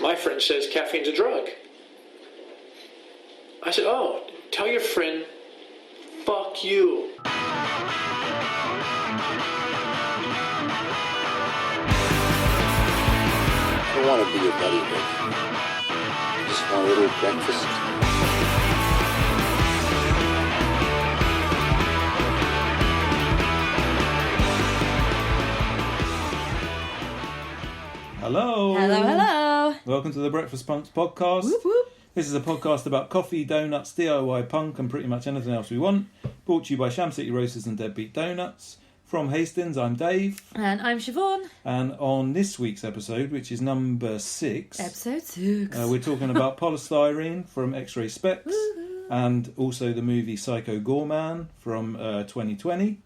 My friend says caffeine's a drug. I said, oh, tell your friend, fuck you. I don't want to be your buddy, but just want a little breakfast. Hello. Hello, hello. Welcome to the Breakfast Punks podcast. Whoop, whoop. This is a podcast about coffee, donuts, DIY punk, and pretty much anything else we want. Brought to you by Sham City Roasters and Deadbeat Donuts. From Hastings, I'm Dave. And I'm Siobhan. And on this week's episode, which is number 6... Episode 6. We're talking about Poly Styrene from Ray Spex. And also the movie Psycho Goreman from 2020.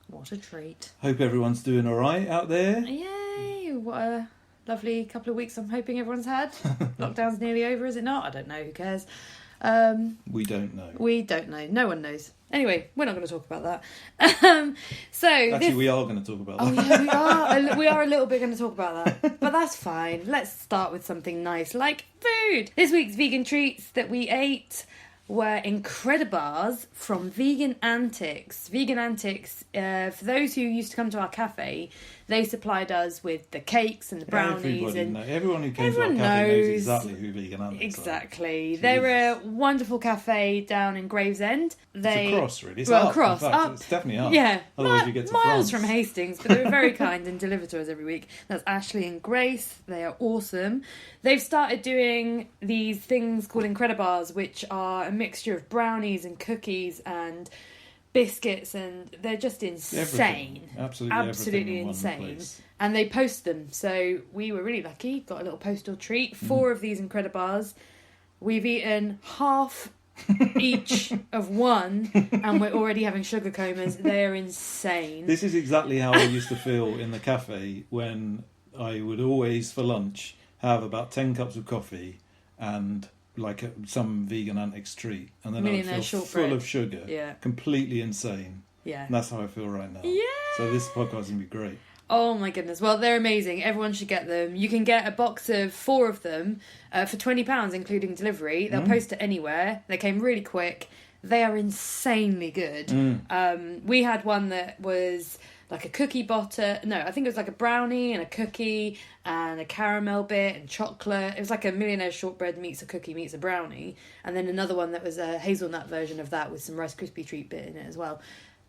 What a treat. Hope everyone's doing alright out there. Yay. What a lovely couple of weeks I'm hoping everyone's had. Lockdown's nearly over, is it not? I don't know. Who cares? We don't know. We don't know. No one knows. Anyway, we're not going to talk about that. We are going to talk about that. Oh, yeah, we are. We are a little bit going to talk about that. But that's fine. Let's start with something nice, like food. This week's vegan treats that we ate were Incredibars from Vegan Antics. Vegan Antics, for those who used to come to our cafe, they supplied us with the cakes and the brownies. Everyone who came to our cafe knows exactly who Vegan Antics exactly. are. They're a wonderful cafe down in Gravesend. It's across, really. It's up. Across. In fact, Up. It's definitely up. Yeah. Otherwise you get to miles France. from Hastings, but they were very kind and delivered to us every week. That's Ashley and Grace. They are awesome. They've started doing these things called Incredibars, which are a mixture of brownies and cookies and biscuits, and they're just insane. Everything. Absolutely in insane. one place. And they post them, so we were really lucky. Got a little postal treat. 4 of these Incredibars. We've eaten half each of one, and we're already having sugar comas. They're insane. This is exactly how I used to feel in the cafe when I would always, for lunch, have about 10 cups of coffee and some Vegan Antics treat, and then I would feel full of sugar. Yeah. Completely insane. Yeah. And that's how I feel right now. Yeah. So this podcast is going to be great. Oh my goodness. Well, they're amazing. Everyone should get them. You can get a box of 4 of them for £20, including delivery. They'll post it anywhere. They came really quick. They are insanely good. We had one that was like a cookie butter. No, I think it was like a brownie and a cookie and a caramel bit and chocolate. It was like a millionaire shortbread meets a cookie meets a brownie. And then another one that was a hazelnut version of that with some Rice Krispie treat bit in it as well.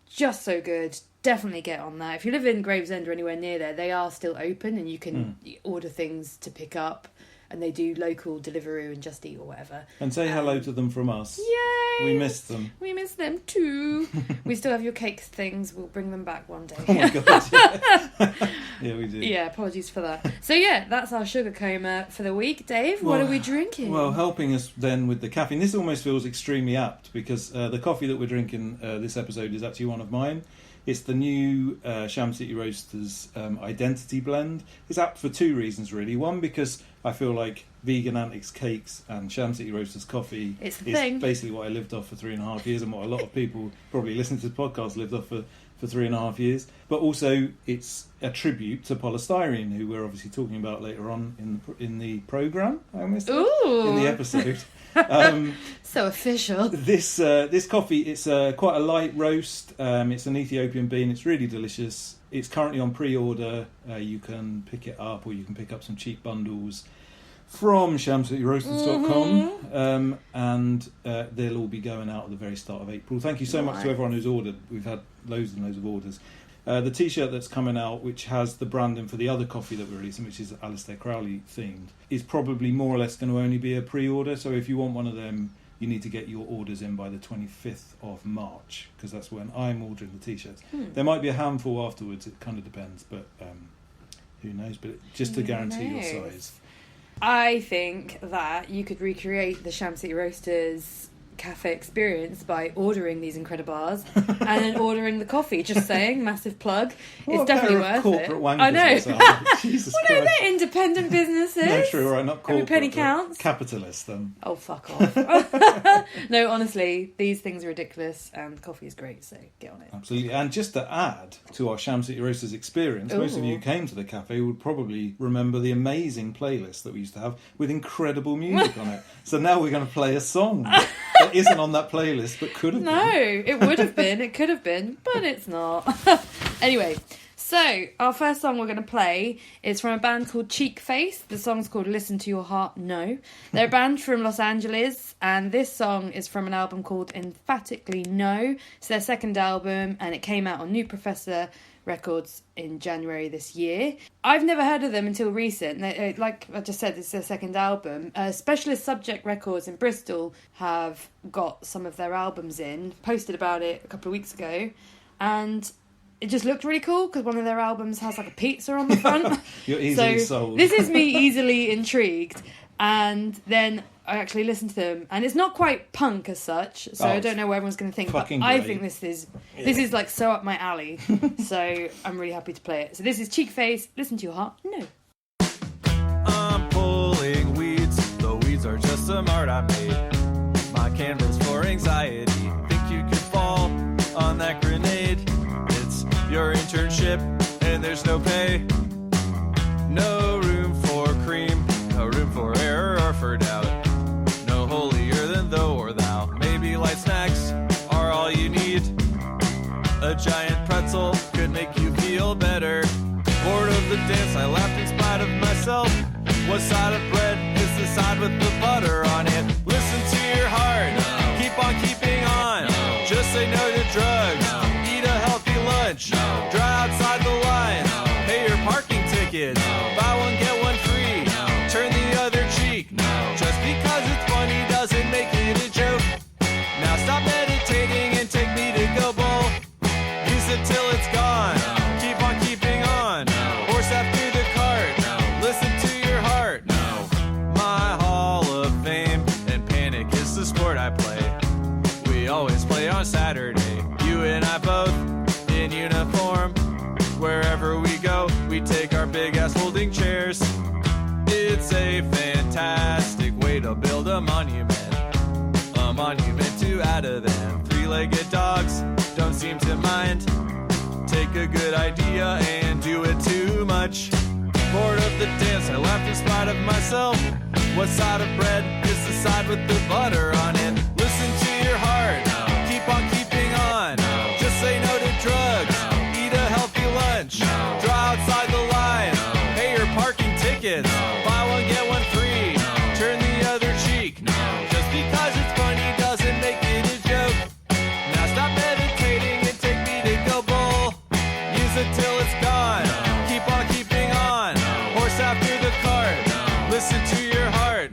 Just so good. Definitely get on that. If you live in Gravesend or anywhere near there, they are still open and you can order things to pick up, and they do local Deliveroo and Just Eat or whatever. And say hello to them from us. Yay! We missed them. We miss them too. We still have your cakes things. We'll bring them back one day. Oh my god, yeah. Yeah, we do. Yeah, apologies for that. So yeah, that's our sugar coma for the week. Dave, what are we drinking? Well, helping us then with the caffeine. This almost feels extremely apt because the coffee that we're drinking this episode is actually one of mine. It's the new Sham City Roasters Identity Blend. It's apt for 2 reasons, really. One, because I feel like Vegan Antics cakes and Sham City Roasters coffee is basically what I lived off for 3.5 years, and what a lot of people probably listening to this podcast lived off for 3.5 years. But also, it's a tribute to Poly Styrene, who we're obviously talking about later on in the programme. I almost said. Ooh. In the episode. So official. This coffee, it's quite a light roast. It's an Ethiopian bean. It's really delicious. It's currently on pre-order. You can pick it up, or you can pick up some cheap bundles from shamcityroasters.com, and they'll all be going out at the very start of April. Thank you so much to everyone who's ordered. We've had loads and loads of orders. The t-shirt that's coming out, which has the branding for the other coffee that we're releasing, which is Alistair Crowley themed, is probably more or less going to only be a pre-order. So if you want one of them, you need to get your orders in by the 25th of March, because that's when I'm ordering the t-shirts. There might be a handful afterwards. It kind of depends, but who knows? But just to guarantee your size. I think that you could recreate the Sham City Roasters cafe experience by ordering these incredible bars and then ordering the coffee. Just saying, massive plug. It's definitely worth it. I know. Jesus Well, no, they're independent businesses. No, true, right, not corporate. Every penny counts. Capitalist, then. Oh, fuck off. No, honestly, these things are ridiculous and coffee is great, so get on it. Absolutely. And just to add to our Sham City Roasters experience, most of you who came to the cafe would probably remember the amazing playlist that we used to have with incredible music on it. So now we're going to play a song that isn't on that playlist but could have been. No, it would have been, it could have been, but it's not. Anyway, so our first song we're going to play is from a band called Cheekface. The song's called Listen to Your Heart No. They're a band from Los Angeles, and this song is from an album called Emphatically No. It's their second album, and it came out on New Professor Records in January this year. I've never heard of them until recent. Like I just said, this is their second album. Specialist Subject Records in Bristol have got some of their albums in. Posted about it a couple of weeks ago, and it just looked really cool because one of their albums has like a pizza on the front. You're easily sold. This is me easily intrigued, and then I actually listened to them, and it's not quite punk as such, so I don't know what everyone's going to think, but I think this is like so up my alley. So I'm really happy to play it. So this is Cheekface, Listen to Your Heart No. I'm pulling weeds, the weeds are just some art I made. My canvas for anxiety, think you could fall on that grenade. It's your internship, and there's no pay. No room for cream, no room for error or for doubt. No holier than thou or thou. Maybe light snacks are all you need. A giant pretzel could make you feel better. Bored of the dance, I laughed in spite of myself. What side of bread is the side with the butter on it? Listen to your heart, keep on keeping on. Just say no to drugs, eat a healthy lunch. Dry outside the lines, pay your parking tickets. Buy one, get one free, turn the other cheek. Just because it's funny doesn't make it a joke. Now stop meditating and take me to go bowl. Use it till it's gone, keep on keeping on. Horse after the cart, listen to your heart. My Hall of Fame and Panic is the sport I play. We always play on Saturday, you and I both in uniform. Wherever we go, we take our big ass folding chairs. It's a fantastic way to build a monument to add to them. Three-legged dogs don't seem to mind. Take a good idea and do it too much. Bored of the dance, I laughed in spite of myself. What side of bread is the side with the butter on it? Listen to your heart, keep on keeping on. Just say no to drugs, eat a healthy lunch. Draw outside the line, pay your parking tickets. Buy one, get one free, turn the other cheek. Just because it's funny doesn't make it a joke. Now stop meditating and take me to go bowl. Use it till it's gone, keep on keeping on. Horse after the cart, listen to your heart.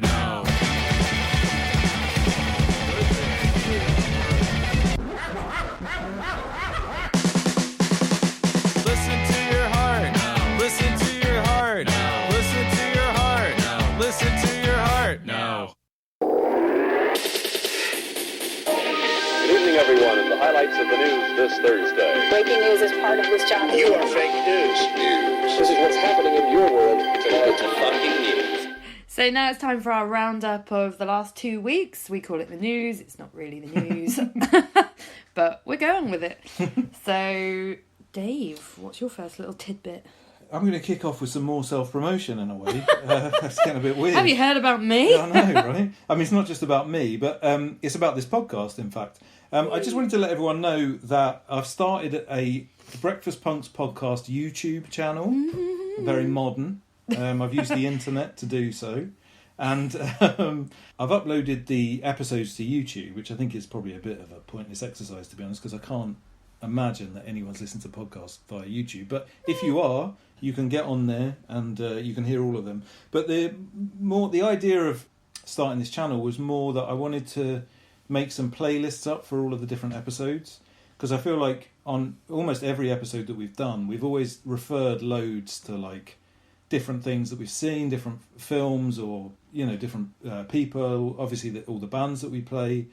Listen to your heart, listen to your heart, listen to your heart, listen to your heart. No. Good evening, everyone, and the highlights of the news this Thursday. Breaking news is part of this job. You are fake news. This is what's happening in your world tonight. Fucking news. So now it's time for our roundup of the last 2 weeks. We call it the news. It's not really the news, but we're going with it. So, Dave, what's your first little tidbit? I'm going to kick off with some more self-promotion in a way. That's getting a bit weird. Have you heard about me? I know, right? I mean, it's not just about me, but it's about this podcast, in fact. I just wanted to let everyone know that I've started a Breakfast Punks podcast YouTube channel. Very modern. I've used the internet to do so. And I've uploaded the episodes to YouTube, which I think is probably a bit of a pointless exercise, to be honest, because I can't imagine that anyone's listening to podcasts via YouTube. But if you are, you can get on there and you can hear all of them. But the idea of starting this channel was more that I wanted to make some playlists up for all of the different episodes, because I feel like on almost every episode that we've done, we've always referred loads to like different things that we've seen, different films, or different people. Obviously, all the bands that we play,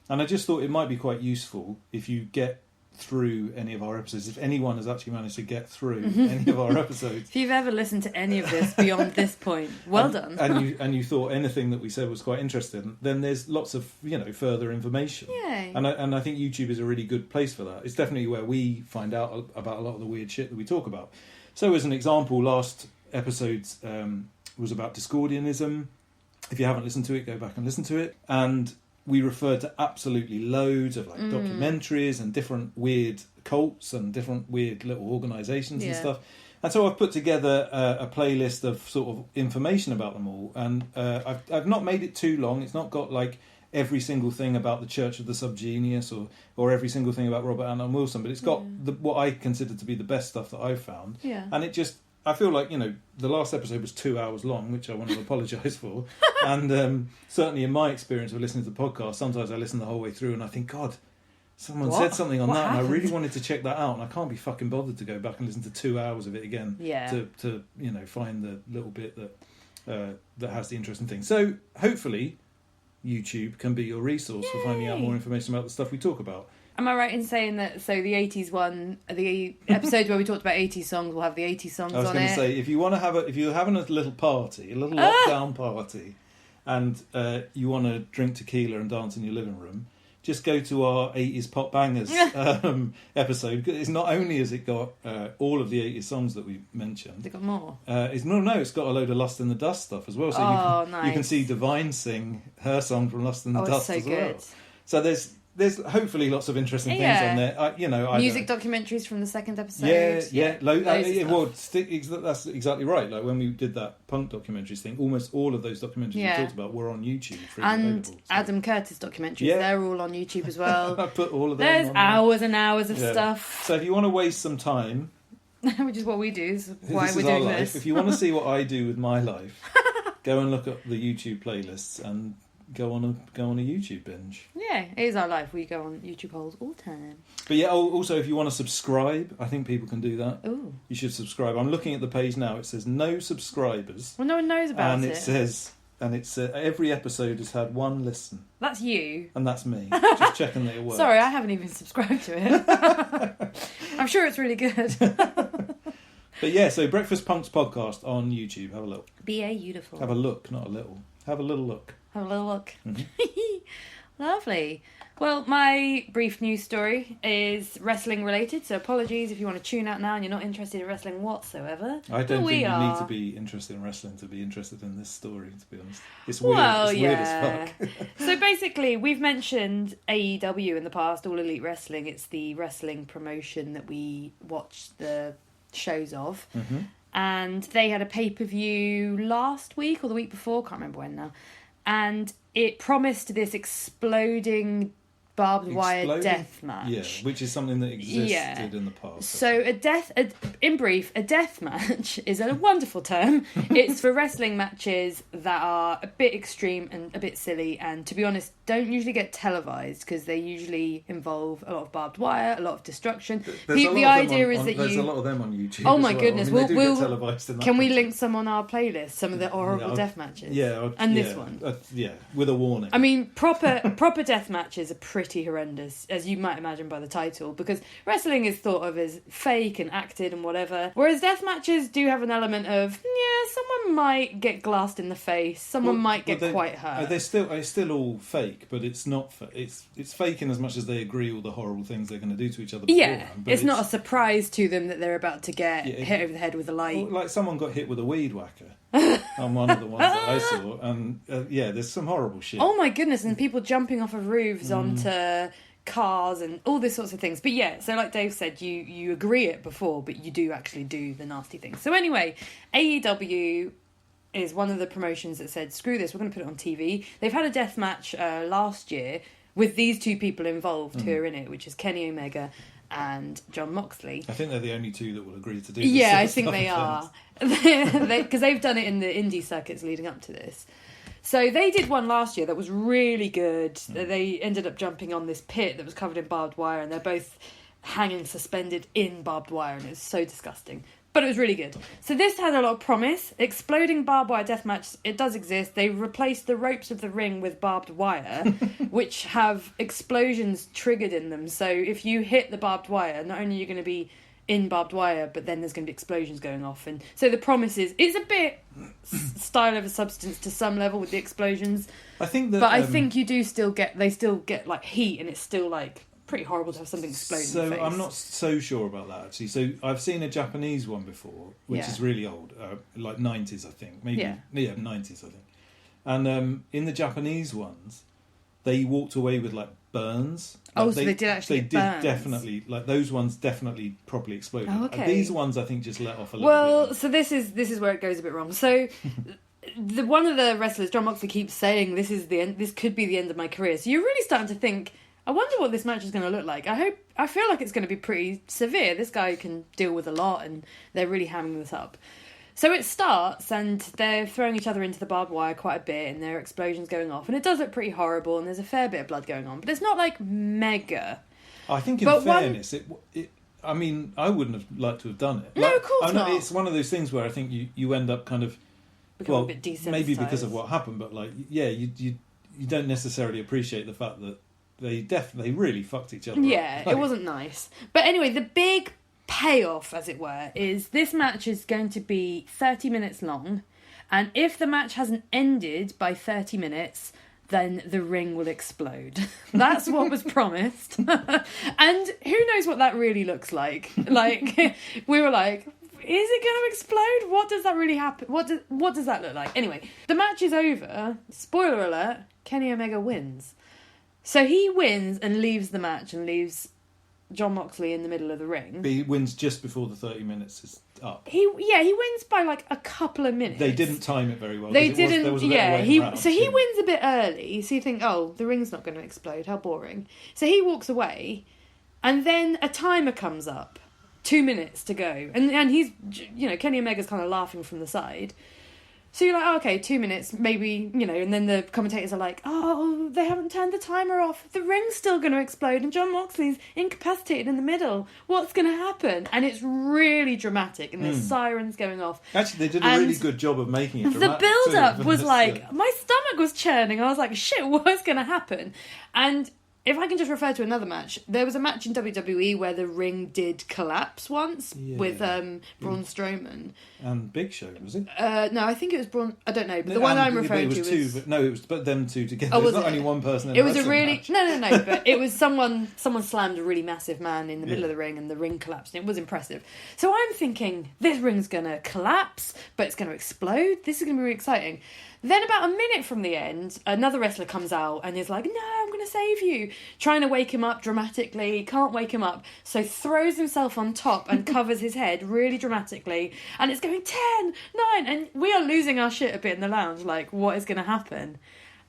And I just thought it might be quite useful if you get through any of our episodes, if anyone has actually managed to get through any of our episodes. If you've ever listened to any of this beyond this point, well done. And you thought anything that we said was quite interesting, then there's lots of, further information. Yay. And I think YouTube is a really good place for that. It's definitely where we find out about a lot of the weird shit that we talk about. So as an example, last episode was about Discordianism. If you haven't listened to it, go back and listen to it. And we referred to absolutely loads of documentaries and different weird cults and different weird little organisations and stuff. And so I've put together a playlist of sort of information about them all. And I've not made it too long. It's not got like every single thing about the Church of the Subgenius or every single thing about Robert Anton Wilson, but it's got what I consider to be the best stuff that I've found. Yeah. And it just, I feel like, the last episode was 2 hours long, which I want to apologise for. And certainly in my experience of listening to the podcast, sometimes I listen the whole way through and I think, God, someone said something on that and I really wanted to check that out and I can't be fucking bothered to go back and listen to 2 hours of it again to find the little bit that has the interesting thing. So hopefully YouTube can be your resource for finding out more information about the stuff we talk about. Am I right in saying that, so the 80s one, the episode where we talked about 80s songs will have the 80s songs on it? I was going to say, if you're having a little party, a little lockdown party, and you want to drink tequila and dance in your living room, just go to our 80s Pop Bangers episode. It's not only has it got all of the 80s songs that we mentioned. They got more? It's got a load of Lust in the Dust stuff as well. So you can see Divine sing her song from Lust in the Dust as well. Good. So there's hopefully lots of interesting things on there. Music documentaries from the second episode. That's exactly right. Like when we did that punk documentaries thing, almost all of those documentaries we talked about were on YouTube. And Adam Curtis documentaries, they're all on YouTube as well. I put all of them There's on hours and hours of stuff. So if you want to waste some time, which is what we do, is why this we're is our doing life. this. If you want to see what I do with my life, go and look at the YouTube playlists and go on a YouTube binge. Yeah, it is our life. We go on YouTube holes all the time. But also if you want to subscribe, I think people can do that. Ooh. You should subscribe. I'm looking at the page now. It says no subscribers. Well, no one knows about it. And it says, every episode has had one listen. That's you. And that's me. Just checking that it works. Sorry, I haven't even subscribed to it. I'm sure it's really good. But yeah, so Breakfast Punks podcast on YouTube. Have a look. Beautiful. Have a look, not a little. Have a little look. Have a little look. Mm-hmm. Lovely. Well, my brief news story is wrestling related, so apologies if you want to tune out now and you're not interested in wrestling whatsoever. I don't think you need to be interested in wrestling to be interested in this story, to be honest. It's weird. Weird as fuck. So basically, we've mentioned AEW in the past, All Elite Wrestling. It's the wrestling promotion that we watch the shows of. Mm-hmm. And they had a pay-per-view last week or the week before, can't remember when now. And it promised this exploding barbed wire death match. Yeah, which is something that existed in the past. So in brief, a death match is a wonderful term. It's for wrestling matches that are a bit extreme and a bit silly, and to be honest, don't usually get televised because they usually involve a lot of barbed wire, a lot of destruction. The idea is that there's a lot of them on YouTube. Oh my goodness! I mean, they do get televised in that can we country. link some on our playlist? Some of the horrible death matches. Yeah, this one. With a warning. I mean, proper death matches are pretty horrendous, as you might imagine by the title, because wrestling is thought of as fake and acted and whatever, whereas death matches do have an element of someone might get glassed in the face, someone might get quite hurt. It's still all fake, but it's not. It's fake in as much as they agree all the horrible things they're going to do to each other. Yeah, it's not a surprise to them that they're about to get hit over the head with a light. Well, like someone got hit with a weed whacker on one of the ones that I saw, and there's some horrible shit. Oh my goodness! And people jumping off of roofs onto cars and all these sorts of things. But so like Dave said, you agree it before, but you do actually do the nasty things. So anyway, AEW is one of the promotions that said, screw this, we're going to put it on TV. They've had a death match last year with these two people involved who are in it, which is Kenny Omega and John Moxley. I think they're the only two that will agree to do this. Yeah, I think they are. Because they've done it in the indie circuits leading up to this. So they did one last year that was really good. They ended up jumping on this pit that was covered in barbed wire, and they're both hanging suspended in barbed wire, and it's so disgusting. But it was really good. So this had a lot of promise. Exploding barbed wire deathmatch, it does exist. They replaced the ropes of the ring with barbed wire, which have explosions triggered in them. So if you hit the barbed wire, not only are you going to be in barbed wire, but then there's going to be explosions going off. And so the promise is, it's a bit style over substance to some level with the explosions. I think that, but I think they still get like heat, and it's still like pretty horrible to have something explode in the face. So I'm not so sure about that, actually. So I've seen a Japanese one before, which is really old, like 90s, I think. Maybe 90s, I think. And in the Japanese ones, they walked away with like burns. So they did actually get burns. Definitely, like those ones definitely properly exploded. Oh, okay. These ones I think just let off a little bit. So this is where it goes a bit wrong. So one of the wrestlers, John Moxley, keeps saying this is the end. This could be the end of my career. So you're really starting to think, I wonder what this match is going to look like. I feel like it's going to be pretty severe. This guy can deal with a lot, and they're really hamming this up. So it starts, and they're throwing each other into the barbed wire quite a bit, and there are explosions going off, and it does look pretty horrible, and there's a fair bit of blood going on, but it's not like mega. I think in fairness, I mean, I wouldn't have liked to have done it. No, of course not. It's one of those things where I think you end up kind of, become a bit desensitized. Maybe because of what happened, but like, yeah, you don't necessarily appreciate the fact that they really fucked each other up. Yeah, it wasn't nice. But anyway, the big payoff, as it were, is this match is going to be 30 minutes long, and if the match hasn't ended by 30 minutes, then the ring will explode. That's what was promised. And who knows what that really looks like. Like, we were like, is it going to explode? What does that really happen? What does that look like? Anyway, the match is over. Spoiler alert, Kenny Omega wins. So he wins and leaves the match and leaves John Moxley in the middle of the ring. But he wins just before the 30 minutes is up. He wins by like a couple of minutes. They didn't time it very well. They didn't. There was a bit of waiting around. So he wins a bit early. So you think, oh, the ring's not going to explode. How boring. So he walks away, and then a timer comes up, 2 minutes to go, and he's, Kenny Omega's kind of laughing from the side. So you're like, oh, okay, 2 minutes, maybe, and then the commentators are like, oh, they haven't turned the timer off. The ring's still going to explode and John Moxley's incapacitated in the middle. What's going to happen? And it's really dramatic, and there's sirens going off. Actually, they did a really good job of making it dramatic. The build-up was like, my stomach was churning. I was like, shit, what's going to happen? And if I can just refer to another match, there was a match in WWE where the ring did collapse once with Braun Strowman. And Big Show, was it? No, I think it was Braun. I don't know, but the one I'm referring to was it was them two together. Oh, it was not it? Only one person. It was a really match. No, but it was someone slammed a really massive man in the middle of the ring, and the ring collapsed. And it was impressive. So I'm thinking, this ring's going to collapse, but it's going to explode. This is going to be really exciting. Then about a minute from the end, another wrestler comes out and is like, no, I'm going to save you. Trying to wake him up dramatically, can't wake him up. So throws himself on top and covers his head really dramatically. And it's going 10, 9. And we are losing our shit a bit in the lounge. Like, what is going to happen?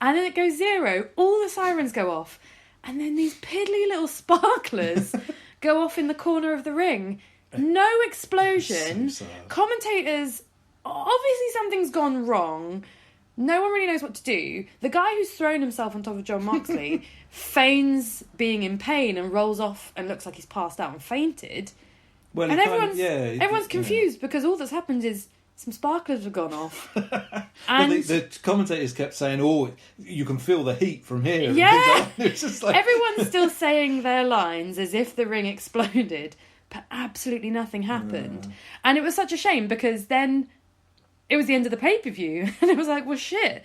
And then it goes 0. All the sirens go off. And then these piddly little sparklers go off in the corner of the ring. No explosion. So sad. Commentators, obviously something's gone wrong. No one really knows what to do. The guy who's thrown himself on top of John Moxley feigns being in pain and rolls off and looks like he's passed out and fainted. Well, and everyone's confused because all that's happened is some sparklers have gone off. And the commentators kept saying, oh, you can feel the heat from here. Yeah. It's just like... Everyone's still saying their lines as if the ring exploded, but absolutely nothing happened. And it was such a shame because then it was the end of the pay-per-view. And it was like, well, shit.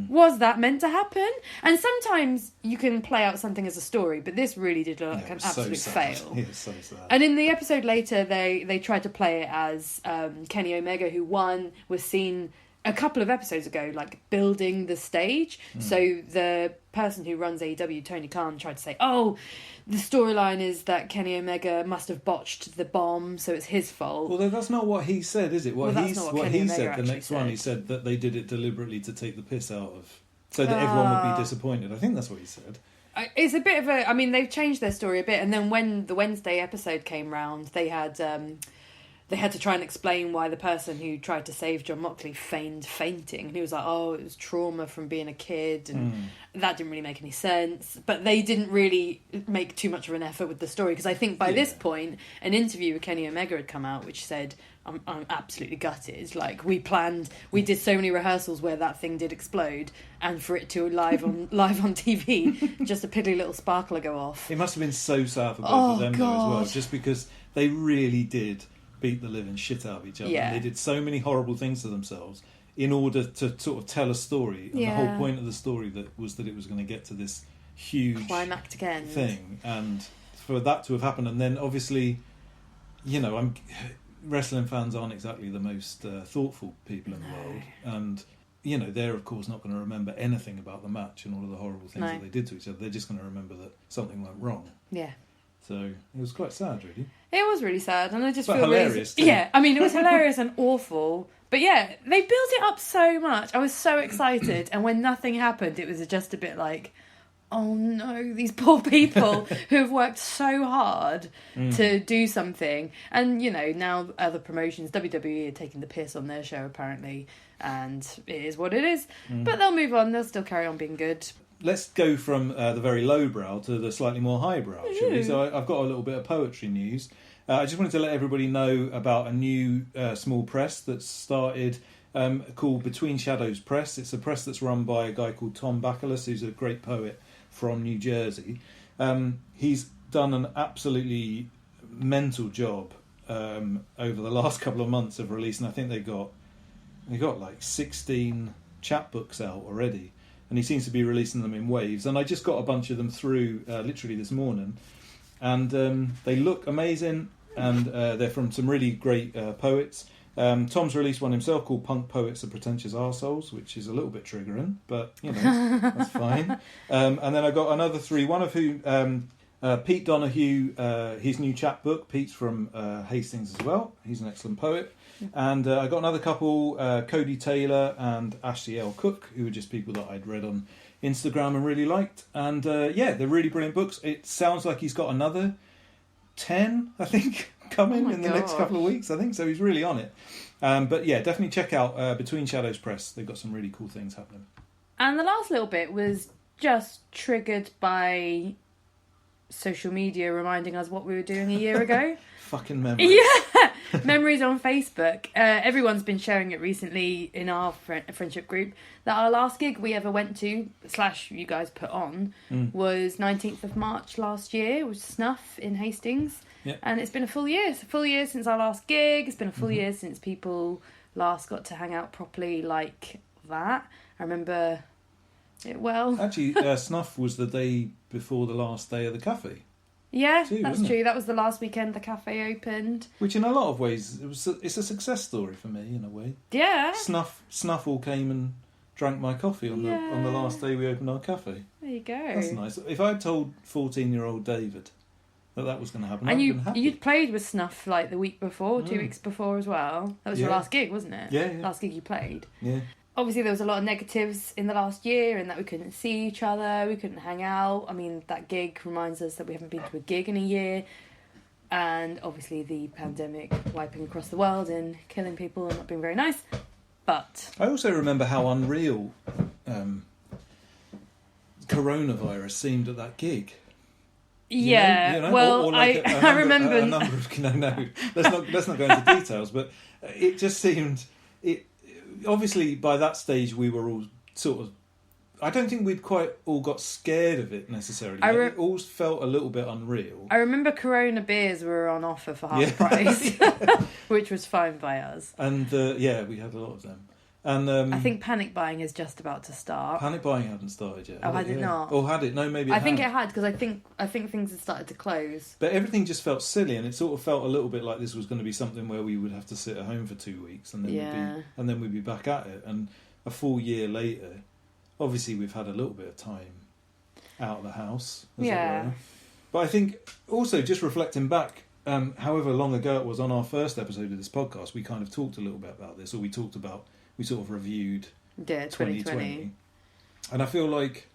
Was that meant to happen? And sometimes you can play out something as a story, but this really did look like an absolute fail. It was so sad. And in the episode later, they tried to play it as Kenny Omega, who won, was seen a couple of episodes ago, like, building the stage. So the person who runs AEW, Tony Khan, tried to say, oh, the storyline is that Kenny Omega must have botched the bomb, so it's his fault. Well, that's not what he said, is it? What he said, the next one, said. he said that they did it deliberately to take the piss out of, so that everyone would be disappointed. I think that's what he said. It's a bit of a... I mean, they've changed their story a bit, and then when the Wednesday episode came round, they had they had to try and explain why the person who tried to save John Mockley feigned fainting. And he was like, oh, it was trauma from being a kid. And that didn't really make any sense. But they didn't really make too much of an effort with the story. Because I think by this point, an interview with Kenny Omega had come out, which said, I'm absolutely gutted. Like, we did so many rehearsals where that thing did explode. And for it to live on TV, just a piddly little sparkler go off. It must have been so sad for both of them though as well. Just because they really did beat the living shit out of each other. Yeah. And they did so many horrible things to themselves in order to sort of tell a story. And the whole point of the story that it was going to get to this huge climactic end thing. And for that to have happened, and then obviously, wrestling fans aren't exactly the most thoughtful people in the world. And, they're of course not going to remember anything about the match and all of the horrible things that they did to each other. They're just going to remember that something went wrong. Yeah. So it was quite sad, really. It was really sad, and I just feel hilarious. Really, yeah, I mean, it was hilarious and awful. But yeah, they built it up so much. I was so excited, and when nothing happened, it was just a bit like, oh no, these poor people who have worked so hard to do something. And now other promotions, WWE are taking the piss on their show apparently, and it is what it is. But they'll move on. They'll still carry on being good. Let's go from the very lowbrow to the slightly more highbrow, shall we? So I've got a little bit of poetry news. I just wanted to let everybody know about a new small press that's started called Between Shadows Press. It's a press that's run by a guy called Tom Bacalus, who's a great poet from New Jersey. He's done an absolutely mental job over the last couple of months of releasing. I think they got like 16 chapbooks out already. And he seems to be releasing them in waves. And I just got a bunch of them through literally this morning. And they look amazing. And they're from some really great poets. Tom's released one himself called Punk Poets and Pretentious Arseholes, which is a little bit triggering, but, that's fine. And then I got another 3, one of who, Pete Donahue, his new chapbook. Pete's from Hastings as well. He's an excellent poet. And I got another couple, Cody Taylor and Ashley L. Cook, who were just people that I'd read on Instagram and really liked. And they're really brilliant books. It sounds like he's got another 10, I think, coming in the next couple of weeks, I think. So he's really on it. But yeah, definitely check out Between Shadows Press. They've got some really cool things happening. And the last little bit was just triggered by social media reminding us what we were doing a year ago. Fucking memories. Yeah, memories on Facebook. Everyone's been sharing it recently in our friendship group that our last gig we ever went to / you guys put on was 19th of March last year. It was Snuff in Hastings. Yep. And it's been a full year. It's a full year since our last gig. It's been a full year since people last got to hang out properly like that. I remember it well. Actually, Snuff was the day before the last day of the cafe. Yeah, that's true. That was the last weekend the cafe opened. Which, in a lot of ways, it's a success story for me, in a way. Yeah. Snuff all came and drank my coffee on the last day we opened our cafe. There you go. That's nice. If I had told 14-year-old David that was going to happen, and I'd been happy. You'd played with Snuff like the week before, 2 weeks before as well. That was your last gig, wasn't it? Yeah. Last gig you played. Yeah. Obviously, there was a lot of negatives in the last year and that we couldn't see each other, we couldn't hang out. I mean, that gig reminds us that we haven't been to a gig in a year. And obviously the pandemic wiping across the world and killing people and not being very nice. But I also remember how unreal coronavirus seemed at that gig. Well, I remember a number of no. Let's not go into details, but it just seemed it. Obviously, by that stage, we were all sort of. I don't think we'd quite all got scared of it necessarily. It all felt a little bit unreal. I remember Corona beers were on offer for half price, which was fine by us. And we had a lot of them. And I think panic buying is just about to start. Panic buying hadn't started yet. Oh, had it not? Or had it? No, maybe it I think it had, because I think things had started to close. But everything just felt silly, and it sort of felt a little bit like this was going to be something where we would have to sit at home for 2 weeks, and then we'd be back at it. And a full year later, obviously we've had a little bit of time out of the house. As it were. But I think also just reflecting back, however long ago it was on our first episode of this podcast, we kind of talked a little bit about this, or we sort of reviewed 2020. And I feel like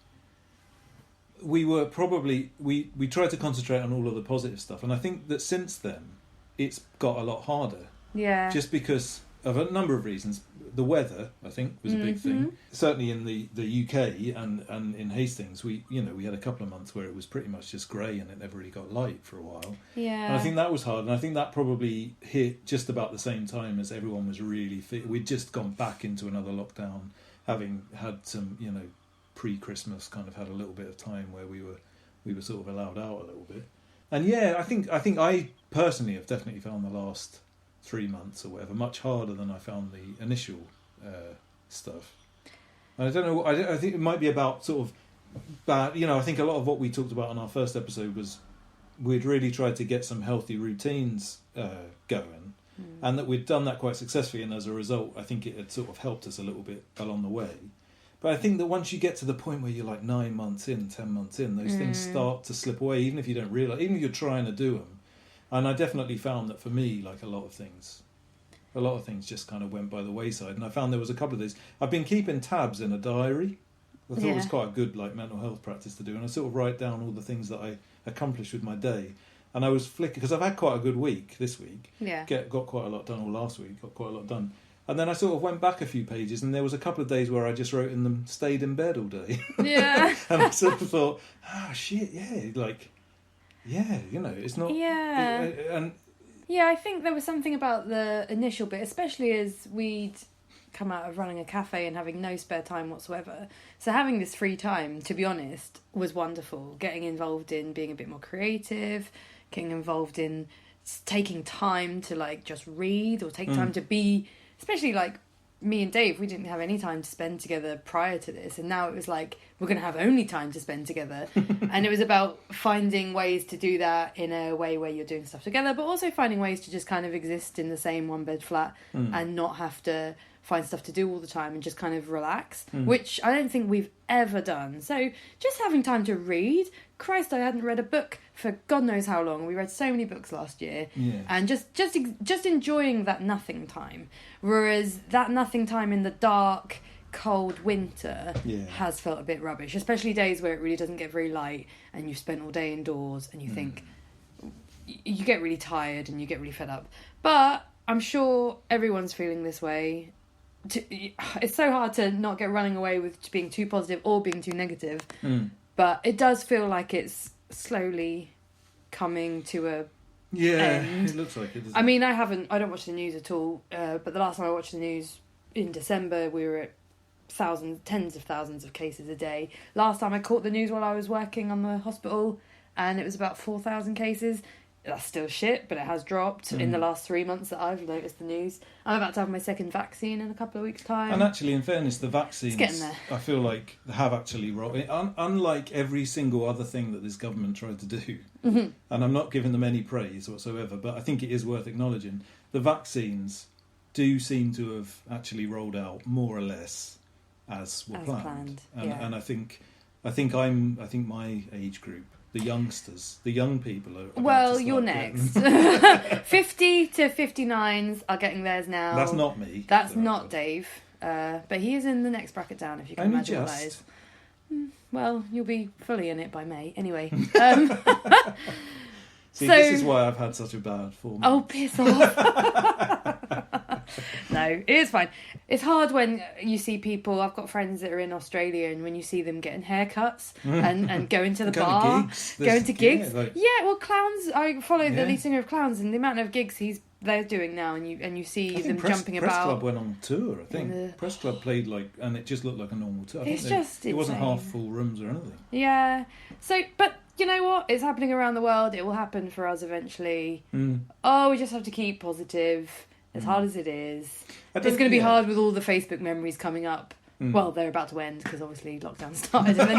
we were probably we tried to concentrate on all of the positive stuff, and I think that since then it's got a lot harder Yeah. Just because of a number of reasons. The weather, I think, was a big thing. Certainly in the UK and in Hastings, we had a couple of months where it was pretty much just grey and it never really got light for a while. Yeah. And I think that was hard. And I think that probably hit just about the same time as everyone was really we'd just gone back into another lockdown, having had some, pre-Christmas kind of had a little bit of time where we were sort of allowed out a little bit. And yeah, I think I personally have definitely found the last 3 months or whatever much harder than I found the initial stuff. And I don't know. I think it might be about sort of bad. I think a lot of what we talked about on our first episode was we'd really tried to get some healthy routines going, and that we'd done that quite successfully. And as a result, I think it had sort of helped us a little bit along the way. But I think that once you get to the point where you're like 9 months in, 10 months in, those things start to slip away, even if you don't realise, even if you're trying to do them. And I definitely found that for me, like a lot of things just kind of went by the wayside. And I found there was a couple of these. I've been keeping tabs in a diary. I thought it was quite a good mental health practice to do. And I sort of write down all the things that I accomplished with my day. And I was flicking, because I've had quite a good week this week. Yeah. Got quite a lot done, or last week, got quite a lot done. And then I sort of went back a few pages, and there was a couple of days where I just wrote in them, stayed in bed all day. Yeah. And I sort of thought, shit, yeah, it's not... Yeah. Yeah, I think there was something about the initial bit, especially as we'd come out of running a cafe and having no spare time whatsoever. So having this free time, to be honest, was wonderful. Getting involved in being a bit more creative, getting involved in taking time to just read or take time to be... Especially me and Dave, we didn't have any time to spend together prior to this, and now it was like we're going to have only time to spend together. And it was about finding ways to do that in a way where you're doing stuff together, but also finding ways to just kind of exist in the same one bed flat and not have to find stuff to do all the time and just kind of relax, which I don't think we've ever done. So just having time to read. Christ, I hadn't read a book for God knows how long. We read so many books last year, and just enjoying that nothing time. Whereas that nothing time in the dark, cold winter has felt a bit rubbish, especially days where it really doesn't get very light and you've spent all day indoors and you think you get really tired and you get really fed up. But I'm sure everyone's feeling this way. It's so hard to not get running away with being too positive or being too negative. But it does feel like it's slowly coming to a end. It looks like it. I mean, I don't watch the news at all. But the last time I watched the news in December, we were at tens of thousands of cases a day. Last time I caught the news while I was working on the hospital, and it was about 4,000 cases. That's still shit, but it has dropped in the last 3 months that I've noticed the news. I'm about to have my second vaccine in a couple of weeks' time. And actually, in fairness, the vaccines, it's getting there. I feel like have actually rolled. Unlike every single other thing that this government tried to do, and I'm not giving them any praise whatsoever, but I think it is worth acknowledging, the vaccines do seem to have actually rolled out more or less as planned. And I think my age group, the youngsters, the young people are... Well, you're next. 50 to 59s are getting theirs now. That's not me. That's not Dave. But he is in the next bracket down, if you can imagine what that is. Well, you'll be fully in it by May. Anyway. See, this is why I've had such a bad form. Oh, piss off. No, it is fine. It's hard when you see people... I've got friends that are in Australia, and when you see them getting haircuts and going to the bar, going to gigs. Well, Clowns... I follow the lead singer of Clowns, and the amount of gigs they're doing now, and you see them jumping about. Press Club went on tour, I think. Press Club played and it just looked like a normal tour. It wasn't half full rooms or anything. Yeah. So, but you know what? It's happening around the world. It will happen for us eventually. Oh, we just have to keep positive. As hard as it is. It's going to be hard with all the Facebook memories coming up. Well, they're about to end because obviously lockdown started and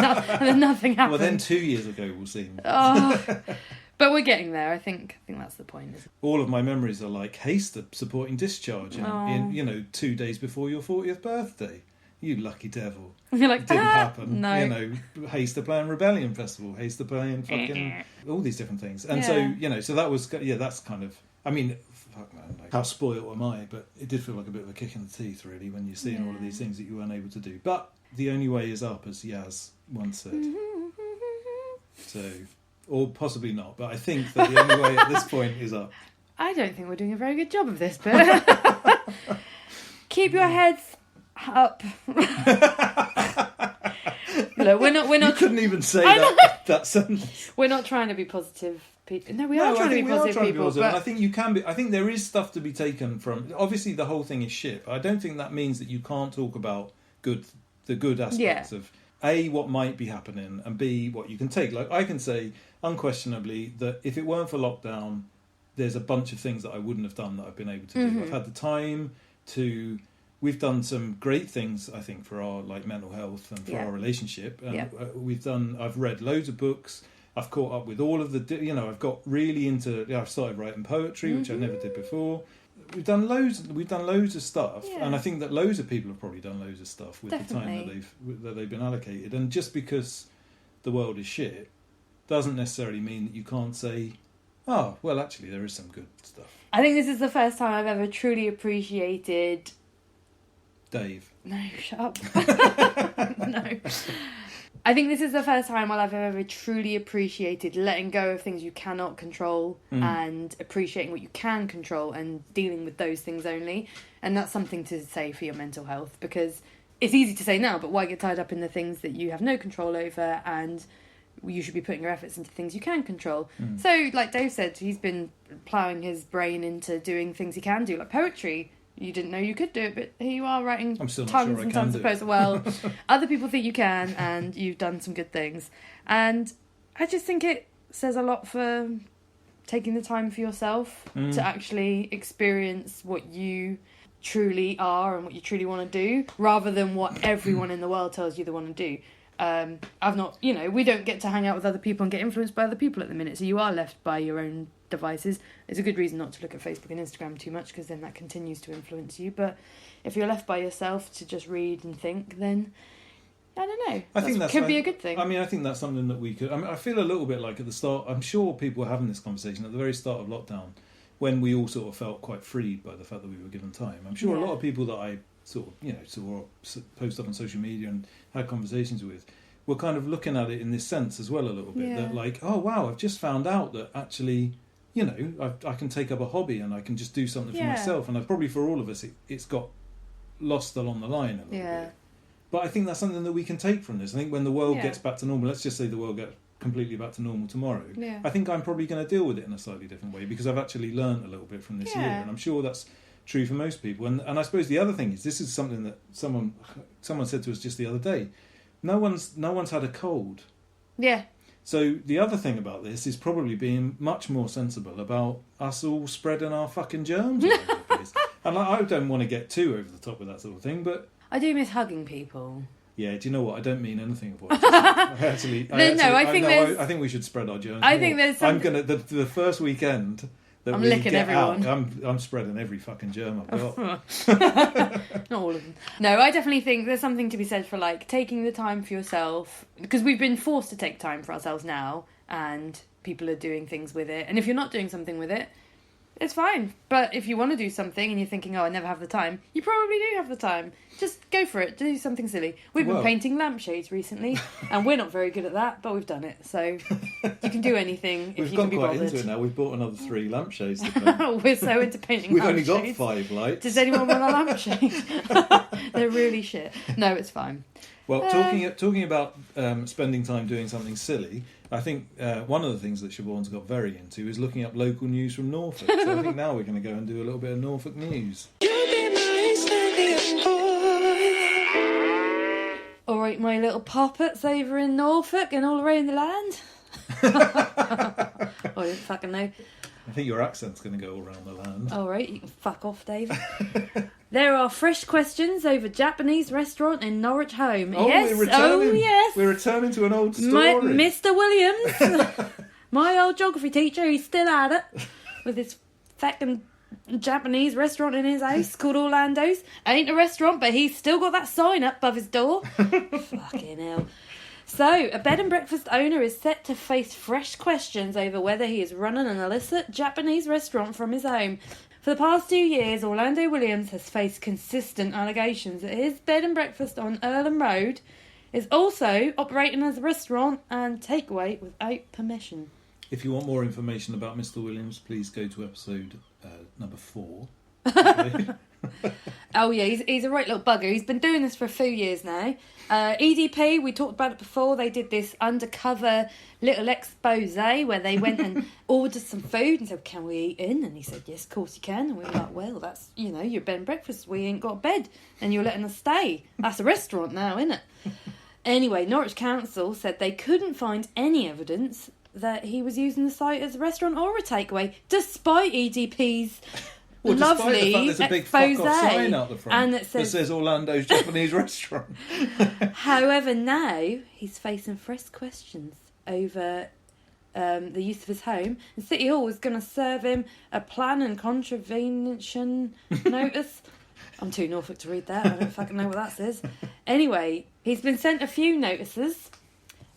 then nothing happened. Well, then 2 years ago we'll see. But we're getting there. I think that's the point. Isn't it? All of my memories are like Haster supporting discharge in 2 days before your 40th birthday. You lucky devil. You're like, it didn't happen. No. Haster playing Rebellion Festival, Haster playing fucking all these different things. And so that was, that's kind of, I mean, fuck man, how spoiled am I? But it did feel like a bit of a kick in the teeth, really, when you're seeing all of these things that you weren't able to do. But the only way is up, as Yaz once said. So, or possibly not, but I think that the only way at this point is up. I don't think we're doing a very good job of this, but keep your heads up. Look, we're not. You couldn't even say that sentence. We're not trying to be positive people. No, we are trying to be positive people. But I think you can be. I think there is stuff to be taken from. Obviously, the whole thing is shit. But I don't think that means that you can't talk about the good aspects of A, what might be happening, and B, what you can take. Like, I can say unquestionably that if it weren't for lockdown, there's a bunch of things that I wouldn't have done that I've been able to do. I've had the time to. We've done some great things, I think, for our mental health and for our relationship. I've read loads of books. I've caught up with all of the. I've got really into. I've started writing poetry, which I never did before. We've done loads of stuff, and I think that loads of people have probably done loads of stuff with the time that they've been allocated. And just because the world is shit doesn't necessarily mean that you can't say, "Oh, well, actually, there is some good stuff." I think this is the first time I've ever truly appreciated. Dave. No, shut up. No. I think this is the first time I've ever truly appreciated letting go of things you cannot control and appreciating what you can control and dealing with those things only. And that's something to say for your mental health, because it's easy to say now, but why get tied up in the things that you have no control over, and you should be putting your efforts into things you can control. So, like Dave said, he's been ploughing his brain into doing things he can do, like poetry. You didn't know you could do it, but here you are writing tons and tons of posts. Well, other people think you can, and you've done some good things. And I just think it says a lot for taking the time for yourself to actually experience what you truly are and what you truly want to do, rather than what everyone in the world tells you they want to do. We don't get to hang out with other people and get influenced by other people at the minute, so you are left by your own devices. It's a good reason not to look at Facebook and Instagram too much, because then that continues to influence you. But if you're left by yourself to just read and think, then I don't know. I think that could be a good thing. I mean, I think that's something that we could. I mean, I feel a little bit like at the start. I'm sure people were having this conversation at the very start of lockdown, when we all sort of felt quite freed by the fact that we were given time. I'm sure a lot of people that I saw post up on social media and had conversations with were kind of looking at it in this sense as well a little bit. That like, oh wow, I've just found out that actually, I can take up a hobby and I can just do something for myself. And probably for all of us, it's got lost along the line a little bit. But I think that's something that we can take from this. I think when the world gets back to normal, let's just say the world gets completely back to normal tomorrow, I think I'm probably going to deal with it in a slightly different way, because I've actually learned a little bit from this year. And I'm sure that's true for most people. And I suppose the other thing is, this is something that someone said to us just the other day. No one's had a cold. Yeah. So the other thing about this is probably being much more sensible about us all spreading our fucking germs all over the place. And I don't want to get too over the top with that sort of thing, but I do miss hugging people. Yeah, do you know what? I don't mean anything of what I just I think we should spread our germs. I think there's I'm gonna the first weekend that I'm we licking get everyone. out, I'm spreading every fucking germ I've got. Not all of them. No, I definitely think there's something to be said for taking the time for yourself, because we've been forced to take time for ourselves now, and people are doing things with it. And if you're not doing something with it, it's fine. But if you want to do something and you're thinking, oh, I never have the time, you probably do have the time. Just go for it. Do something silly. We've been painting lampshades recently, and we're not very good at that, but we've done it. So you can do anything if you can be bothered. We've got quite into it now. We've bought another 3 lampshades. We're so into painting We've lampshades. only got 5 lights. Does anyone want a lampshade? They're really shit. No, it's fine. Well, talking about spending time doing something silly, I think one of the things that Siobhan's got very into is looking up local news from Norfolk. So I think now we're going to go and do a little bit of Norfolk news. All right, my little poppets over in Norfolk and all around the land. I don't fucking know. I think your accent's going to go all around the land. All right, you can fuck off, Dave. There are fresh questions over Japanese restaurant in Norwich Home. Oh, yes. We're returning to an old story. Mr. Williams, my old geography teacher, he's still at it with his fucking Japanese restaurant in his house called Orlando's. Ain't a restaurant, but he's still got that sign up above his door. Fucking hell. So, a bed and breakfast owner is set to face fresh questions over whether he is running an illicit Japanese restaurant from his home. For the past 2 years, Orlando Williams has faced consistent allegations that his bed and breakfast on Earlham Road is also operating as a restaurant and takeaway without permission. If you want more information about Mr. Williams, please go to episode number 4. Oh yeah, he's a right little bugger. He's been doing this for a few years now. EDP, we talked about it before. They did this undercover little expose where they went and ordered some food and said, "Can we eat in?" And he said, "Yes, of course you can." And we were like, "Well, that's, you know, your bed and breakfast. We ain't got a bed, and you're letting us stay. That's a restaurant now, isn't it?" Anyway, Norwich Council said they couldn't find any evidence that he was using the site as a restaurant or a takeaway, despite EDP's lovely despite the fact there's a big fuck off sign out the front and that says Orlando's Japanese restaurant. However, now he's facing fresh questions over the use of his home, and City Hall is going to serve him a plan and contravention notice. I'm too Norfolk to read that. I don't fucking know what that says. Anyway, he's been sent a few notices,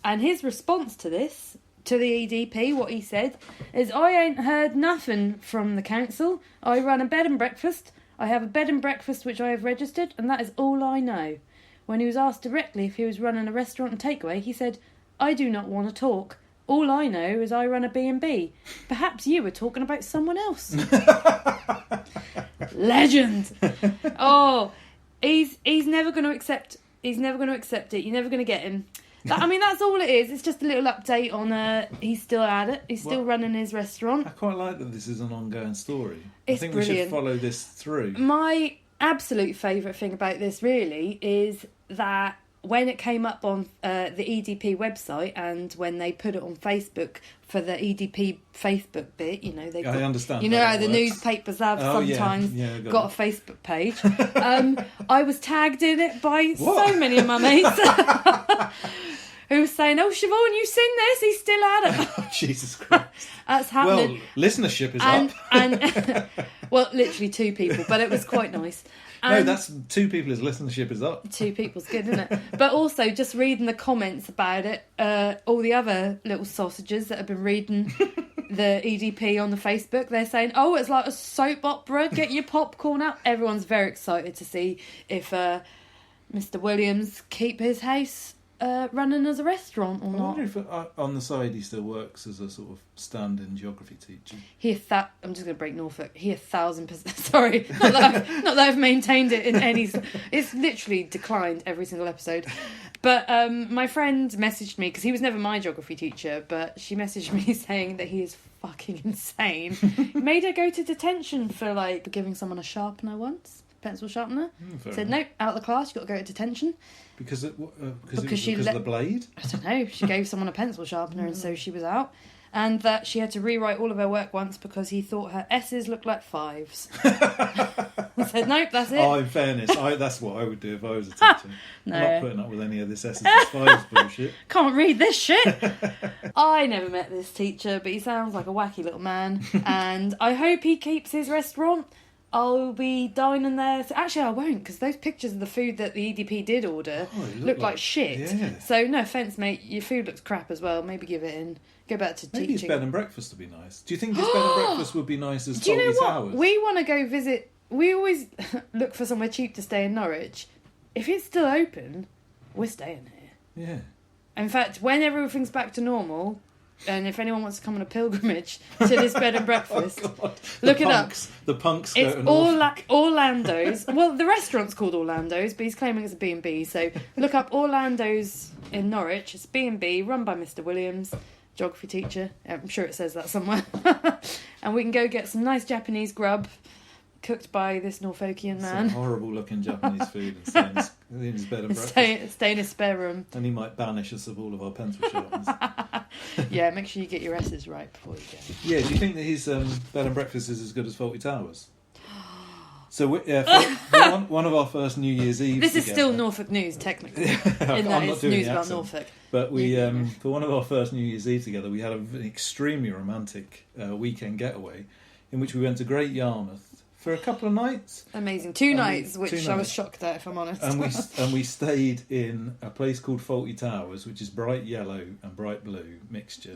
and his response to this, to the EDP, what he said is, "I ain't heard nothing from the council. I run a bed and breakfast. I have a bed and breakfast which I have registered, and that is all I know." When he was asked directly if he was running a restaurant and takeaway, he said, "I do not want to talk. All I know is I run a B&B. Perhaps you were talking about someone else." Legend. Oh, he's never going to accept. He's never going to accept it. You're never going to get him. I mean, that's all it is. It's just a little update on. He's still at it. He's still running his restaurant. I quite like that this is an ongoing story. It's I think brilliant. we should follow this through. My absolute favourite thing about this really is that when it came up on the EDP website and when they put it on Facebook for the EDP Facebook bit, you know, they got, I understand. you know how the works. newspapers have sometimes got a Facebook page. I was tagged in it by so many of my mates who was saying, "Oh, Siobhan, you seen this? He's still at it." Oh, Jesus Christ. That's happening. Well, listenership is up. And well, literally 2 people, but it was quite nice. No, that's 2 people. His listenership is up. 2 people's good, isn't it? But also, just reading the comments about it, all the other little sausages that have been reading the EDP on the Facebook, they're saying, "Oh, it's like a soap opera. Get your popcorn out." Everyone's very excited to see if Mr. Williams keep his house running as a restaurant or I not. wonder if on the side he still works as a sort of stand-in geography teacher. I'm just going to break Norfolk. He 1,000%. Sorry, not that I've maintained it in any. It's literally declined every single episode. But my friend messaged me because he was never my geography teacher, but she messaged me saying that he is fucking insane. Made her go to detention for like giving someone a sharpener once. Pencil sharpener. Said, "Nope, out of the class, you've got to go to detention." Because of the blade? I don't know. She gave someone a pencil sharpener and so she was out. And that she had to rewrite all of her work once because he thought her S's looked like 5s. I said, "Nope, that's it." Oh, in fairness, that's what I would do if I was a teacher. No. I'm not putting up with any of this S's and 5s bullshit. Can't read this shit. I never met this teacher, but he sounds like a wacky little man. And I hope he keeps his restaurant. I'll be dining there. So actually, I won't, because those pictures of the food that the EDP did order look like shit. Yeah. So no offence, mate, your food looks crap as well. Maybe give it in. Go back to Maybe teaching. his bed and breakfast would be nice. Do you think his bed and breakfast would be nice as Do you know Faulty what? Towers? We want to go visit. We always look for somewhere cheap to stay in Norwich. If it's still open, we're staying here. Yeah. In fact, when everything's back to normal, and if anyone wants to come on a pilgrimage to this bed and breakfast, look it up. The punks. It's Orlando's. Well, the restaurant's called Orlando's, but he's claiming it's a B&B. So look up Orlando's in Norwich. It's B&B, run by Mr. Williams, geography teacher. I'm sure it says that somewhere. And we can go get some nice Japanese grub cooked by this Norfolkian man. Some horrible looking Japanese food and stay in his bed and breakfast. Stay in his spare room. And he might banish us of all of our pencil sharpeners. Yeah, make sure you get your S's right before you go. Yeah, do you think that his bed and breakfast is as good as Faulty Towers? So one of our first New Year's Eve. This is still Norfolk news, technically. In that it's news about Norfolk. But we, for one of our first New Year's Eve together, we had an extremely romantic weekend getaway in which we went to Great Yarmouth for a couple of nights. Amazing. 2 nights, which I was shocked at, if I'm honest. And we stayed in a place called Faulty Towers, which is bright yellow and bright blue mixture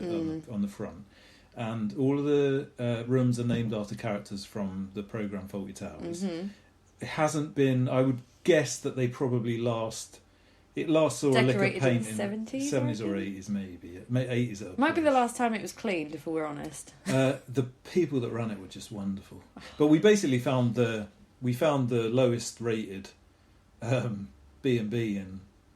on the front. And all of the rooms are named after characters from the programme Faulty Towers. Mm-hmm. It hasn't been... I would guess that they probably last It last saw a lick of Decorated paint in the 70s, 70s or I think? 80s, maybe 80s. At a Might be the push. last time it was cleaned, if we're honest. The people that ran it were just wonderful. But we basically found the lowest rated B&B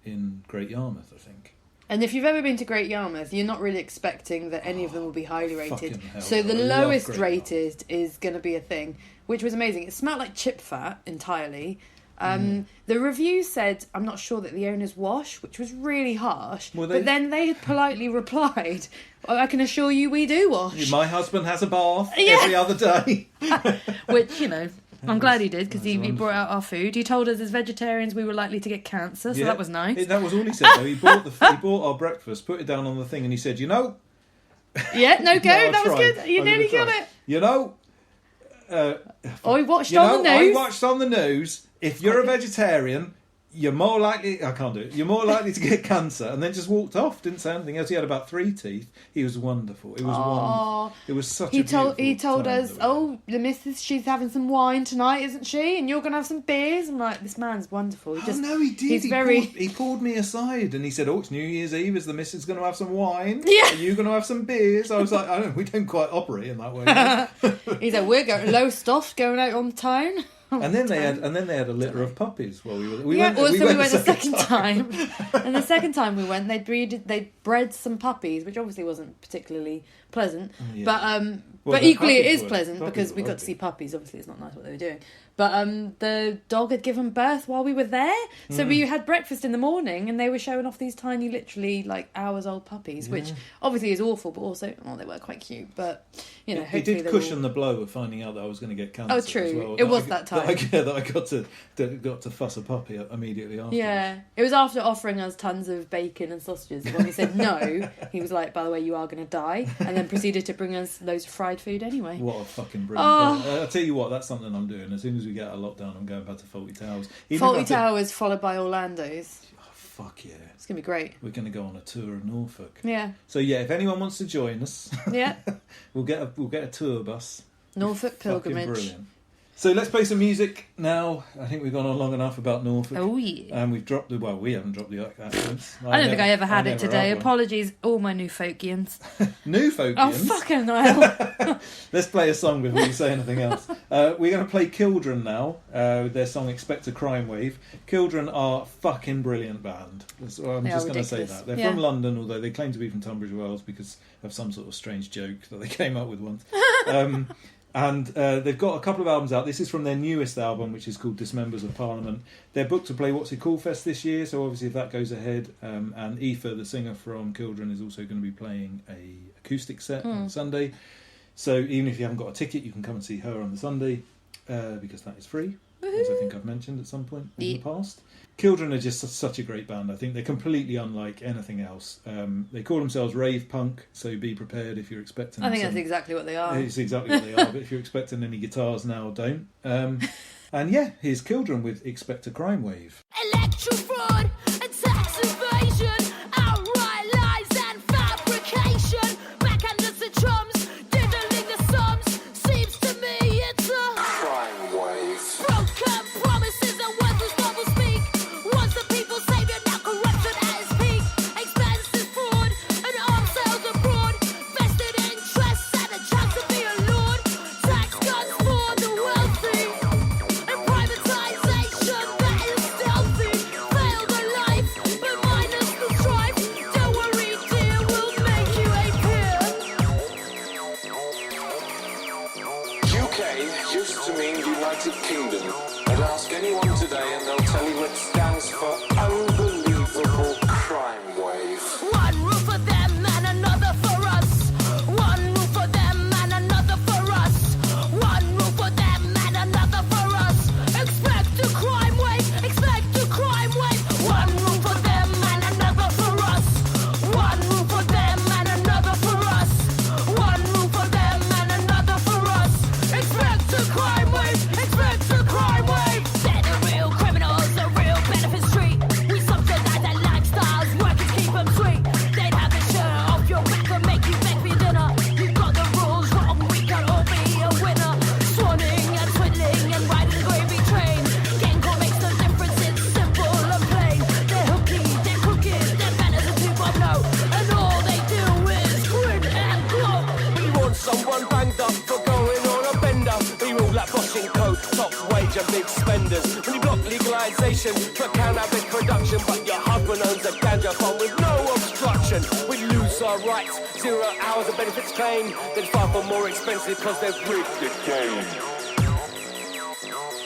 in Great Yarmouth, I think. And if you've ever been to Great Yarmouth, you're not really expecting that any of them will be highly rated. Fucking hell, So the I love lowest Great rated is going to be a thing, which was amazing. It smelled like chip fat entirely. The review said, I'm not sure that the owners wash, which was really harsh. Well, but then they had politely replied, I can assure you we do wash. My husband has a bath Yeah. every other day. Which, you know, I'm glad he did, because that was he brought out our food. He told us as vegetarians we were likely to get cancer, so Yeah. that was nice. That was all he said, though. He bought our breakfast, put it down on the thing, and he said, Yeah, no go, I'll that was try. good. You I'm nearly gonna got try. it. I watched on the I news. watched on the news. If you're a vegetarian, you're more likely. I can't do it. You're more likely to get cancer. And then just walked off. Didn't say anything else. He had about 3 teeth. He was wonderful. It was wonderful. It was such. He a told beautiful time us, that we had. the missus, she's having some wine tonight, isn't she? And you're going to have some beers. I'm like, this man's wonderful. He just, Oh no, he did. He's He pulled me aside and he said, "Oh, it's New Year's Eve. Is the missus going to have some wine? Yeah. Are you going to have some beers?" I was like, we don't quite operate in that way. He said, we're going low stuffed, going out on town. And then they had a litter of puppies while we were there. We went the second time. time. And the second time we went, they bred some puppies, which obviously wasn't particularly pleasant. Yeah. But Well, equally it puppies is were- pleasant puppies because were we got to lovely. see puppies. Obviously it's not nice what they were doing. But the dog had given birth while we were there. So we had breakfast in the morning and they were showing off these tiny, literally like hours old puppies, which obviously is awful, but also, they were quite cute. But, you know, It hopefully did they cushion will... the blow of finding out that I was going to get cancer. Oh, true. As well. It was that time. That I got to fuss a puppy up immediately after. Yeah, it was after offering us tons of bacon and sausages. When we said no, he was like, by the way, you are going to die. And then proceeded to bring us loads of fried food anyway. What a fucking brilliant. I'll tell you what, that's something I'm doing. As soon as we get out of lockdown, I'm going back to Faulty Towers. Faulty Towers followed by Orlando's. Oh, fuck yeah. It's going to be great. We're going to go on a tour of Norfolk. Yeah. So yeah, if anyone wants to join us, Yeah. we'll get a tour bus. Norfolk Fucking pilgrimage. brilliant. So let's play some music now. I think we've gone on long enough about Norfolk. Oh, yeah. And we haven't dropped the accents. I don't think I ever had it never today. had one. Apologies, all my new folkians. New Folkians. Oh, fucking hell. Let's play a song before you say anything else. We're going to play Killdren now, with their song Expect a Crime Wave. Killdren are a fucking brilliant band. I'm They just are going to say ridiculous. that. They're Yeah. from London, although they claim to be from Tunbridge Wells because of some sort of strange joke that they came up with once. And they've got a couple of albums out. This is from their newest album, which is called Dismembers of Parliament. They're booked to play What's It Called Fest this year, so obviously if that goes ahead, and Aoife, the singer from Killdren, is also going to be playing a acoustic set on Sunday. So even if you haven't got a ticket, you can come and see her on the Sunday, because that is free, as I think I've mentioned at some point in the past. Killdren are just such a great band. I think they're completely unlike anything else. They call themselves rave punk, so be prepared if you're expecting. I think that's exactly what they are. It's exactly what they are, but if you're expecting any guitars now, don't. And yeah, here's Killdren with Expect a Crime Wave. Electoral fraud and tax evasion, outright lies and fabrication. Backhanders the drums, diddling the sums. Seems to me it's a crime wave. Broken promises and worthless double speak. Once the people's saviour, now corruption at its peak. Expenses fraud and arms sales abroad. Vested interests and a chance to be a lord. Tax cuts for the wealthy. And privatisation that is stealthy. Failed a life, but minus the defenders. When you block legalisation for cannabis production, but your husband owns a ganja farm with no obstruction. We lose our rights, 0 hours of benefits claim, then file for more expensive because they've rigged the game.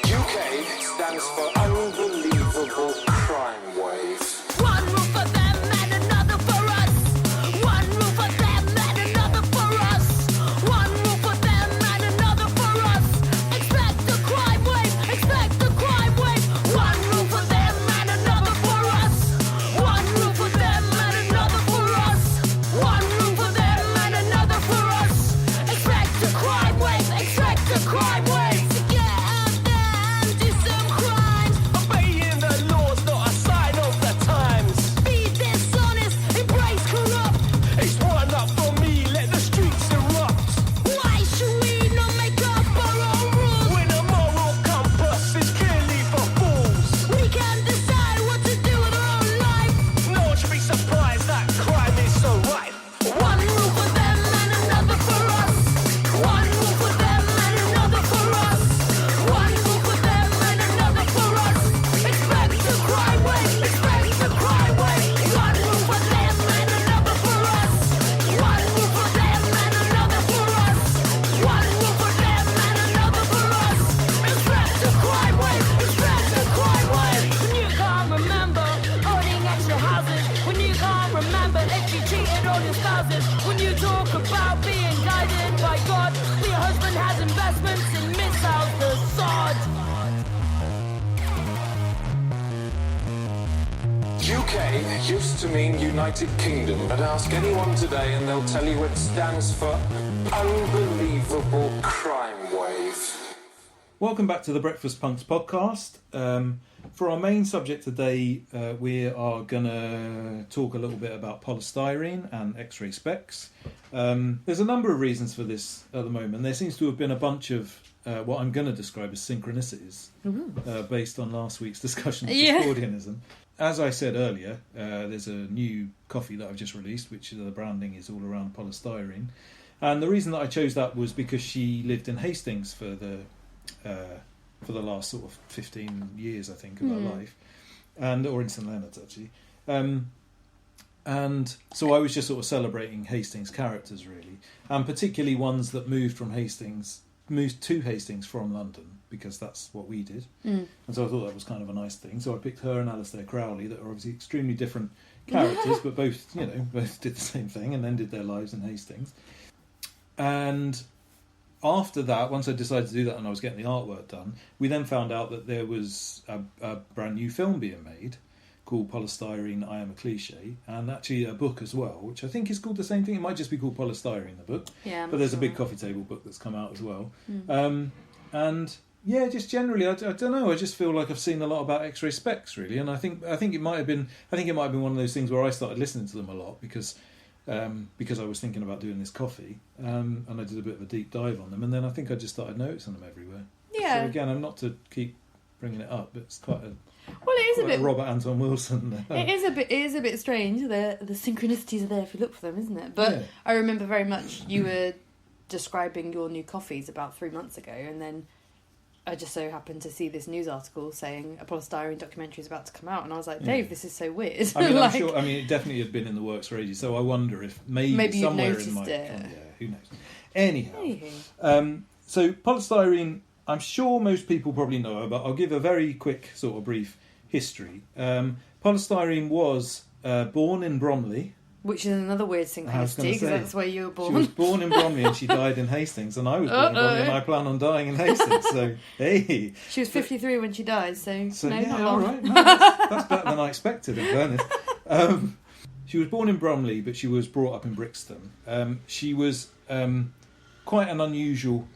UK stands for Unbelievable Crime Wave. One rule for them and another for us. One rule for them and another for us. One rule for them and another for us. Expect the crime wave, expect the crime wave. One rule for them and another for us. One rule for them and another for us. One rule for them and another for us. Expect the crime wave, expect the crime wave. To get out there and do some crimes. Obeying the law's not a sign of the times. Be dishonest, embrace corrupt. It's one up for me, let the streets erupt. Why should we not make up our own rules? When a moral compass is clearly for fools. We can decide what to do with our own life. No one should be surprised that crime is so rife. One rule for them and another for us. One rule for them and another for us. One rule for them and another for us. Expect the crime wave, expect the crime wave. One rule for them and another for us. One rule for them and another for us. One rule for them and another for us. Expect the crime wave, expect the crime wave. When you can't remember owning extra houses, when you can't remember if you cheated on your spouses, when you talk about being guided by God, when your husband has investments in missiles, the sod. UK used to mean United Kingdom, but ask anyone today and they'll tell you it stands for Unbelievable Crime Wave. Welcome back to the Breakfast Punks podcast. For our main subject today, we are going to talk a little bit about polystyrene and Ray Spex. There's a number of reasons for this at the moment. There seems to have been a bunch of what I'm going to describe as synchronicities based on last week's discussion of Discordianism. As I said earlier, there's a new coffee that I've just released, which the branding is all around polystyrene. And the reason that I chose that was because she lived in Hastings for the last sort of 15 years, I think, of her life, or in St Leonard's actually. And so I was just sort of celebrating Hastings characters, really, and particularly ones that moved to Hastings from London, because that's what we did. And so I thought that was kind of a nice thing. So I picked her and Alistair Crowley, that are obviously extremely different characters, but both did the same thing and ended their lives in Hastings. And after that, once I decided to do that and I was getting the artwork done, we then found out that there was a brand new film being made called Polystyrene, I Am a Cliche, and actually a book as well, which I think is called the same thing. It might just be called Polystyrene, the book. Yeah, but there's a big coffee table book that's come out as well. And yeah, just generally, I don't know. I just feel like I've seen a lot about Ray Spex, really, and I think it might have been one of those things where I started listening to them a lot because I was thinking about doing this coffee, and I did a bit of a deep dive on them, and then I think I just started noticing them everywhere. Yeah. So again, I'm not to keep bringing it up, but it's quite a bit Robert Anton Wilson. It is a bit strange. The synchronicities are there if you look for them, isn't it? But Yeah. I remember very much you were describing your new coffees about 3 months ago, and then I just so happened to see this news article saying a polystyrene documentary is about to come out, and I was like, Dave, this is so weird. I mean, I'm sure. I mean, it definitely had been in the works for ages. So I wonder if maybe somewhere you've in my noticed it. who knows? Anyhow, so polystyrene, I'm sure most people probably know her, but I'll give a very quick sort of brief history. Polystyrene was born in Bromley. Which is another weird synchronicity, because that's where you were born. She was born in Bromley and she died in Hastings, and I was born in Bromley and I plan on dying in Hastings. So, hey. She was 53 when she died, so no, yeah, not all long. right. No, that's better than I expected, in fairness. She was born in Bromley, but she was brought up in Brixton. She was quite an unusual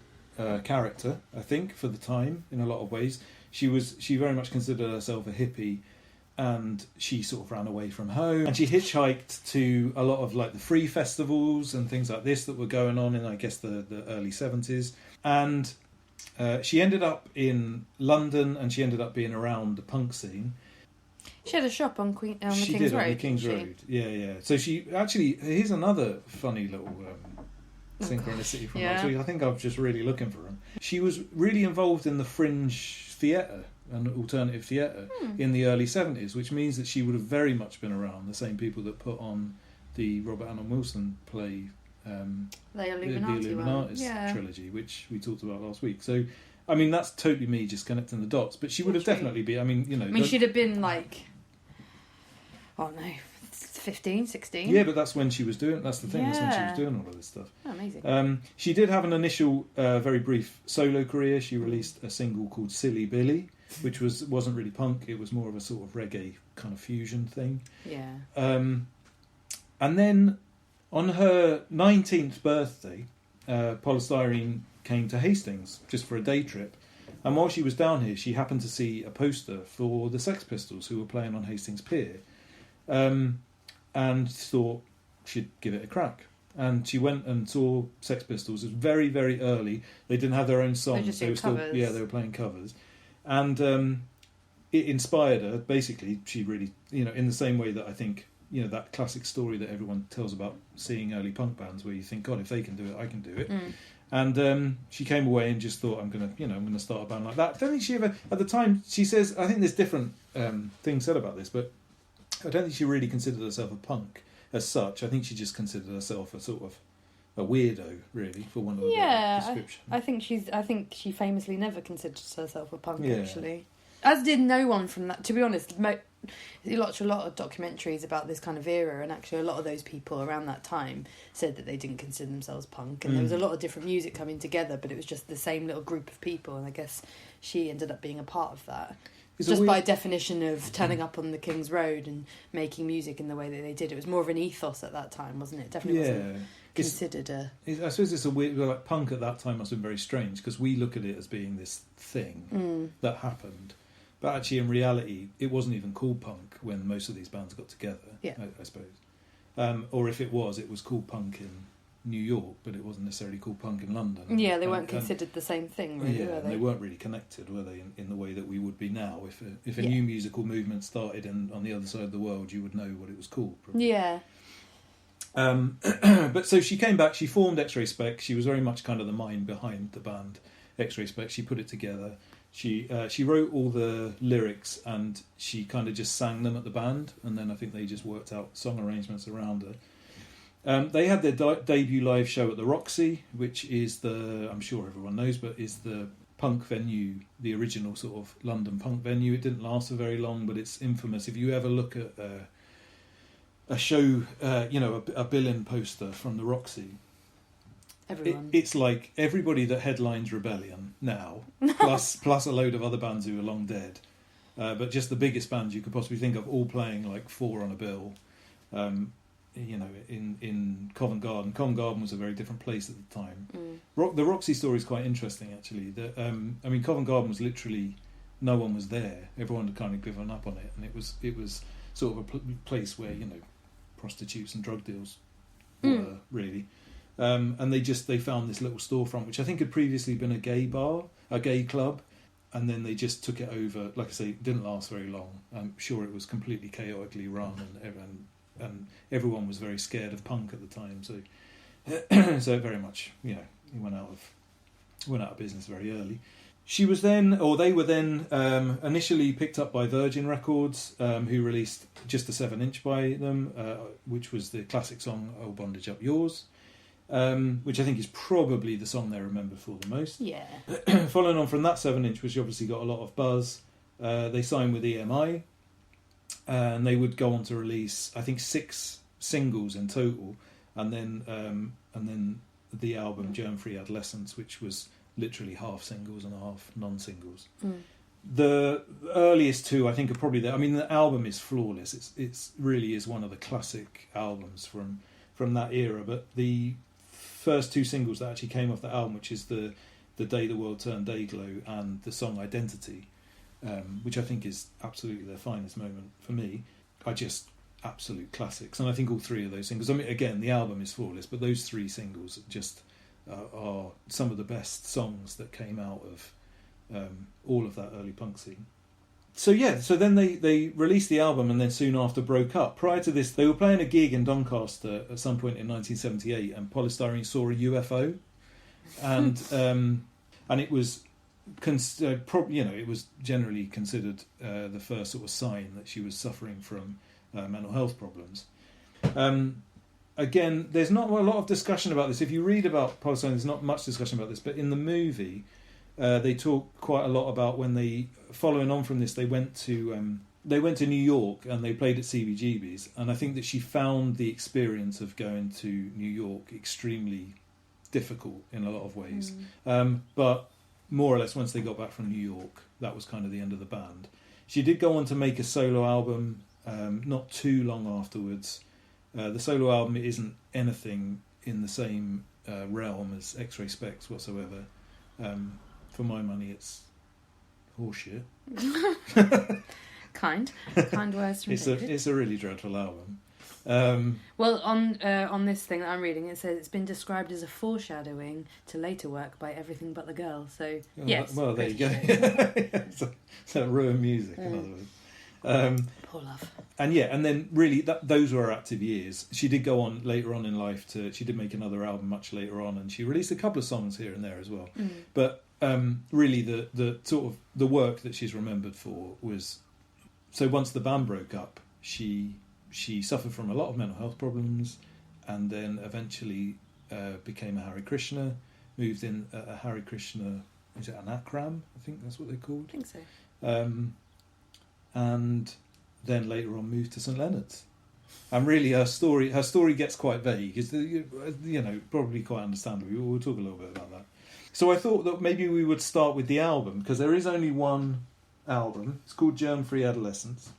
character, I think, for the time, in a lot of ways. She very much considered herself a hippie, and she sort of ran away from home, and she hitchhiked to a lot of like the free festivals and things like this that were going on in, I guess, the early 70s. And she ended up in London, and she ended up being around the punk scene. She had a shop on the King's Road. She did, on the King's Road. Yeah. So she actually, here's another funny little synchronicity from her. So I think I'm just really looking for them. She was really involved in the fringe theatre and alternative theatre in the early 70s, which means that she would have very much been around the same people that put on the Robert Allen Wilson play, The Illuminati trilogy, which we talked about last week. So, I mean, that's totally me just connecting the dots. But she would have definitely been. I mean, she'd have been like, 15, 16. Yeah, but that's when she was doing. That's the thing. That's when she was doing all of this stuff. Oh, amazing. She did have an initial, very brief solo career. She released a single called "Silly Billy," which wasn't really punk. It was more of a sort of reggae kind of fusion thing. Yeah. And then on her 19th birthday, Poly Styrene came to Hastings just for a day trip. And while she was down here, she happened to see a poster for the Sex Pistols, who were playing on Hastings Pier, and thought she'd give it a crack. And she went and saw Sex Pistols. It was very, very early. They didn't have their own songs. They were still, they were playing covers. And it inspired her. Basically, she really, in the same way that I think, that classic story that everyone tells about seeing early punk bands, where you think, God, if they can do it, I can do it. And she came away and just thought, I'm gonna start a band like that. I don't think she ever, at the time, she says, I think there's different things said about this, but I don't think she really considered herself a punk as such. I think she just considered herself a sort of a weirdo, really, for one of the description. I think she famously never considered herself a punk, actually. As did no one from that. To be honest, you watch a lot of documentaries about this kind of era, and actually a lot of those people around that time said that they didn't consider themselves punk, and there was a lot of different music coming together, but it was just the same little group of people, and I guess she ended up being a part of that. Just by definition of turning up on the King's Road and making music in the way that they did. It was more of an ethos at that time, wasn't it? Definitely wasn't considered I suppose it's a weird... Like, punk at that time must have been very strange, because we look at it as being this thing that happened. But actually, in reality, it wasn't even called punk when most of these bands got together, I suppose. Or if it was called punk in New York, but it wasn't necessarily called punk in London. They weren't considered the same thing, really, were they? They weren't really connected, were they, in the way that we would be now? If a new musical movement started on the other side of the world, you would know what it was called, probably. Yeah. But so she came back, she formed Ray Spex. She was very much kind of the mind behind the band Ray Spex. She put it together. She wrote all the lyrics, and she kind of just sang them at the band, and then I think they just worked out song arrangements around her. They had their debut live show at the Roxy, which is I'm sure everyone knows, but is the punk venue, the original sort of London punk venue. It didn't last for very long, but it's infamous. If you ever look at a show, a bill-in poster from the Roxy, it's like everybody that headlines Rebellion now, plus a load of other bands who are long dead, but just the biggest bands you could possibly think of, all playing like 4 on a bill. In Covent Garden. Covent Garden was a very different place at the time. The Roxy story is quite interesting, actually. Covent Garden was literally, no one was there. Everyone had kind of given up on it, and it was sort of a place where prostitutes and drug deals were, really. And they found this little storefront, which I think had previously been a gay bar, a gay club, and then they just took it over. Like I say, it didn't last very long. I'm sure it was completely chaotically run, and everyone was very scared of punk at the time. So, so it very much, it went out of business very early. They were then initially picked up by Virgin Records, who released just a 7-inch by them, which was the classic song "Oh Bondage Up Yours," which I think is probably the song they remember for the most. Yeah. Following on from that 7-inch, which obviously got a lot of buzz, they signed with EMI, and they would go on to release, I think, 6 singles in total, and then the album Germ-Free Adolescence, which was literally half singles and half non-singles. The earliest 2, I think, are probably there. I mean, the album is flawless. It's really is one of the classic albums from that era. But the first 2 singles that actually came off the album, which is the Day the World Turned Dayglow and the song Identity, which I think is absolutely their finest moment for me, are just absolute classics. And I think all 3 of those singles, I mean, again, the album is flawless, but those 3 singles just are some of the best songs that came out of all of that early punk scene. So then they released the album, and then soon after broke up. Prior to this, they were playing a gig in Doncaster at some point in 1978, and Poly Styrene saw a UFO, and it was it was generally considered the first sort of sign that she was suffering from mental health problems. Again, there's not a lot of discussion about this. If you read about Poly Styrene, there's not much discussion about this, but in the movie, they talk quite a lot about when following on from this, they went to New York and they played at CBGB's, and I think that she found the experience of going to New York extremely difficult in a lot of ways. But more or less, once they got back from New York, that was kind of the end of the band. She did go on to make a solo album not too long afterwards. The solo album isn't anything in the same realm as Ray Spex whatsoever. For my money, it's horseshit. Kind words from David. It's a really dreadful album. Well, on this thing that I'm reading, it says it's been described as a foreshadowing to later work by Everything But the Girl. So yes. Well, there you go. So ruin music, in other words. Poor love. And then really those were her active years. She did go on later on in life she did make another album much later on, and she released a couple of songs here and there as well. But really the sort of the work that she's remembered for was, so once the band broke up, she suffered from a lot of mental health problems, and then eventually became a Hare Krishna, moved in a Hare Krishna, is it an Akram? I think that's what they're called. I think so. And then later on moved to St Leonard's. And really her story gets quite vague. It's, probably quite understandable. We'll talk a little bit about that. So I thought that maybe we would start with the album, because there is only one album. It's called Germ-Free Adolescence.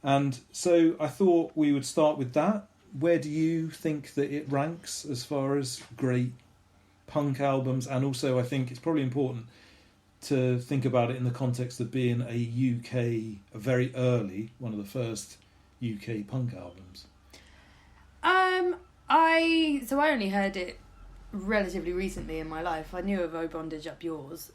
And so I thought we would start with that. Where do you think that it ranks as far as great punk albums? And also I think it's probably important to think about it in the context of being a very early, one of the first UK punk albums. I only heard it relatively recently in my life. I knew of O Bondage Up Yours,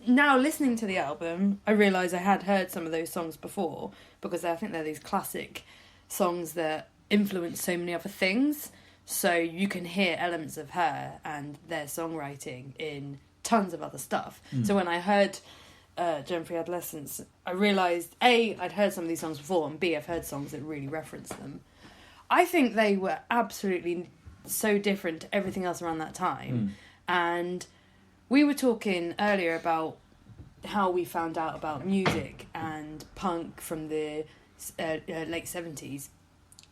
now listening to the album, I realise I had heard some of those songs before, because I think they're these classic songs that influence so many other things. So you can hear elements of her and their songwriting in tons of other stuff. So when I heard Germ-Free Adolescence, I realised A, I'd heard some of these songs before, and B, I've heard songs that really reference them. I think they were absolutely so different to everything else around that time. And we were talking earlier about how we found out about music and punk from the late 70s.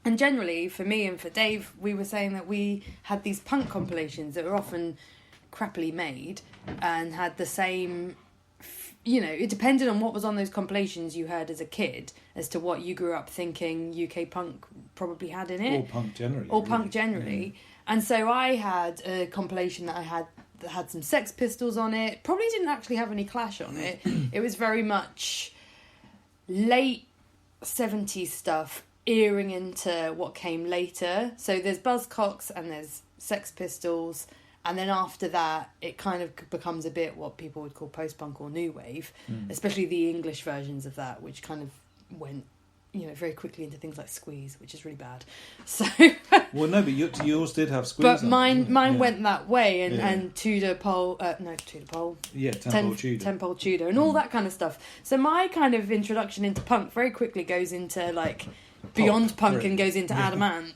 And generally, for me and for Dave, we were saying that we had these punk compilations that were often crappily made and had the same, it depended on what was on those compilations you heard as a kid as to what you grew up thinking UK punk probably had in it. Or punk generally. Yeah. And so I had a compilation that had some Sex Pistols on it. Probably didn't actually have any Clash on it. It was very much late 70s stuff, earing into what came later. So there's Buzzcocks and there's Sex Pistols, and then after that it kind of becomes a bit what people would call post-punk or new wave, especially the English versions of that, which kind of went very quickly into things like Squeeze, which is really bad. So well, no, but yours did have Squeeze. But mine went that way, and Tudor Pole, yeah, 10-pole Tudor, and all that kind of stuff. So my kind of introduction into punk very quickly goes into like beyond punk and goes into Adamant.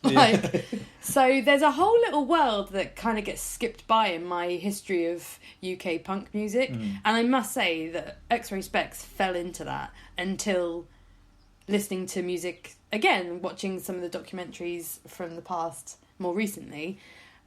So there's a whole little world that kind of gets skipped by in my history of UK punk music, and I must say that Ray Spex fell into that until listening to music again, watching some of the documentaries from the past more recently,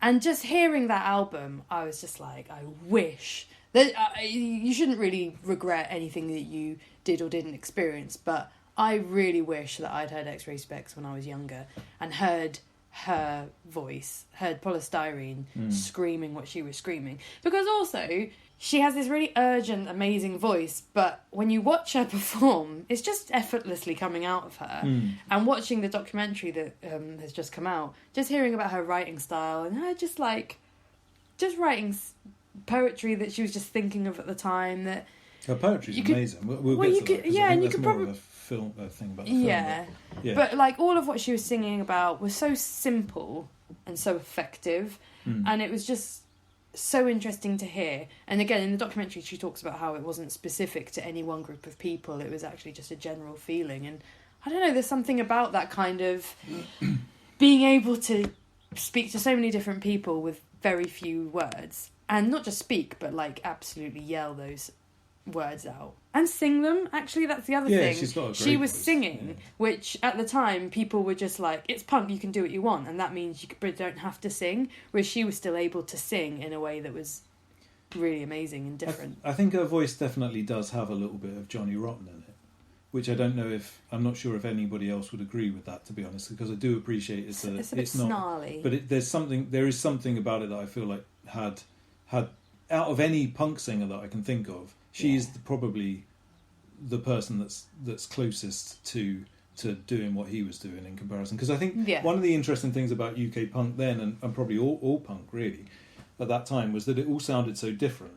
and just hearing that album, I was just like, I wish that you shouldn't really regret anything that you did or didn't experience, but I really wish that I'd heard Ray Spex when I was younger and heard her voice, heard Poly Styrene screaming what she was screaming. Because also, she has this really urgent, amazing voice, but when you watch her perform, it's just effortlessly coming out of her. And watching the documentary that has just come out, just hearing about her writing style and her just writing poetry that she was just thinking of at the time. That her poetry's amazing. We'll get to that, and you could more probably of a thing about the film. Yeah, but like all of what she was singing about was so simple and so effective, and it was just so interesting to hear. And again, in the documentary, she talks about how it wasn't specific to any one group of people. It was actually just a general feeling. And I don't know, there's something about that kind of being able to speak to so many different people with very few words. And not just speak, but like absolutely yell those words out. And sing them. Actually, that's the other thing. She's got a great she was voice. singing, which at the time people were just like, it's punk, you can do what you want, and that means you don't have to sing. Whereas she was still able to sing in a way that was really amazing and different. I think her voice definitely does have a little bit of Johnny Rotten in it, which I don't know if I'm not sure if anybody else would agree with that, to be honest, because I do appreciate it's a bit snarly, but there is something about it that I feel like had out of any punk singer that I can think of, she is probably the person that's closest to doing what he was doing in comparison. Because I think one of the interesting things about UK punk then, and probably all punk really, at that time, was that it all sounded so different.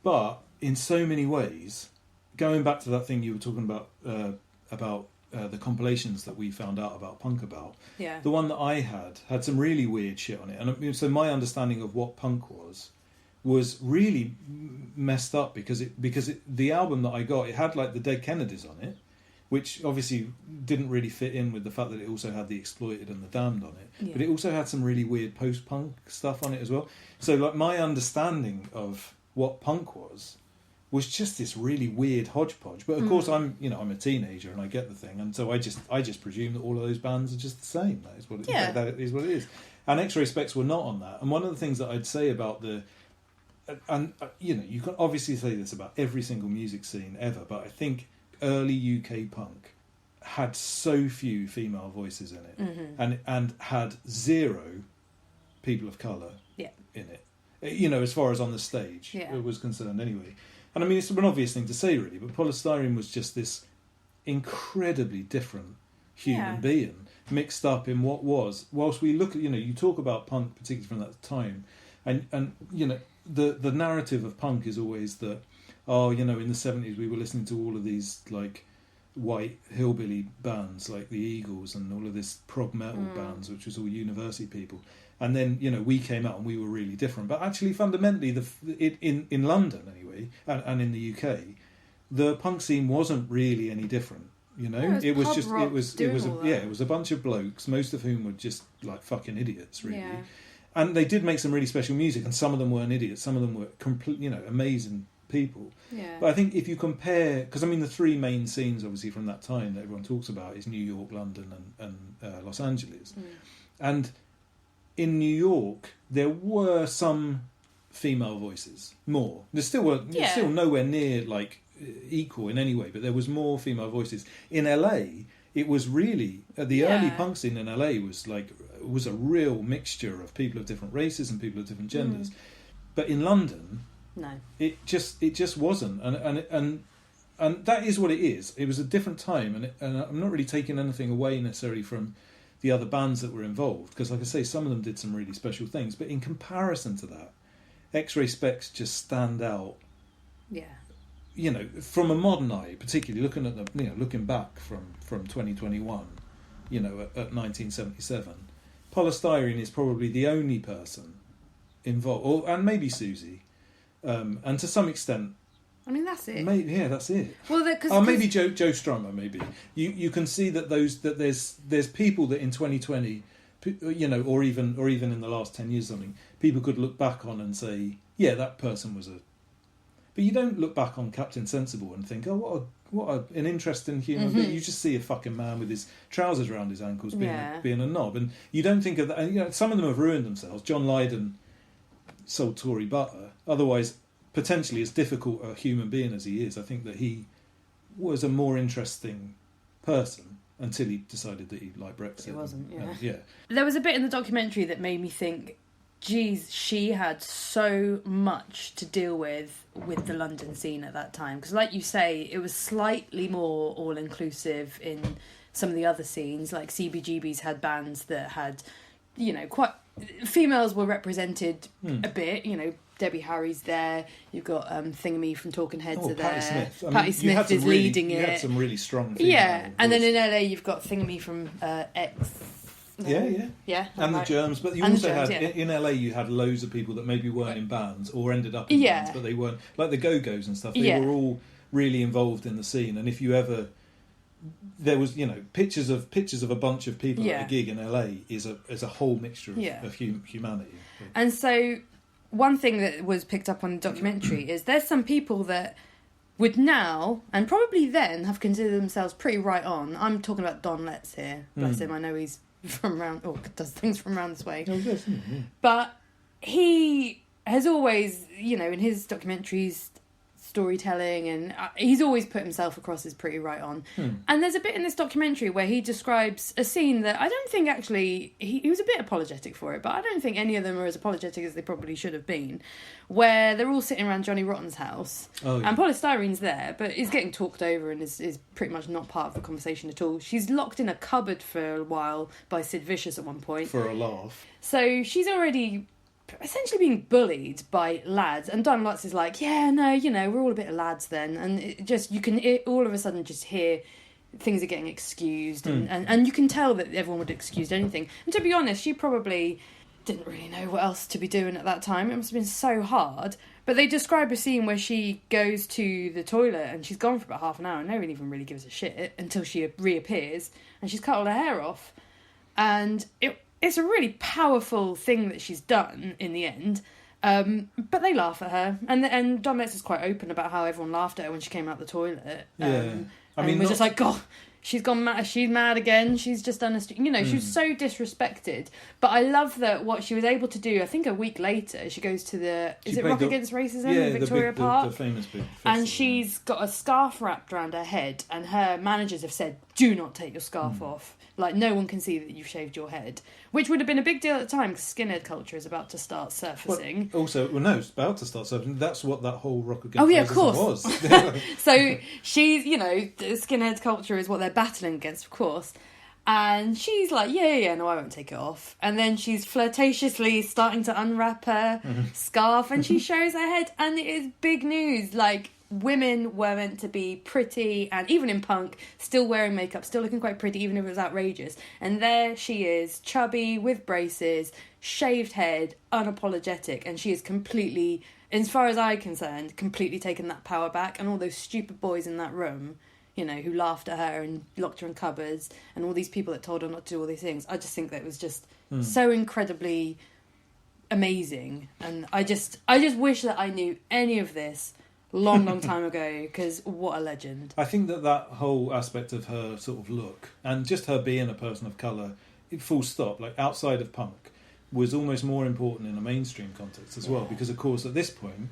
But in so many ways, going back to that thing you were talking about the compilations that we found out about punk about, the one that I had some really weird shit on it. And so my understanding of what punk was really messed up because the album that I got, it had like the Dead Kennedys on it, which obviously didn't really fit in with the fact that it also had the Exploited and the Damned on it, but it also had some really weird post-punk stuff on it as well. So like my understanding of what punk was just this really weird hodgepodge. But of course I'm a teenager and I get the thing, and so I just presume that all of those bands are just the same. That is what it is. And Ray Spex were not on that. And one of the things that I'd say about and you can obviously say this about every single music scene ever, but I think early UK punk had so few female voices in it, and had zero people of colour in it. As far as on the stage was concerned, anyway. And I mean, it's an obvious thing to say, really, but Poly Styrene was just this incredibly different human being mixed up in what was. Whilst we look at, you talk about punk, particularly from that time, and the narrative of punk is always that, in the 70s we were listening to all of these like white hillbilly bands like the Eagles and all of this prog metal bands, which was all university people, and then we came out and we were really different. But actually, fundamentally, in London anyway, and in the UK, the punk scene wasn't really any different. It was a bunch of blokes, most of whom were just like fucking idiots, really. Yeah. And they did make some really special music, and some of them weren't idiots, some of them were amazing people. Yeah. But I think if you compare, because I mean the three main scenes obviously from that time that everyone talks about is New York, London, and Los Angeles. And in New York there were some female voices, more. There still were, still nowhere near like equal in any way, but there was more female voices. In LA, it was really the early punk scene in LA was a real mixture of people of different races and people of different genders. But in London, no, it just wasn't, and that is what it is. It was a different time, and I'm not really taking anything away necessarily from the other bands that were involved, because like I say, some of them did some really special things, but in comparison to that, Ray Spex just stand out. Yeah. From a modern eye, particularly looking at looking back from 2021, at 1977, Poly Styrene is probably the only person involved, and maybe Susie, and to some extent, I mean that's it. That's it. Well, maybe Joe Strummer. Maybe you can see that there's people that in 2020, or even in the last 10 years, something people could look back on and say, yeah, that person was a. But you don't look back on Captain Sensible and think, oh, what an interesting human being. You just see a fucking man with his trousers around his ankles being a knob. And you don't think of that. And, some of them have ruined themselves. John Lydon sold Tory butter. Otherwise, potentially as difficult a human being as he is, I think that he was a more interesting person until he decided that he liked Brexit. He wasn't, There was a bit in the documentary that made me think, geez, she had so much to deal with the London scene at that time. Because like you say, it was slightly more all-inclusive in some of the other scenes. Like CBGB's had bands that had, quite... Females were represented a bit, Debbie Harry's there. You've got Thingamy from Talking Heads are there. Patti Smith. Patti Smith is leading it. You had some really strong female and then in LA you've got Thingamy from Yeah. And right. the germs, but you And also the germs, had yeah. in LA. You had loads of people that maybe weren't in bands or ended up in bands, but they weren't like the Go-Go's and stuff. They were all really involved in the scene. And if you ever, there was pictures of a bunch of people at a gig in LA is a whole mixture of humanity. And so one thing that was picked up on the documentary is there's some people that would now, and probably then, have considered themselves pretty right on. I'm talking about Don Letts here. Bless him, I know he's from around, does things from around this way. But he has always, in his documentaries, storytelling, and he's always put himself across as pretty right on. And there's a bit in this documentary where he describes a scene that I don't think actually, he was a bit apologetic for it, but I don't think any of them are as apologetic as they probably should have been, where they're all sitting around Johnny Rotten's house, and Poly Styrene's there, but is getting talked over and is pretty much not part of the conversation at all. She's locked in a cupboard for a while by Sid Vicious at one point. For a laugh. So she's already essentially being bullied by lads, and Don Lutz is like, we're all a bit of lads then, and you can all of a sudden just hear things are getting excused, and you can tell that everyone would excuse anything. And to be honest, she probably didn't really know what else to be doing at that time. It must have been so hard. But they describe a scene where she goes to the toilet and she's gone for about half an hour and no one even really gives a shit until she reappears and she's cut all her hair off. And it's a really powerful thing that she's done in the end. But they laugh at her. And Don Letts is quite open about how everyone laughed at her when she came out the toilet. Was just like, God, she's gone mad. She's mad again. She's just done she was so disrespected. But I love that what she was able to do. I think a week later, she goes to is it Rock Against Racism in Victoria Park? The famous big festival, and she's got a scarf wrapped around her head, and her managers have said, "Do not take your scarf off. Like, no one can see that you've shaved your head," which would have been a big deal at the time because skinhead culture is about to start surfacing. It's about to start surfacing. That's what that whole Rock Against Racism of course was. So she's, the skinhead culture is what they're battling against, of course. And she's like, no, I won't take it off. And then she's flirtatiously starting to unwrap her scarf, and she shows her head, and it is big news. Like, women were meant to be pretty, and even in punk, still wearing makeup, still looking quite pretty, even if it was outrageous. And there she is, chubby, with braces, shaved head, unapologetic, and she is completely, as far as I'm concerned, completely taken that power back. And all those stupid boys in that room, who laughed at her and locked her in cupboards, and all these people that told her not to do all these things, I just think that it was just so incredibly amazing. And I just wish that I knew any of this long time ago, because what a legend. I think that whole aspect of her sort of look, and just her being a person of colour, full stop, like outside of punk, was almost more important in a mainstream context as well, because of course at this point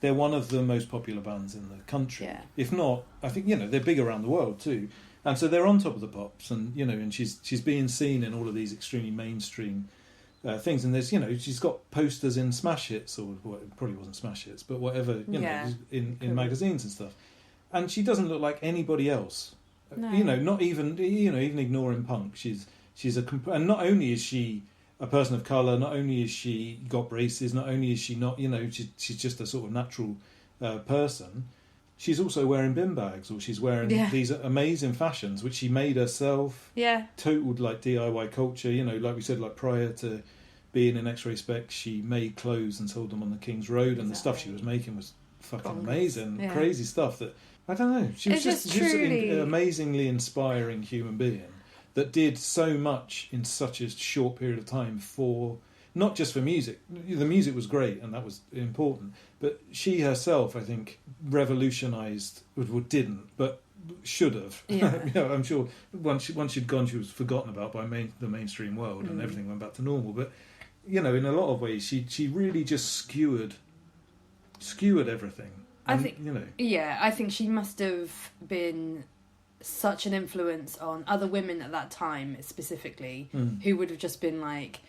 they're one of the most popular bands in the country. If not, I think, they're big around the world too. And so they're on top of the pops, and and she's being seen in all of these extremely mainstream things, and there's she's got posters in smash hits, or it probably wasn't smash hits, but whatever, in magazines and stuff, and she doesn't look like anybody else. Not even even ignoring punk, she's and not only is she a person of colour, not only is she got braces, not only is she not she's just a sort of natural person, she's also wearing bin bags, or she's wearing these amazing fashions which she made herself. Totaled like DIY culture, like we said, like prior to being in Ray Spex, she made clothes and sold them on the King's Road, and the stuff she was making was fucking amazing, crazy stuff that, I don't know, she was just an amazingly inspiring human being that did so much in such a short period of time, for not just for music. The music was great and that was important, but she herself, I think, revolutionised, didn't, but should have. I'm sure once she'd gone, she was forgotten about by the mainstream world, and everything went back to normal. But in a lot of ways, she really just skewered everything. And, I think she must have been such an influence on other women at that time, specifically, who would have just been like,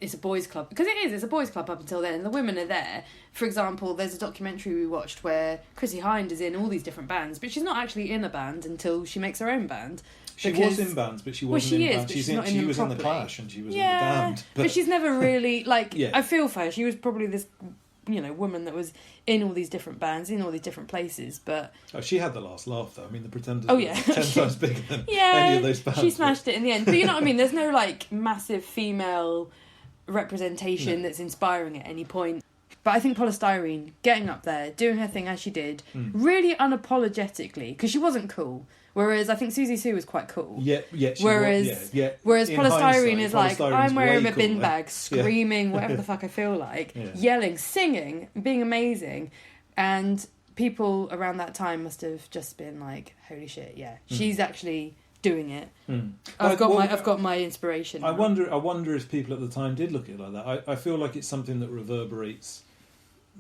it's a boys' club. Because it's a boys' club up until then, and the women are there. For example, there's a documentary we watched where Chrissie Hynde is in all these different bands, but she's not actually in a band until she makes her own band. She was in bands, but she wasn't in bands. She was in the Clash, and she was in the Damned. But she's never really, I feel for her. She was probably this woman that was in all these different bands, in all these different places. But she had the last laugh, though. I mean, the Pretenders Oh, were yeah. 10 times bigger than any of those bands. She smashed it in the end. But you know what I mean? There's no, like, massive female representation that's inspiring at any point. But I think Poly Styrene, getting up there, doing her thing as she did, really unapologetically, because she wasn't cool. Whereas I think Susie Sue was quite cool. Yeah, whereas in Poly Styrene is Poly like, Styrene's I'm wearing way a bin cooler. bag, screaming, whatever the fuck I feel like, yelling, singing, being amazing. And people around that time must have just been like, holy shit, she's actually doing it. I've got my inspiration. I wonder if people at the time did look at it like that. I feel like it's something that reverberates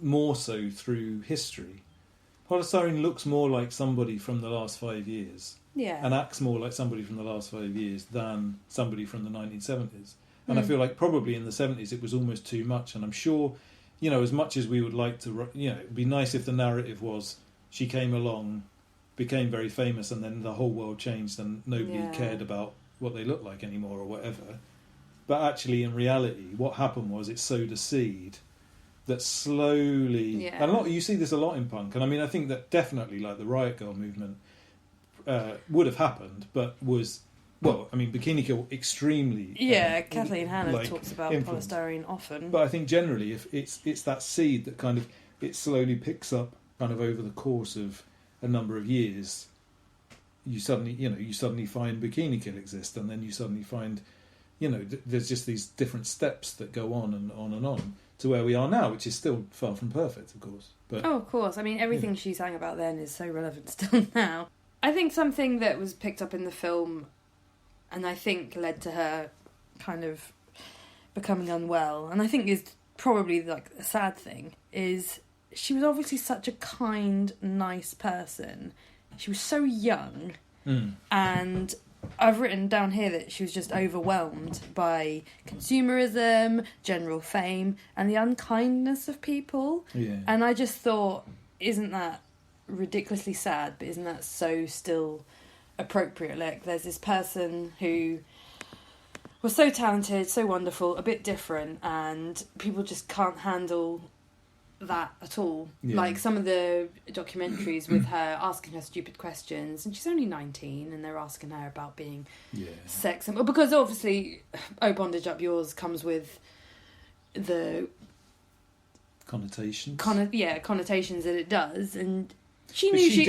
more so through history. Poly Styrene looks more like somebody from the last 5 years. Yeah. And acts more like somebody from the last 5 years than somebody from the 1970s. And I feel like probably in the 70s it was almost too much. And I'm sure, as much as we would like to, it'd be nice if the narrative was she came along, became very famous, and then the whole world changed and nobody cared about what they looked like anymore or whatever. But actually, in reality, what happened was it sowed a seed that slowly, and you see this a lot in punk, and I mean, I think that definitely, like the Riot Girl movement, would have happened, but was, Bikini Kill extremely. Kathleen Hanna talks about Poly influenced. Styrene often. But I think generally, if it's that seed that kind of it slowly picks up, kind of over the course of a number of years, you suddenly find Bikini Kill exist, and then you suddenly find, there's just these different steps that go on and on and on to where we are now, which is still far from perfect, of course. But of course. I mean, everything she sang about then is so relevant still now. I think something that was picked up in the film, and I think led to her kind of becoming unwell, and I think is probably like a sad thing, is she was obviously such a kind, nice person. She was so young, and I've written down here that she was just overwhelmed by consumerism, general fame, and the unkindness of people. Yeah. And I just thought, isn't that ridiculously sad, but isn't that so still appropriate? Like, there's this person who was so talented, so wonderful, a bit different, and people just can't handle that at all. Like some of the documentaries with her asking her stupid questions, and she's only 19 and they're asking her about being sex, and because obviously Bondage Up Yours comes with the connotations connotations that it does, and she But knew she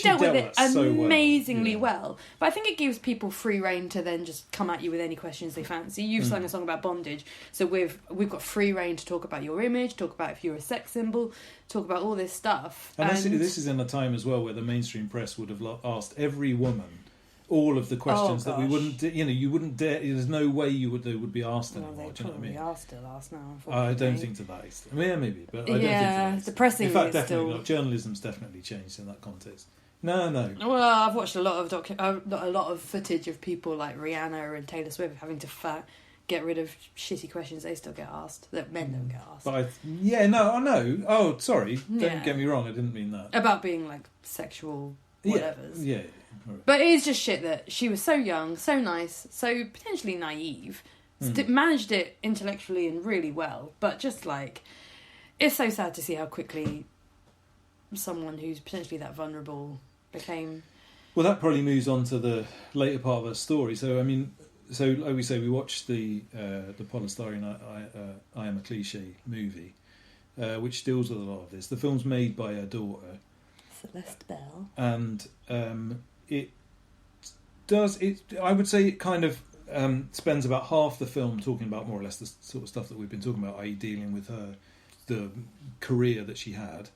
dealt with it so amazingly well. well. But I think it gives people free rein to then just come at you with any questions they fancy. You've sung a song about bondage, so we've got free rein to talk about your image, talk about if you're a sex symbol, talk about all this stuff. And this is in a time as well where the mainstream press would have asked every woman all of the questions that we wouldn't, you wouldn't dare. There's no way they would be asked anymore. They do you know what I mean? are still asked now. I don't think to that extent. Yeah, maybe, but I don't think to that extent. Depressingly, in fact, definitely still not. Journalism's definitely changed in that context. No. Well, I've watched a lot of footage of people like Rihanna and Taylor Swift having to get rid of shitty questions they still get asked that men don't get asked. But I know. Oh, sorry. Don't get me wrong. I didn't mean that. About being like sexual whatevers. Yeah. Right. But it is just shit that she was so young, so nice, so potentially naive, managed it intellectually and really well, but just like, it's so sad to see how quickly someone who's potentially that vulnerable became. Well, that probably moves on to the later part of her story. So, I mean, like we say, we watched the Poly Styrene I Am a Cliche movie, which deals with a lot of this. The film's made by her daughter, Celeste Bell, and it does. I would say it kind of spends about half the film talking about more or less the sort of stuff that we've been talking about, i.e., dealing with the career that she had,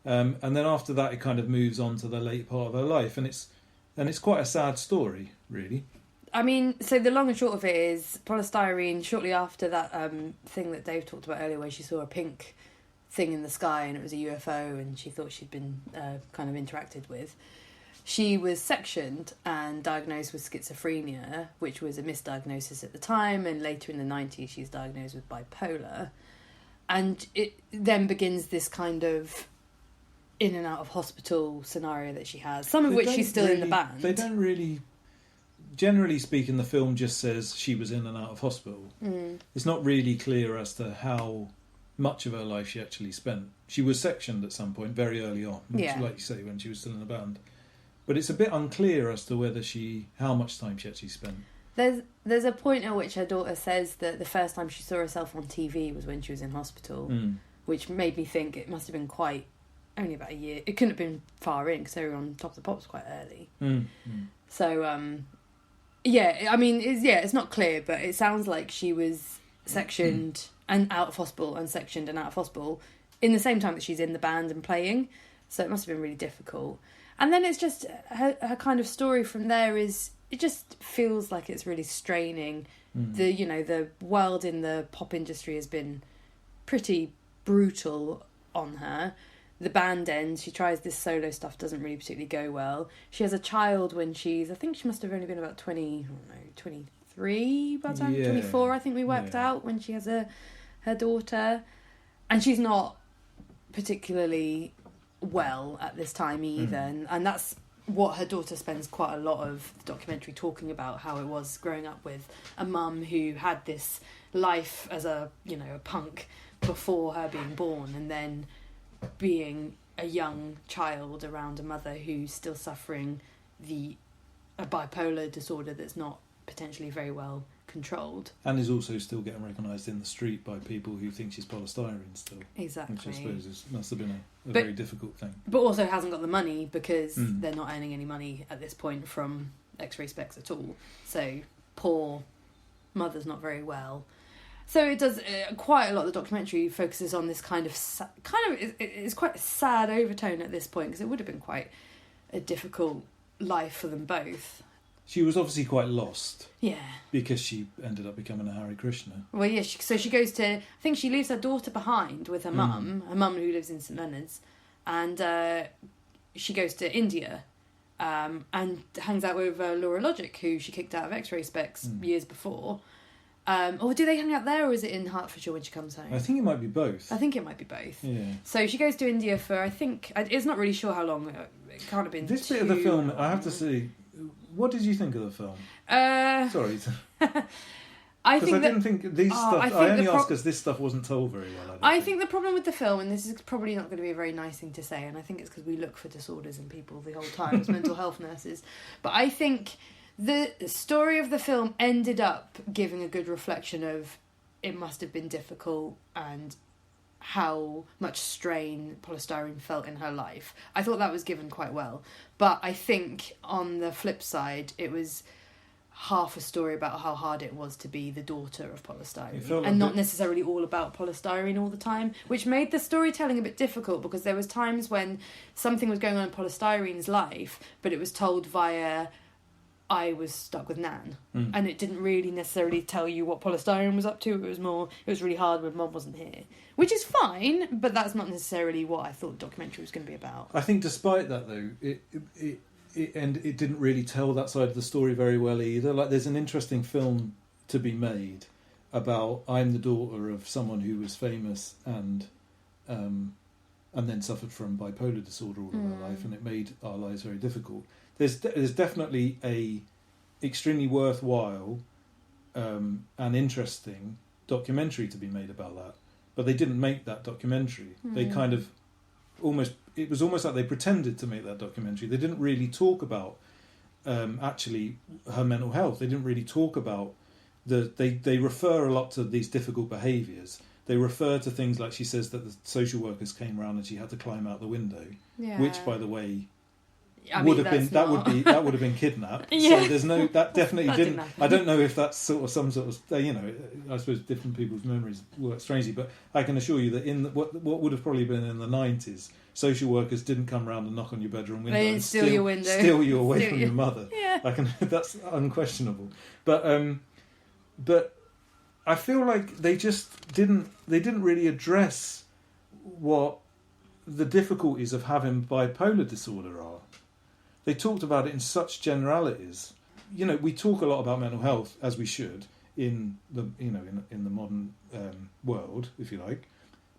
and then after that, it kind of moves on to the late part of her life, and it's quite a sad story, really. I mean, so the long and short of it is, Poly Styrene, shortly after that thing that Dave talked about earlier, where she saw a pink thing in the sky and it was a UFO, and she thought she'd been kind of interacted with. She was sectioned and diagnosed with schizophrenia, which was a misdiagnosis at the time, and later in the 90s she's diagnosed with bipolar. And it then begins this kind of in and out of hospital scenario that she has, some of which she's still in the band. They don't really... Generally speaking, the film just says she was in and out of hospital. It's not really clear as to how much of her life she actually spent. She was sectioned at some point very early on, Yeah. like you say, when she was still in the band. But it's a bit unclear as to how much time she actually spent. There's a point at which her daughter says that the first time she saw herself on TV was when she was in hospital, which made me think it must have been only about a year. It couldn't have been far in because they were on Top of the Pops quite early. So, yeah, I mean, it's not clear, but it sounds like she was sectioned and out of hospital and sectioned and out of hospital in the same time that she's in the band and playing. So it must have been really difficult. And then it's just her kind of story from there is, it just feels like it's really straining. The world in the pop industry has been pretty brutal on her. The band ends, she tries this solo stuff, doesn't really particularly go well. She has a child when I think she must have only been about 23 by the time, 24 I think we worked out, when she has her daughter. And she's not particularly well at this time either. And that's what her daughter spends quite a lot of the documentary talking about, how it was growing up with a mum who had this life as a punk before her being born, and then being a young child around a mother who's still suffering a bipolar disorder that's not potentially very well controlled. And is also still getting recognised in the street by people who think she's polystyrene still. Exactly. Which I suppose must have been a very difficult thing. But also hasn't got the money because they're not earning any money at this point from Ray Spex at all. So poor mother's not very well. So it does quite a lot of the documentary focuses on this it's quite a sad overtone at this point, because it would have been quite a difficult life for them both. She was obviously quite lost. Yeah. Because she ended up becoming a Hare Krishna. Well, yeah, so she goes to... I think she leaves her daughter behind with her mum who lives in St Leonard's, and she goes to India and hangs out with Laura Logic, who she kicked out of Ray Spex years before. Or do they hang out there, or is it in Hertfordshire when she comes home? I think it might be both. I think it might be both. Yeah. So she goes to India for, I think... It's not really sure how long. It can't have been This bit of the film, I have to say... What did you think of the film? Sorry. I didn't think these stuff... I only asked because this stuff wasn't told very well. I think the problem with the film, and this is probably not going to be a very nice thing to say, and I think it's because we look for disorders in people the whole time as mental health nurses, but I think the story of the film ended up giving a good reflection of it must have been difficult and how much strain polystyrene felt in her life. I thought that was given quite well. But I think on the flip side, it was half a story about how hard it was to be the daughter of polystyrene, and not necessarily all about polystyrene all the time, which made the storytelling a bit difficult, because there was times when something was going on in polystyrene's life, but it was told via... I was stuck with Nan, and it didn't really necessarily tell you what polystyrene was up to. It was really hard when Mum wasn't here, which is fine, but that's not necessarily what I thought the documentary was going to be about. I think despite that, though, it didn't really tell that side of the story very well either. Like, there's an interesting film to be made about I'm the daughter of someone who was famous and then suffered from bipolar disorder all of her life, and it made our lives very difficult. There's definitely a extremely worthwhile and interesting documentary to be made about that, but they didn't make that documentary. They kind of it was almost like they pretended to make that documentary. They didn't really talk about actually her mental health. They didn't really talk about they refer a lot to these difficult behaviours. They refer to things like, she says that the social workers came around and she had to climb out the window, which, by the way, would have been kidnapped. Yeah. So there's no, that definitely didn't. I don't know if that's sort of some sort of, I suppose different people's memories work strangely, but I can assure you that in what would have probably been in the 90s, social workers didn't come around and knock on your bedroom window and steal your window, steal you away from your mother. Yeah. That's unquestionable. But I feel like they didn't really address what the difficulties of having bipolar disorder are. They talked about it in such generalities. We talk a lot about mental health, as we should, in the in the modern world, if you like,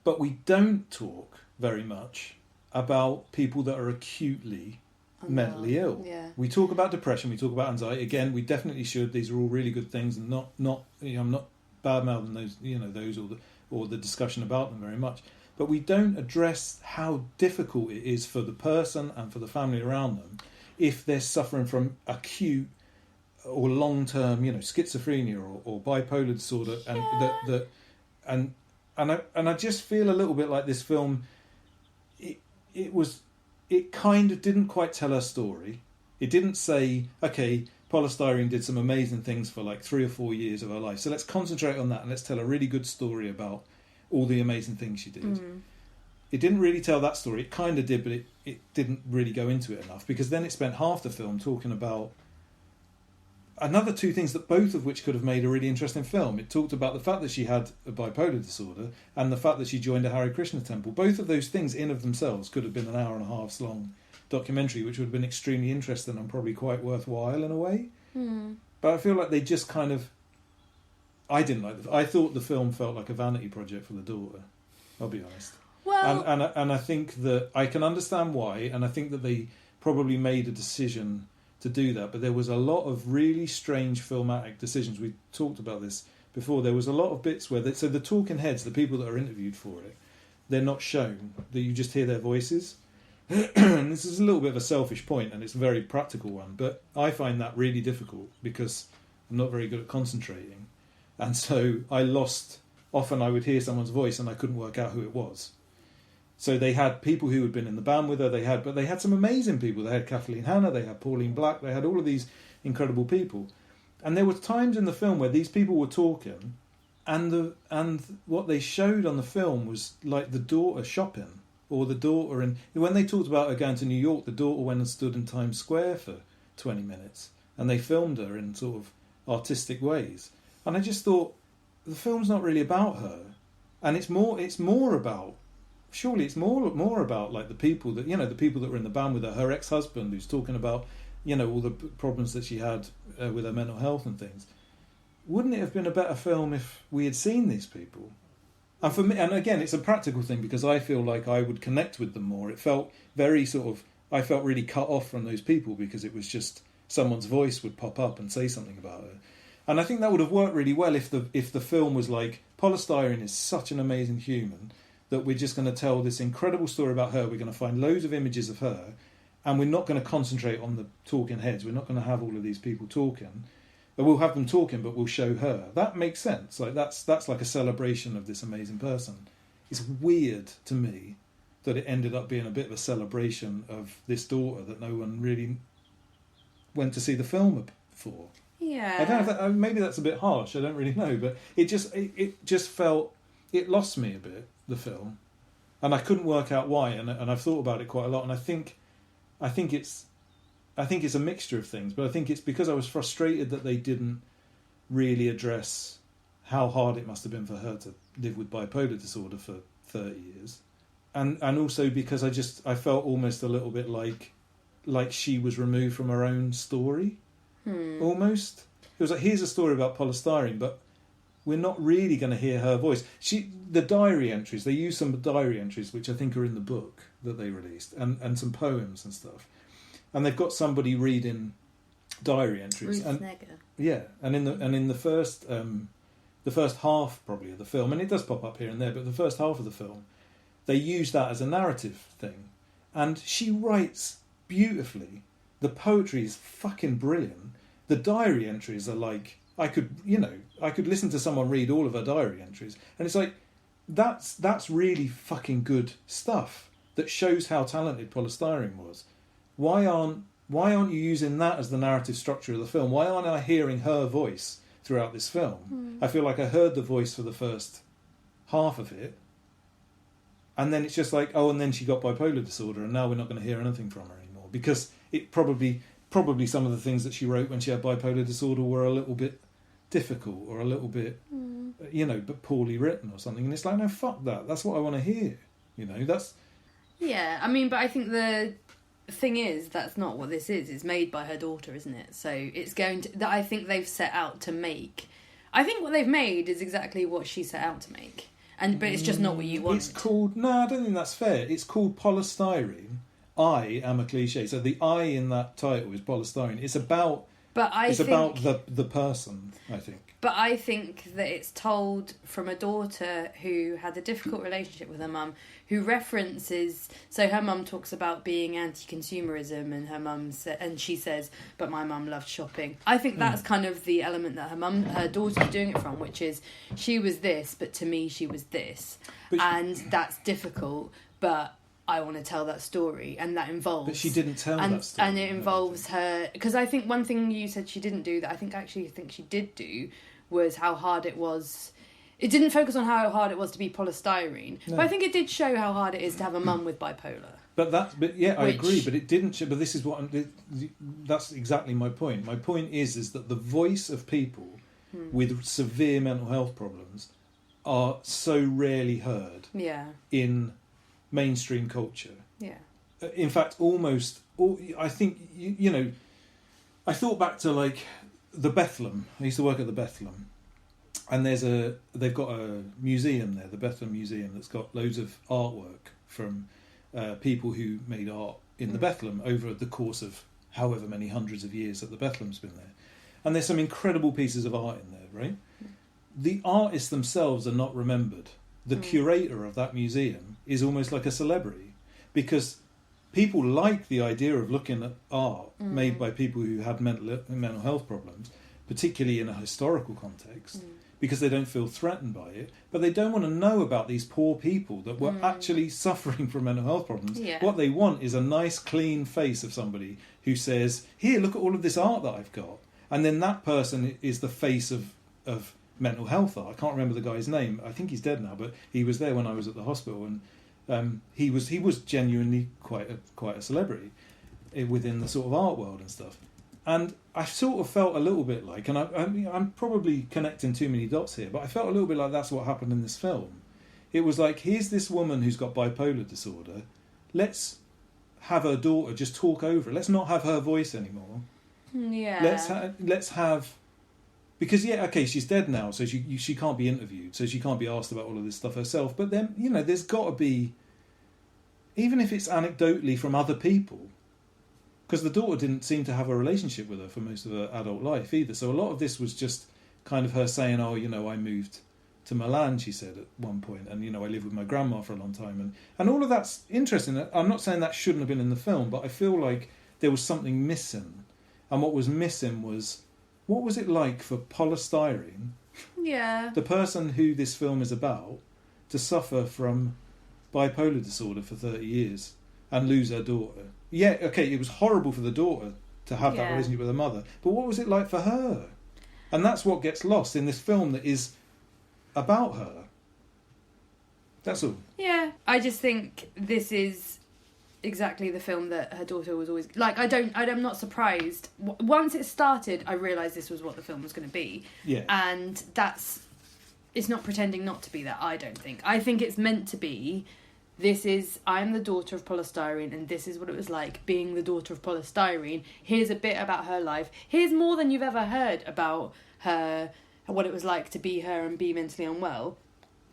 but we don't talk very much about people that are acutely mentally ill. Yeah. We talk about depression, we talk about anxiety. Again, we definitely should. These are all really good things, and not I'm not bad mouthing those those or the discussion about them very much. But we don't address how difficult it is for the person and for the family around them if they're suffering from acute or long-term, schizophrenia or bipolar disorder, and I just feel a little bit like this film. It kind of didn't quite tell her story. It didn't say, okay, Poly Styrene did some amazing things for like 3 or 4 years of her life, so let's concentrate on that and let's tell a really good story about all the amazing things she did. It didn't really tell that story. It kind of did, but it didn't really go into it enough, because then it spent half the film talking about another 2 things that both of which could have made a really interesting film. It talked about the fact that she had a bipolar disorder and the fact that she joined a Hare Krishna temple. Both of those things in of themselves could have been an 1.5 hours long documentary, which would have been extremely interesting and probably quite worthwhile in a way. But I feel like they just kind of... I didn't like I thought the film felt like a vanity project for the daughter, I'll be honest. Well, and I think that I can understand why, and I think that they probably made a decision to do that, but there was a lot of really strange filmatic decisions. We talked about this before. There was a lot of bits where so the talking heads, the people that are interviewed for it, they're not shown, that you just hear their voices. And this is a little bit of a selfish point, and it's a very practical one, but I find that really difficult because I'm not very good at concentrating, and so often I would hear someone's voice and I couldn't work out who it was. So they had people who had been in the band with her, but they had some amazing people. They had Kathleen Hanna, they had Pauline Black, they had all of these incredible people. And there were times in the film where these people were talking, and what they showed on the film was like the daughter shopping, or the daughter, and when they talked about her going to New York, the daughter went and stood in Times Square for 20 minutes, and they filmed her in sort of artistic ways. And I just thought, the film's not really about her, and it's more about... Surely it's more about like the people that the people that were in the band with her ex-husband, who's talking about all the problems that she had with her mental health and things. Wouldn't it have been a better film if we had seen these people? And for me, and again, it's a practical thing because I feel like I would connect with them more. It felt very I felt really cut off from those people because it was just someone's voice would pop up and say something about her. And I think that would have worked really well if the film was like, Poly Styrene is such an amazing human that we're just going to tell this incredible story about her. We're going to find loads of images of her, and we're not going to concentrate on the talking heads. We're not going to have all of these people talking. We'll have them talking, but we'll show her. That makes sense. Like that's like a celebration of this amazing person. It's weird to me that it ended up being a bit of a celebration of this daughter that no one really went to see the film for. yeah. I don't know if maybe that's a bit harsh. I don't really know, but it just felt, it lost me a bit, the film, and I couldn't work out why, and I've thought about it quite a lot, and I think it's a mixture of things, but I think it's because I was frustrated that they didn't really address how hard it must have been for her to live with bipolar disorder for 30 years, and also because I felt almost a little bit like she was removed from her own story. Almost, it was like, here's a story about Poly Styrene, but we're not really going to hear her voice. The diary entries, they use some diary entries, which I think are in the book that they released, and some poems and stuff. And they've got somebody reading diary entries. Ruth Negger. Yeah, and in the first half probably of the film, and it does pop up here and there, but the first half of the film, they use that as a narrative thing. And she writes beautifully. The poetry is fucking brilliant. The diary entries are like, I could listen to someone read all of her diary entries, and it's like, that's really fucking good stuff that shows how talented Poly Styrene was. Why aren't you using that as the narrative structure of the film? Why aren't I hearing her voice throughout this film? I feel like I heard the voice for the first half of it, and then it's just like, oh, and then she got bipolar disorder, and now we're not going to hear anything from her anymore, because it probably some of the things that she wrote when she had bipolar disorder were a little bit difficult or a little bit, but poorly written or something. And it's like, no, fuck that. That's what I want to hear. That's... Yeah, I mean, but I think the thing is, that's not what this is. It's made by her daughter, isn't it? So it's going to... that I think they've set out to make... I think what they've made is exactly what she set out to make. But it's just not what you want. It's called... No, I don't think that's fair. It's called Poly Styrene. I am a cliche. So the I in that title is Poly Styrene. It's about But it's about the person, I think. But I think that it's told from a daughter who had a difficult relationship with her mum, who references... So her mum talks about being anti-consumerism, and and she says, but my mum loved shopping. I think that's kind of the element that her daughter's doing it from, which is, she was this, but to me she was this. And that's difficult, but I want to tell that story, and that involves... But she didn't tell that story. And it involves her... Because I think one thing you said she didn't do that I think she did do was how hard it was... It didn't focus on how hard it was to be polystyrene, but I think it did show how hard it is to have a mum with bipolar. I agree, but it didn't show... But this is what... that's exactly my point. My point is that the voice of people with severe mental health problems are so rarely heard in mainstream culture. Yeah. In fact, I think, you know, I thought back to like the Bethlehem. I used to work at the Bethlehem, and they've got a museum there, the Bethlehem Museum, that's got loads of artwork from people who made art in the Bethlehem over the course of however many hundreds of years that the Bethlehem's been there. And there's some incredible pieces of art in there, right? The artists themselves are not remembered. The curator of that museum is almost like a celebrity, because people like the idea of looking at art made by people who had mental health problems, particularly in a historical context, because they don't feel threatened by it, but they don't want to know about these poor people that were actually suffering from mental health problems. Yeah. What they want is a nice, clean face of somebody who says, here, look at all of this art that I've got. And then that person is the face of mental health art. I can't remember the guy's name. I think he's dead now, but he was there when I was at the hospital, and he was genuinely quite a celebrity within the sort of art world and stuff. And I sort of felt a little bit like, and I'm probably connecting too many dots here, but I felt a little bit like that's what happened in this film. It was like, here's this woman who's got bipolar disorder. Let's have her daughter just talk over it. Let's not have her voice anymore. Yeah. Let's have... Because, she's dead now, so she can't be interviewed, so she can't be asked about all of this stuff herself. But then, you know, there's got to be... Even if it's anecdotally from other people, because the daughter didn't seem to have a relationship with her for most of her adult life either. So a lot of this was just kind of her saying, oh, you know, I moved to Milan, she said at one point, and, you know, I lived with my grandma for a long time. And all of that's interesting. I'm not saying that shouldn't have been in the film, but I feel like there was something missing. And what was missing was... What was it like for Poly Styrene, the person who this film is about, to suffer from bipolar disorder for 30 years and lose her daughter? Yeah, okay, it was horrible for the daughter to have that relationship with her mother, but what was it like for her? And that's what gets lost in this film that is about her. That's all. Yeah, I just think this is... exactly the film that her daughter was always like. I'm not surprised. Once it started, I realised this was what the film was going to be. Yeah, and it's not pretending not to be that. I don't think. I think it's meant to be. I'm the daughter of Poly Styrene, and this is what it was like being the daughter of Poly Styrene. Here's a bit about her life. Here's more than you've ever heard about her, what it was like to be her and be mentally unwell.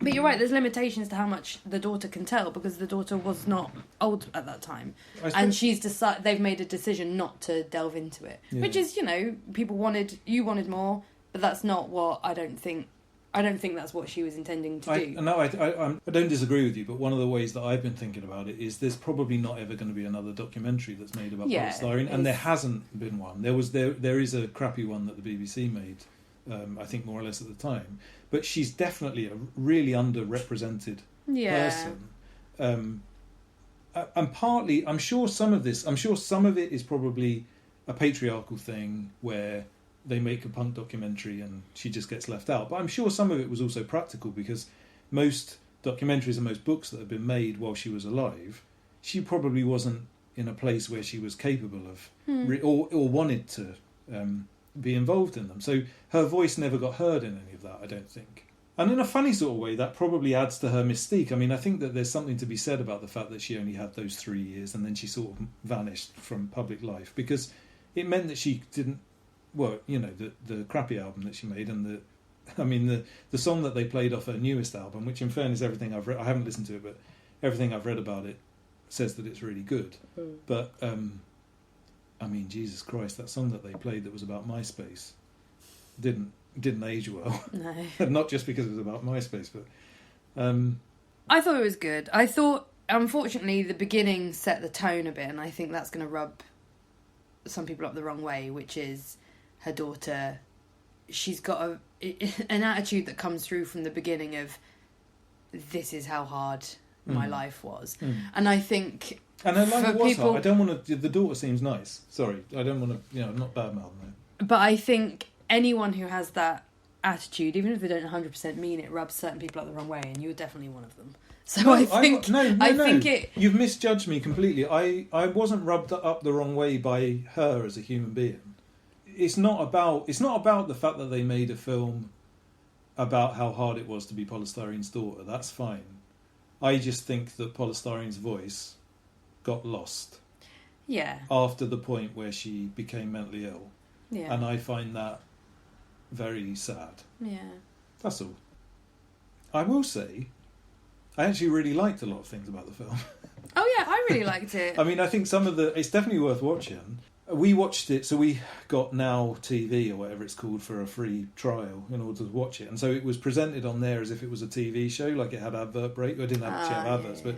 But you're right, there's limitations to how much the daughter can tell, because the daughter was not old at that time. And they've made a decision not to delve into it. Yeah. Which is, you know, you wanted more, but that's not what I don't think that's what she was intending to do. No, I don't disagree with you, but one of the ways that I've been thinking about it is there's probably not ever going to be another documentary that's made about Poly Styrene, and there hasn't been one. There is a crappy one that the BBC made, I think more or less at the time. But she's definitely a really underrepresented person. And partly, I'm sure some of it is probably a patriarchal thing where they make a punk documentary and she just gets left out. But I'm sure some of it was also practical, because most documentaries and most books that have been made while she was alive, she probably wasn't in a place where she was capable of or wanted to be involved in them. So her voice never got heard in any of that, I don't think. And in a funny sort of way, that probably adds to her mystique. I mean, I think that there's something to be said about the fact that she only had those 3 years and then she sort of vanished from public life, because it meant that she didn't... Well, you know, the crappy album that she made, and the song that they played off her newest album, which in fairness, everything I've read, I haven't listened to it, but everything I've read about it says that it's really good. But I mean, Jesus Christ, that song that they played that was about MySpace didn't age well. No. Not just because it was about MySpace, but I thought it was good. I thought, unfortunately, the beginning set the tone a bit, and I think that's going to rub some people up the wrong way, which is her daughter. She's got an attitude that comes through from the beginning of, this is how hard my life was. And I think... And her life was people, hard. I don't want to... The daughter seems nice. Sorry, I don't want to... I'm not bad-mouthing her. But I think anyone who has that attitude, even if they don't 100% mean it, rubs certain people up the wrong way, and you're definitely one of them. So no, I think... think You've misjudged me completely. I wasn't rubbed up the wrong way by her as a human being. It's not about the fact that they made a film about how hard it was to be Poly Styrene's daughter. That's fine. I just think that Poly Styrene's voice got lost. Yeah. After the point where she became mentally ill. Yeah. And I find that very sad. Yeah. That's all. I will say, I actually really liked a lot of things about the film. Oh yeah, I really liked it. I mean, I think it's definitely worth watching. We watched it, so we got Now TV or whatever it's called for a free trial in order to watch it. And so it was presented on there as if it was a TV show, like it had advert break. It didn't actually have adverts, but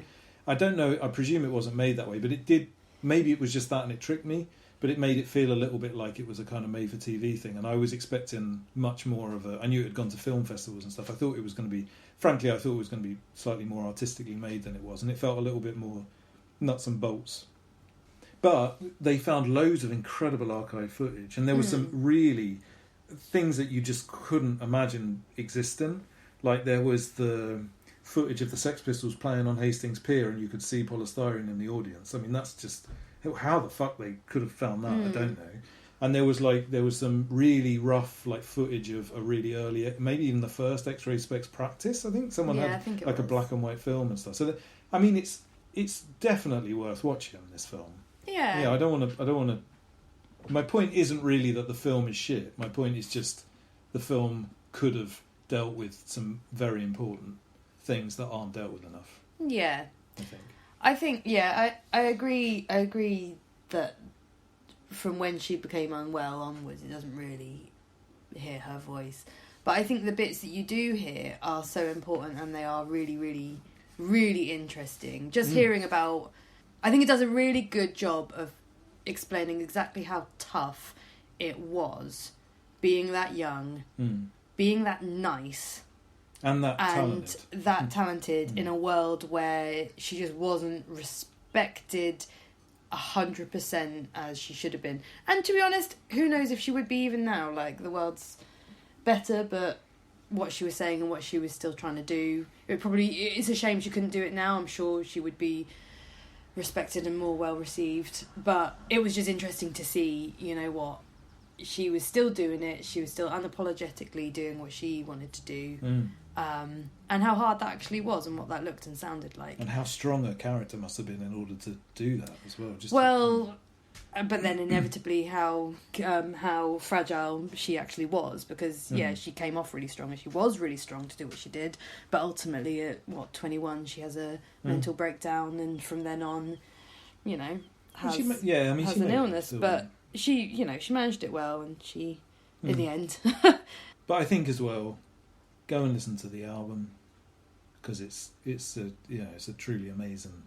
I don't know. I presume it wasn't made that way, but it did. Maybe it was just that and it tricked me, but it made it feel a little bit like it was a kind of made-for-TV thing. And I was expecting much more of a... I knew it had gone to film festivals and stuff. I thought it was going to be... Frankly, I thought it was going to be slightly more artistically made than it was, and it felt a little bit more nuts and bolts. But they found loads of incredible archive footage, and there was some really things that you just couldn't imagine existing. Like there was the footage of the Sex Pistols playing on Hastings Pier, and you could see Poly Styrene in the audience. I mean, that's just... How the fuck they could have found that, I don't know. And there was some really rough footage of a really early, maybe even the first Ray Spex practice. I think someone had a black and white film and stuff. So I mean, it's definitely worth watching, this film. Yeah. Yeah, I don't want to. My point isn't really that the film is shit. My point is just the film could have dealt with some very important things that aren't dealt with enough. Yeah. I think. I agree. I agree that from when she became unwell onwards, it doesn't really hear her voice. But I think the bits that you do hear are so important, and they are really, really, really interesting. Just hearing about... I think it does a really good job of explaining exactly how tough it was being that young, being that nice, and that talented in a world where she just wasn't respected 100% as she should have been. And to be honest, who knows if she would be even now. Like, the world's better, but what she was saying and what she was still trying to do, it's a shame she couldn't do it now. I'm sure she would be respected and more well received, but it was just interesting to see, she was still doing it, she was still unapologetically doing what she wanted to do, and how hard that actually was, and what that looked and sounded like, and how strong her character must have been in order to do that as well. But then inevitably how fragile she actually was, because she came off really strong, and she was really strong to do what she did, but ultimately at 21 she has a mental breakdown, and from then on has an illness, but she managed it well, and she in the end. But I think as well, go and listen to the album, because it's a truly amazing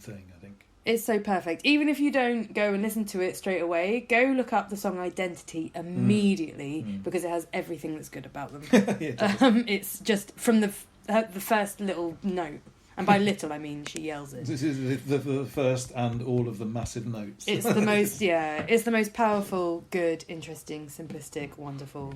thing, I think. It's so perfect. Even if you don't go and listen to it straight away, go look up the song Identity immediately, because it has everything that's good about them. It's just from the first little note. And by little, I mean she yells it. This is the first and all of the massive notes. It's the most, it's the most powerful, good, interesting, simplistic, wonderful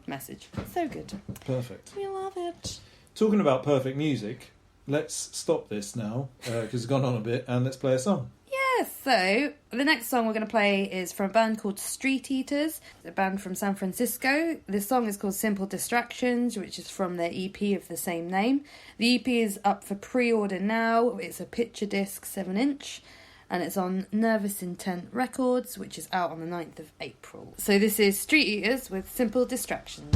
message. So good. Perfect. We love it. Talking about perfect music... Let's stop this now, because it's gone on a bit, and let's play a song. Yeah, so the next song we're going to play is from a band called Street Eaters, a band from San Francisco. This song is called Simple Distractions, which is from their EP of the same name. The EP is up for pre-order now. It's a picture disc 7-inch, and it's on Nervous Intent Records, which is out on the 9th of April. So this is Street Eaters with Simple Distractions.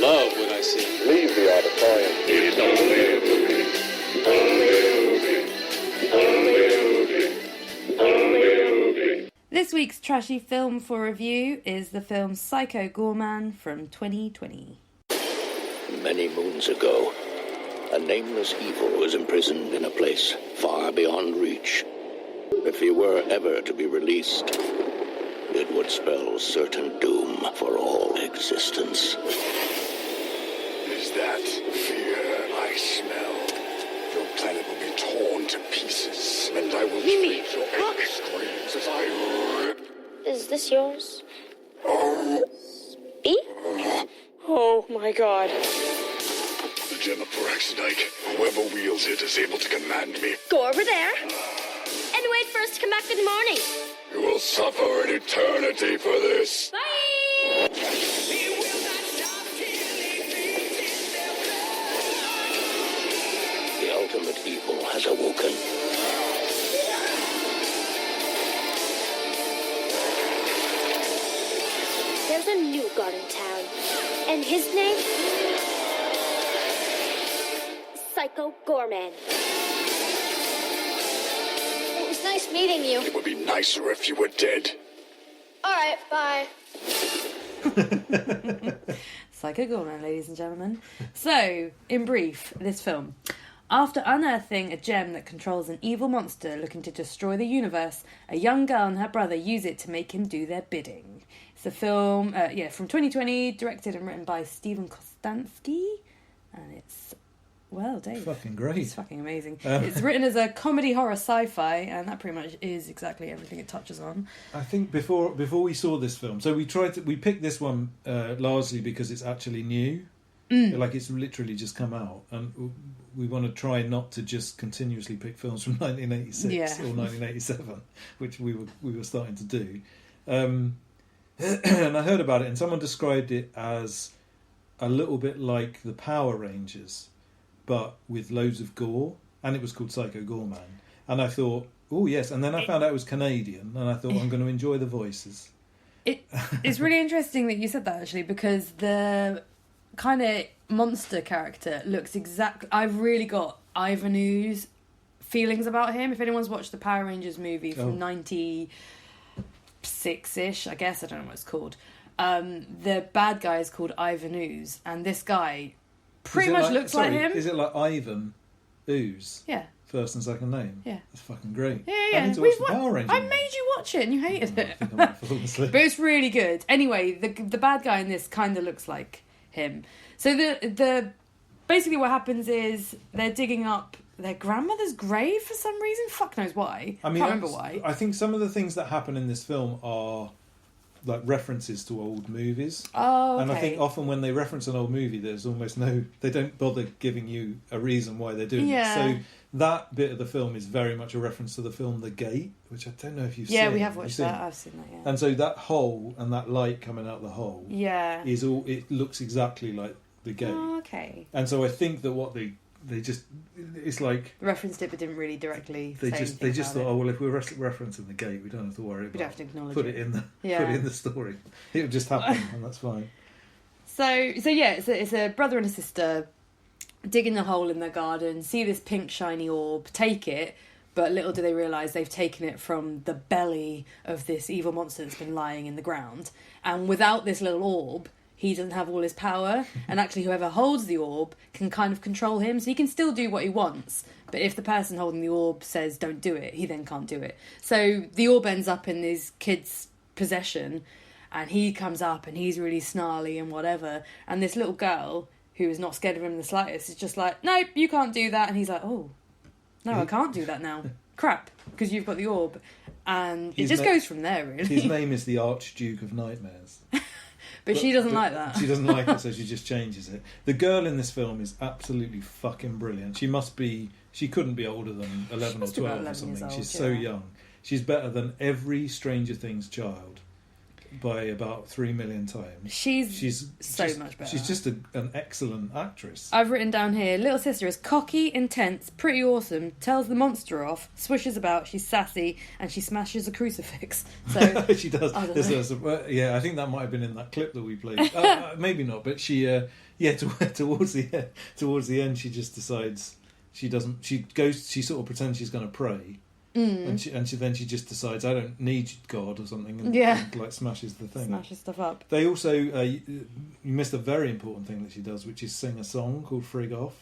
love what I see. Leave the auditorium. This week's trashy film for review is the film Psycho Goreman from 2020. Many moons ago, a nameless evil was imprisoned in a place far beyond reach. If he were ever to be released, it would spell certain doom for all existence. Is that fear I smell? Your planet will be torn to pieces, and I will treat your angry screams as I rip. Is this yours? Oh. Speak? Oh my god. The gem of Paraxidike. Whoever wields it is able to command me. Go over there and wait for us to come back in the morning. You will suffer an eternity for this. Bye! The ultimate evil has awoken. There's a new god in town, and his name? Psycho Goreman. It was nice meeting you. It would be nicer if you were dead. Alright, bye. Psycho Goreman, ladies and gentlemen. So, in brief, this film. After unearthing a gem that controls an evil monster looking to destroy the universe, a young girl and her brother use it to make him do their bidding. It's a film, from 2020, directed and written by Steven Kostansky, and it's, well, Dave. Fucking great. It's fucking amazing. It's written as a comedy horror sci-fi, and that pretty much is exactly everything it touches on. I think before we saw this film, so we picked this one largely because it's actually new. Like it's literally just come out, and we want to try not to just continuously pick films from 1986 or 1987, which we were starting to do. And I heard about it, and someone described it as a little bit like the Power Rangers, but with loads of gore, and it was called Psycho Goreman. And I thought, oh yes, and then I found out it was Canadian, and I thought I'm going to enjoy the voices. It's really interesting that you said that, actually, because the kind of monster character looks exactly... I've really got Ivan Ooze feelings about him. If anyone's watched the Power Rangers movie from 96-ish, I guess, I don't know what it's called. The bad guy is called Ivan Ooze, and this guy pretty much looks like him. Is it like Ivan Ooze? Yeah. First and second name? Yeah. That's fucking great. Yeah. I need to watch the Power Rangers. I made you watch it and you hated it. I think I might fall asleep. But it's really good. Anyway, the bad guy in this kind of looks like him. So the basically what happens is they're digging up their grandmother's grave for some reason. Fuck knows why. I can't remember why. I think some of the things that happen in this film are like references to old movies. Oh, okay. And I think often when they reference an old movie, there's almost they don't bother giving you a reason why they're doing it. So that bit of the film is very much a reference to the film The Gate, which I don't know if you've seen. Yeah, we have watched that. I've seen that, yeah. And so that hole and that light coming out the hole is all, it looks exactly like The Gate. Oh, okay. And so I think that what they just, it's like... referenced it but didn't really directly They just thought, oh, well, if we're referencing The Gate, we don't have to worry about it. We don't have to acknowledge put it in the story. It'll just happen, and that's fine. So yeah, it's a brother and a sister digging a hole in their garden, see this pink shiny orb, take it, but little do they realise they've taken it from the belly of this evil monster that's been lying in the ground. And without this little orb, he doesn't have all his power, and actually whoever holds the orb can kind of control him, so he can still do what he wants, but if the person holding the orb says don't do it, he then can't do it. So the orb ends up in this kid's possession, and he comes up and he's really snarly and whatever, and this little girl, who is not scared of him in the slightest, is just like, nope, you can't do that, and he's like, oh, no, I can't do that now. Crap, because you've got the orb. And it just goes from there, really. His name is the Archduke of Nightmares. But she doesn't like that. She doesn't like it, so she just changes it. The girl in this film is absolutely fucking brilliant. She couldn't be older than 11 or 12 or something. She's so young. She's better than every Stranger Things child. by about 3 million times. She's so much better. She's just an excellent actress. I've written down here, little sister is cocky, intense, pretty awesome, tells the monster off, swishes about, she's sassy, and she smashes a crucifix. So she does. I think that might have been in that clip that we played. Maybe not, but she, towards the end, she just decides she doesn't. She sort of pretends she's going to pray. And she just decides I don't need God or something, and like smashes the thing. Smashes stuff up. They also you missed a very important thing that she does, which is sing a song called "Frig Off."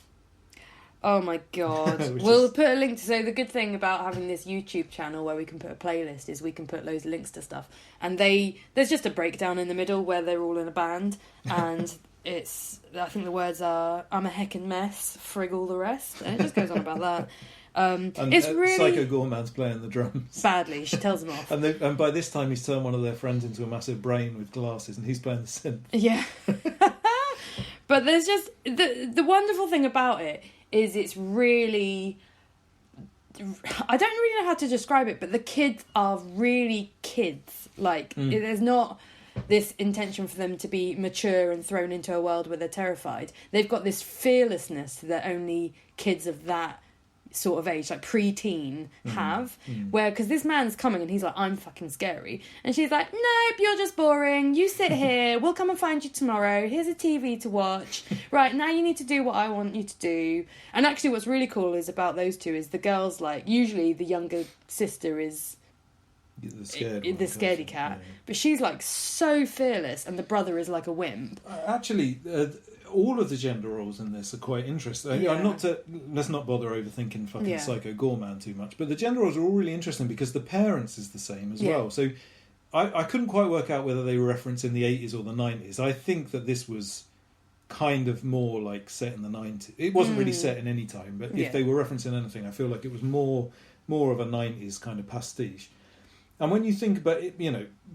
Oh my god! We'll put a link to. So the good thing about having this YouTube channel where we can put a playlist is we can put loads of links to stuff, and there's just a breakdown in the middle where they're all in a band, and I think the words are "I'm a heckin' mess, frig all the rest," and it just goes on about that. It's really Psycho Goreman's playing the drums badly. She tells him off, and by this time he's turned one of their friends into a massive brain with glasses, and he's playing the synth. Yeah, but there's just the wonderful thing about it is it's really. I don't really know how to describe it, but the kids are really kids. Like there's not this intention for them to be mature and thrown into a world where they're terrified. They've got this fearlessness that only kids of that sort of age, like pre-teen, have, where, because this man's coming and he's like, I'm fucking scary, and she's like, nope, you're just boring, you sit here, we'll come and find you tomorrow, here's a TV to watch, right, now you need to do what I want you to do. And actually what's really cool is about those two is the girls, like, usually the younger sister is the scaredy cat, but she's like so fearless, and the brother is like a wimp. Actually, all of the gender roles in this are quite interesting. Let's not bother overthinking fucking Psycho Goreman too much, but the gender roles are all really interesting because the parents is the same as well. So I couldn't quite work out whether they were referenced in the 80s or the 90s. I think that this was kind of more like set in the 90s. It wasn't really set in any time, but if they were referencing anything, I feel like it was more of a 90s kind of pastiche. And when you think about it,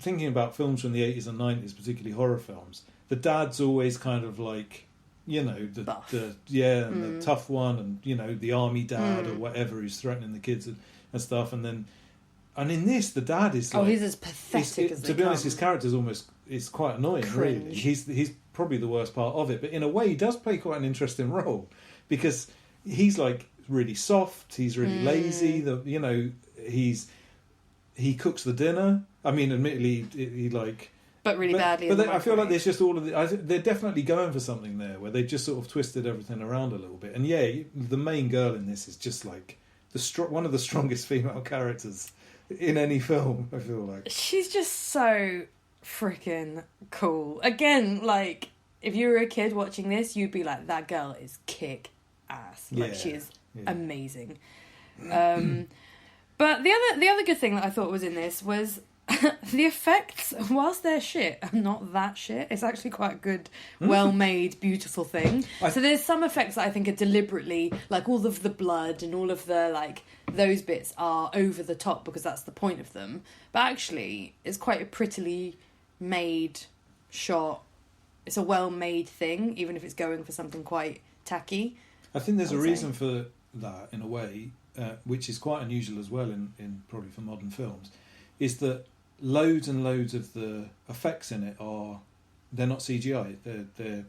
thinking about films from the 80s and 90s, particularly horror films, the dad's always kind of like, the tough one, and the army dad or whatever who's threatening the kids and stuff. And in this, the dad is like, he's as pathetic as they to be honest, his character's is quite annoying. Cringe. Really, he's probably the worst part of it. But in a way, he does play quite an interesting role because he's like really soft. He's really lazy. He cooks the dinner. I mean, admittedly, he like. But really badly. But I feel like there's just all of they're definitely going for something there where they just sort of twisted everything around a little bit. And the main girl in this is just like one of the strongest female characters in any film, I feel like. She's just so freaking cool. Again, like, if you were a kid watching this, you'd be like, that girl is kick ass. Like, she is amazing. But the other good thing that I thought was in this was the effects, whilst they're shit, are not that shit. It's actually quite a good, well-made, beautiful thing. So there's some effects that I think are deliberately, like all of the blood and all of the, like, those bits are over the top because that's the point of them. But actually, it's quite a prettily made shot. It's a well-made thing, even if it's going for something quite tacky. I think there's a reason for that, in a way, which is quite unusual as well in probably for modern films, is that loads and loads of the effects in it they're not CGI. They're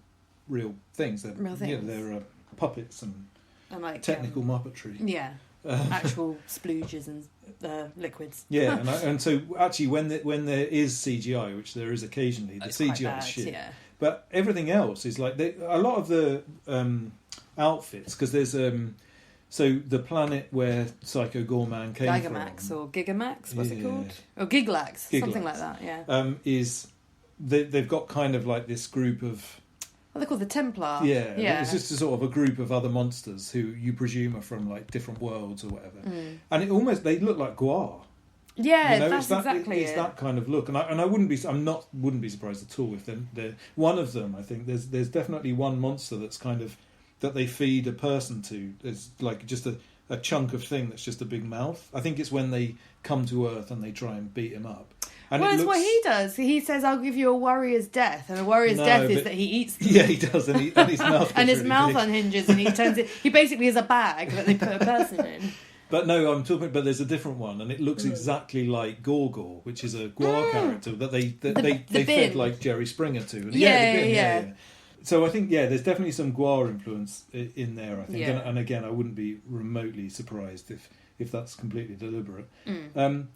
real things. They're real things. They're puppets and like, technical muppetry. Yeah, actual splooges and liquids. Yeah, and so actually when there is CGI, which there is occasionally, the CGI is shit. Yeah. But everything else is like a lot of the outfits, because there's so the planet where Psycho Goreman came Gigamax from... or Gigamax, what's it called? Or Giglax, something like that, yeah. Is they've got kind of like this group of... Well, they're called the Templar. Yeah, it's just a sort of a group of other monsters who you presume are from like different worlds or whatever. And they look like Gwar. Yeah, that's exactly it's that kind of look, and I wouldn't be surprised at all if they're one of them. I think there's definitely one monster that's kind of that they feed a person to. It's like just a chunk of thing that's just a big mouth. I think it's when they come to Earth and they try and beat him up. And well, it's what he does. He says, "I'll give you a warrior's death," and a warrior's death is that he eats them. Yeah, he does, and his mouth and his mouth unhinges, and he turns it. He basically is a bag that they put a person in. But no, I'm talking. But there's a different one, and it looks exactly like Gorgor, which is a Gwar character that they fed like Jerry Springer to. And Yeah. So I think there's definitely some Gwar influence in there. I think, Yeah. and again, I wouldn't be remotely surprised if that's completely deliberate.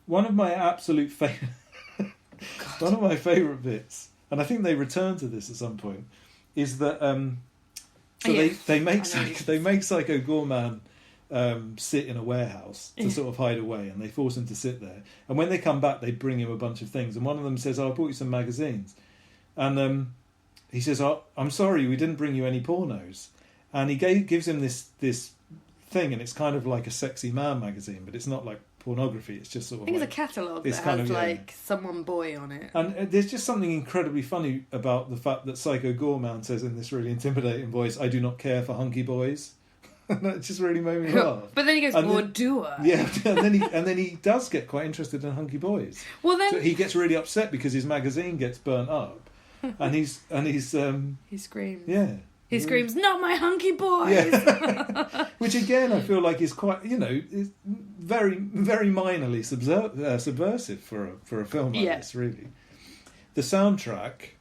One of my absolute one of my favourite bits, and I think they return to this at some point, is that they make Psycho Goreman sit in a warehouse to sort of hide away, and they force him to sit there. And when they come back, they bring him a bunch of things, and one of them says, "Oh, I brought you some magazines," and he says, "Oh, I'm sorry, we didn't bring you any pornos." And he gives him this thing, and it's kind of like a sexy man magazine, but it's not like pornography. It's just sort of. I think like, it's a catalogue that it's has kind of, like someone boy on it. And there's just something incredibly funny about the fact that Psycho Goreman says in this really intimidating voice, "I do not care for hunky boys." And that just really made me laugh. But then he goes, "Or do I?" Yeah, and then he does get quite interested in hunky boys. Well, then so he gets really upset because his magazine gets burnt up, and he's he screams. Yeah. He screams, "Not my hunky boys!" Yeah. Which again, I feel like is quite, is very, very minorly subversive for a film like this. Really, the soundtrack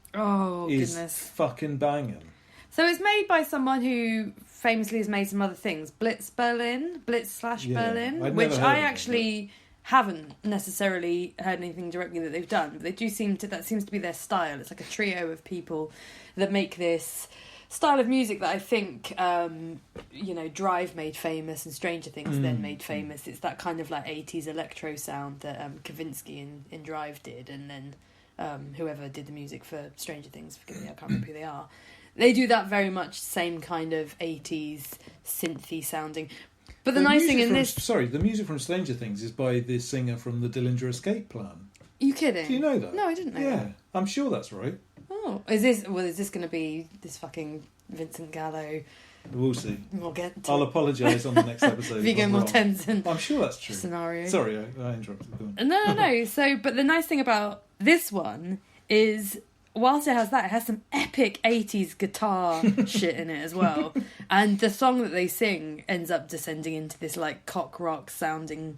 is goodness, fucking banging. So it's made by someone who famously has made some other things, Blitz Berlin, which I actually haven't necessarily heard anything directly that they've done, but they do that seems to be their style. It's like a trio of people that make this style of music that I think, Drive made famous and Stranger Things then made famous. It's that kind of like 80s electro sound that Kavinsky in Drive did, and then whoever did the music for Stranger Things, forgive me, I can't remember who they are. They do that very much same kind of 80s synthy sounding. But the nice thing in this... Sorry, the music from Stranger Things is by the singer from the Dillinger Escape Plan. Are you kidding? Do you know that? No, I didn't know that. Yeah, I'm sure that's right. Oh, is this going to be this fucking Vincent Gallo? We'll see. We'll get to I'll apologise on the next episode. Viggo Mortensen. I'm sure that's true. Scenario. Sorry, I interrupted. Go on. No. So, but the nice thing about this one is, whilst it has that, it has some epic 80s guitar shit in it as well. And the song that they sing ends up descending into this like cock rock sounding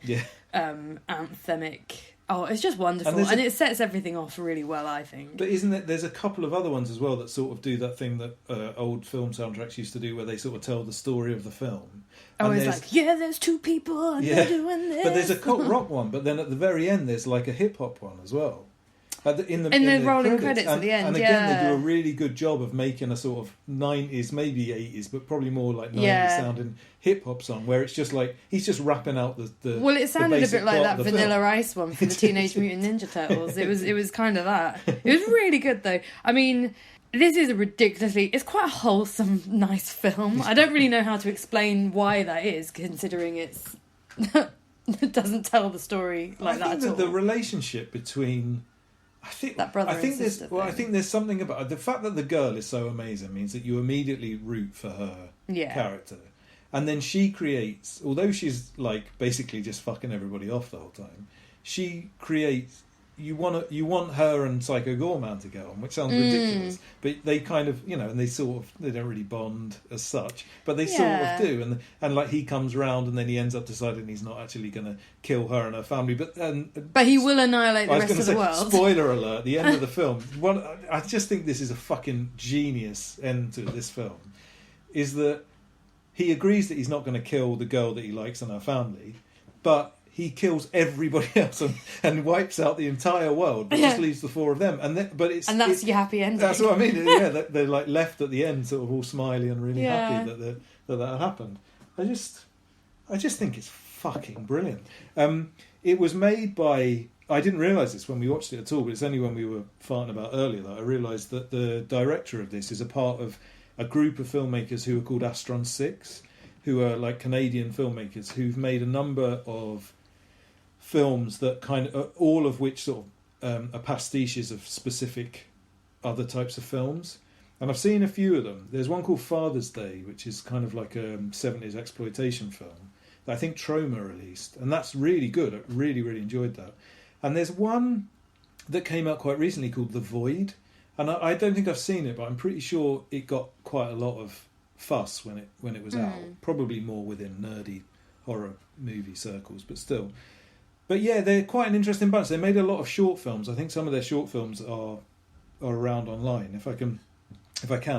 anthemic. Oh, it's just wonderful. And it sets everything off really well, I think. But isn't it, there's a couple of other ones as well that sort of do that thing that old film soundtracks used to do, where they sort of tell the story of the film. Oh, it's like, there's two people and they're doing this. But there's a cult rock one, but then at the very end there's like a hip hop one as well. In the rolling credits at the end, and again, they do a really good job of making a sort of 90s, maybe 80s, but probably more like 90s sounding hip hop song, where it's just like he's just rapping out the. Well, it sounded a bit like that Vanilla film. Ice one for the Teenage Mutant Ninja Turtles. It was kind of that. It was really good though. I mean, this is it's quite a wholesome, nice film. I don't really know how to explain why that is, considering it doesn't tell the story like that at all. The relationship between. I think there's something about the fact that the girl is so amazing means that you immediately root for her character, and then she creates, although she's like basically just fucking everybody off the whole time, she creates. You want her and Psycho Goreman to get on, which sounds ridiculous, but they kind of, and they don't really bond as such, but they sort of do, and like he comes round and then he ends up deciding he's not actually going to kill her and her family, but he will annihilate the rest of the world. Spoiler alert: the end of the film. I just think this is a fucking genius end to this film. Is that he agrees that he's not going to kill the girl that he likes and her family, but he kills everybody else and wipes out the entire world, but just leaves the four of them. And that's your happy ending. That's what I mean. Yeah, they're like left at the end, sort of all smiley and really happy that happened. I just think it's fucking brilliant. It was made by. I didn't realise this when we watched it at all, but it's only when we were farting about earlier that I realised that the director of this is a part of a group of filmmakers who are called Astron 6, who are like Canadian filmmakers who've made a number of films that kind of, all of which sort of are pastiches of specific other types of films. And I've seen a few of them. There's one called Father's Day, which is kind of like a 70s exploitation film that I think Troma released. And that's really good. I really, really enjoyed that. And there's one that came out quite recently called The Void. And I don't think I've seen it, but I'm pretty sure it got quite a lot of fuss when it was out. Probably more within nerdy horror movie circles, but still. But yeah, they're quite an interesting bunch. They made a lot of short films. I think some of their short films are around online. If I can,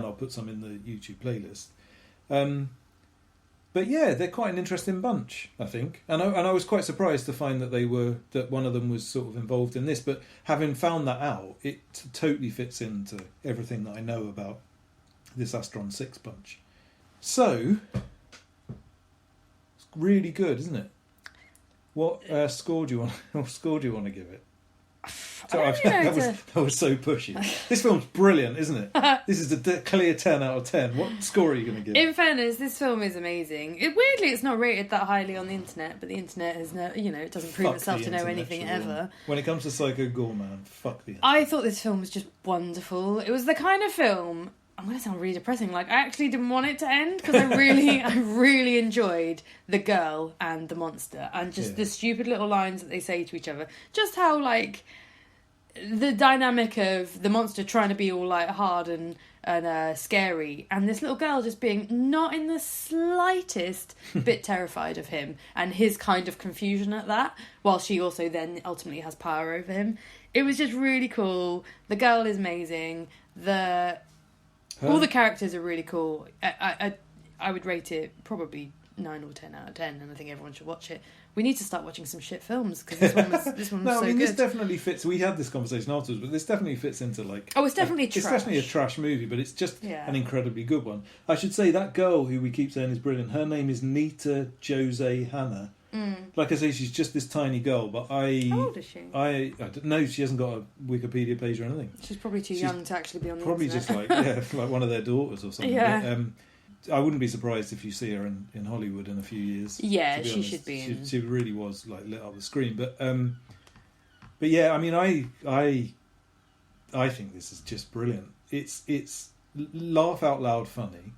I'll put some in the YouTube playlist. But yeah, they're quite an interesting bunch, I think. And I was quite surprised to find that one of them was sort of involved in this. But having found that out, it totally fits into everything that I know about this Astron 6 bunch. So, it's really good, isn't it? What score do you want to give it? That was so pushy. This film's brilliant, isn't it? This is a clear 10 out of 10. What score are you going to give? In fairness, this film is amazing. Weirdly, it's not rated that highly on the internet, but the internet has it doesn't prove itself to know anything ever. When it comes to Psycho Goreman, fuck the internet. I thought this film was just wonderful. It was the kind of film, I'm going to sound really depressing, like I actually didn't want it to end because I really enjoyed the girl and the monster and just the stupid little lines that they say to each other. Just how, like, the dynamic of the monster trying to be all like hard and scary, and this little girl just being not in the slightest bit terrified of him, and his kind of confusion at that, while she also then ultimately has power over him. It was just really cool. The girl is amazing. All the characters are really cool. I would rate it probably 9 or 10 out of 10, and I think everyone should watch it. We need to start watching some shit films because this one was no, so I mean, good. This definitely fits. We had this conversation afterwards, but this definitely fits into like. Oh, it's definitely trash. It's definitely a trash movie, but it's just an incredibly good one. I should say that girl who we keep saying is brilliant. Her name is Nita Jose Hannah. Like I say, she's just this tiny girl, but How old is she? I don't know. She hasn't got a Wikipedia page or anything. She's probably too young to actually be on the probably internet. just like one of their daughters or something. Yeah. But, I wouldn't be surprised if you see her in Hollywood in a few years. Yeah, she should be in. She really was like lit up the screen, but yeah, I mean, I think this is just brilliant. It's laugh out loud funny.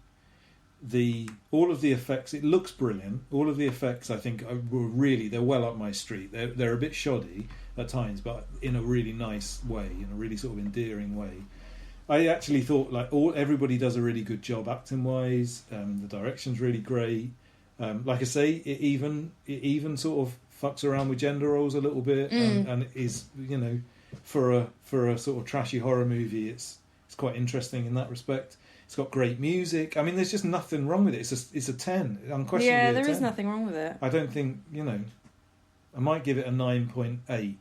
All of the effects, it looks brilliant. All of the effects, I think, they're well up my street. They're a bit shoddy at times, but in a really nice way, in a really sort of endearing way. I actually thought everybody does a really good job acting wise. The direction's really great. Like I say, it even sort of fucks around with gender roles a little bit, and is for a sort of trashy horror movie, it's quite interesting in that respect. It's got great music. I mean, there's just nothing wrong with it. It's a 10, unquestionably. Yeah, there is nothing wrong with it. I don't think I might give it a 9.8.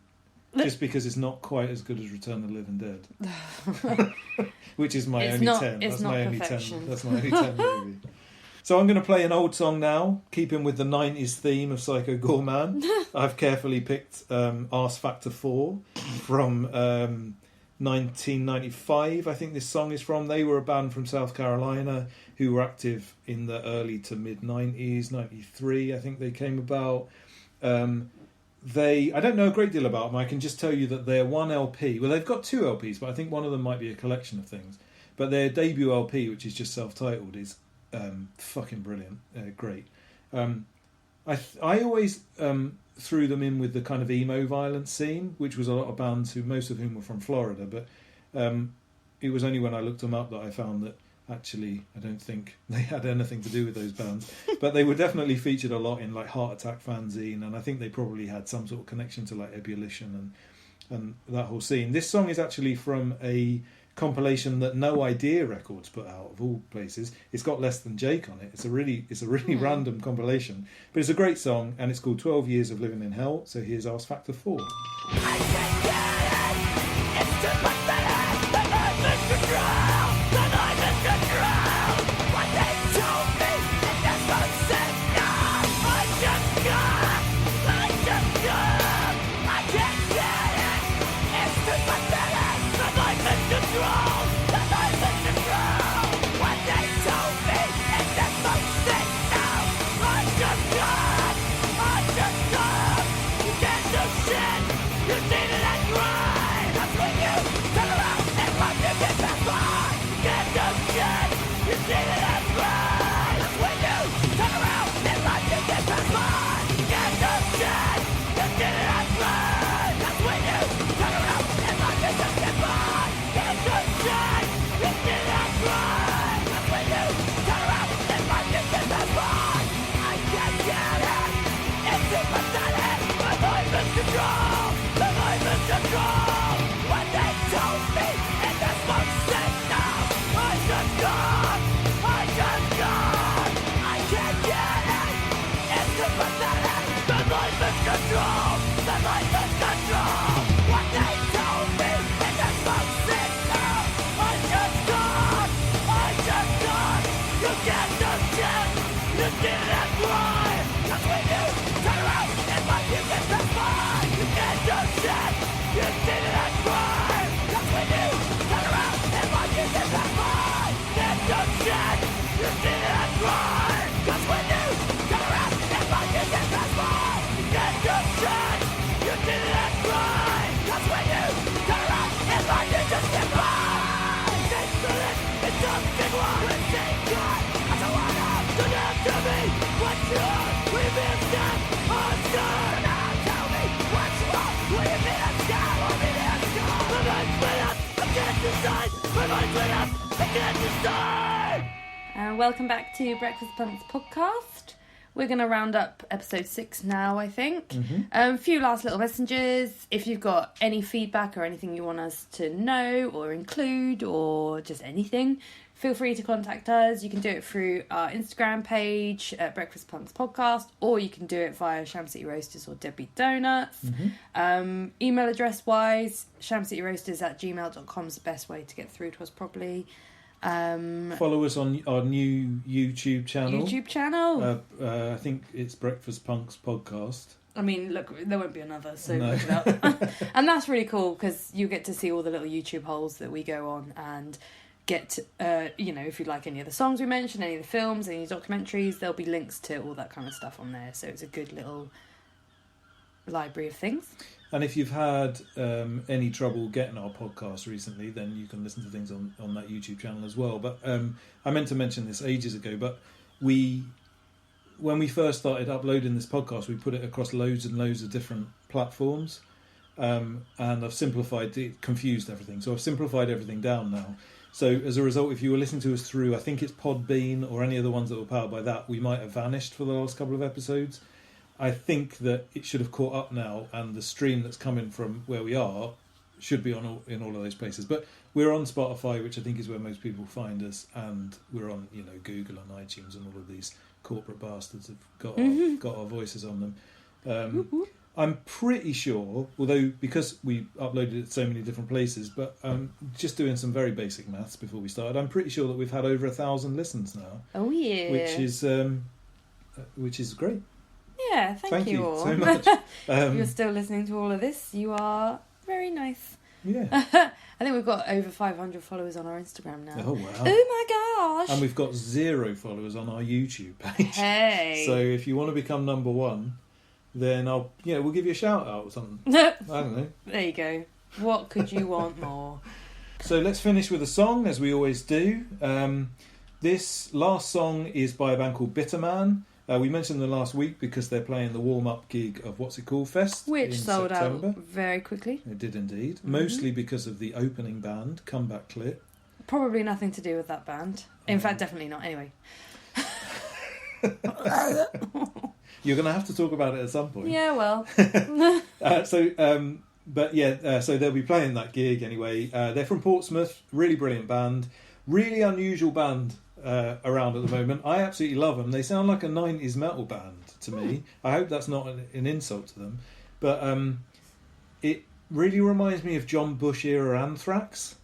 Just because it's not quite as good as Return of the Living Dead, which is my only 10. That's my only 10. That's my only 10 movie. So I'm going to play an old song now, keeping with the 90s theme of Psycho Goreman. I've carefully picked Assfactor 4 from 1995. I think this song is from. They were a band from South Carolina who were active in the early to mid 90s. 93, I think they came about. I don't know a great deal about them. I can just tell you that their one LP, well, they've got 2 LPs, but I think one of them might be a collection of things. But their debut LP, which is just self-titled, is fucking brilliant. Great. I always threw them in with the kind of emo violence scene, which was a lot of bands most of whom were from Florida. But it was only when I looked them up that I found that actually I don't think they had anything to do with those bands, but they were definitely featured a lot in like Heart Attack fanzine, and I think they probably had some sort of connection to like Ebullition and that whole scene. This song is actually from a compilation that No Idea Records put out, of all places. It's got Less Than Jake on it. It's a really random compilation, but it's a great song, and it's called 12 Years of Living in Hell. So here's Assfactor 4. Welcome back to Breakfast Punks podcast. We're going to round up episode 6 now, I think. A few last little messages. If you've got any feedback or anything you want us to know or include or just anything, feel free to contact us. You can do it through our Instagram page at Breakfast Punks podcast, or you can do it via Sham City Roasters or Deadbeat Donuts. Email address wise, shamcityroasters@gmail.com is the best way to get through to us properly. Follow us on our new YouTube channel. I think it's Breakfast Punks podcast. I mean, look, there won't be another, so No. look it up. And that's really cool because you get to see all the little YouTube holes that we go on and get, if you like any of the songs we mentioned, any of the films, any documentaries, there'll be links to all that kind of stuff on there. So it's a good little library of things. And if you've had any trouble getting our podcast recently, then you can listen to things on that YouTube channel as well. But I meant to mention this ages ago, but when we first started uploading this podcast, we put it across loads and loads of different platforms. And I've simplified it, confused everything. So I've simplified everything down now. So as a result, if you were listening to us through, I think it's Podbean or any of the ones that were powered by that, we might have vanished for the last couple of episodes. I think that it should have caught up now, and the stream that's coming from where we are should be in all of those places. But we're on Spotify, which I think is where most people find us, and we're on Google and iTunes, and all of these corporate bastards have got our voices on them. I'm pretty sure, although because we uploaded it so many different places, but just doing some very basic maths before we started, I'm pretty sure that we've had over 1,000 listens now. Oh yeah, which is great. Yeah, thank you all so much. If you're still listening to all of this, you are very nice. Yeah. I think we've got over 500 followers on our Instagram now. Oh wow. Oh my gosh. And we've got 0 followers on our YouTube page. Hey. So if you want to become number 1, then we'll give you a shout out or something. I don't know. There you go. What could you want more? So let's finish with a song, as we always do. This last song is by a band called Bitterman. We mentioned them last week because they're playing the warm-up gig of What's It Called Fest, which in sold September. out very quickly. It did indeed, mostly because of the opening band, Comeback Clip. Probably nothing to do with that band. In fact, definitely not. Anyway. You're going to have to talk about it at some point. Yeah, well. So they'll be playing that gig anyway. They're from Portsmouth, really brilliant band, really unusual band around at the moment. I absolutely love them. They sound like a 90s metal band to me. I hope that's not an insult to them, but it really reminds me of John Bush era Anthrax,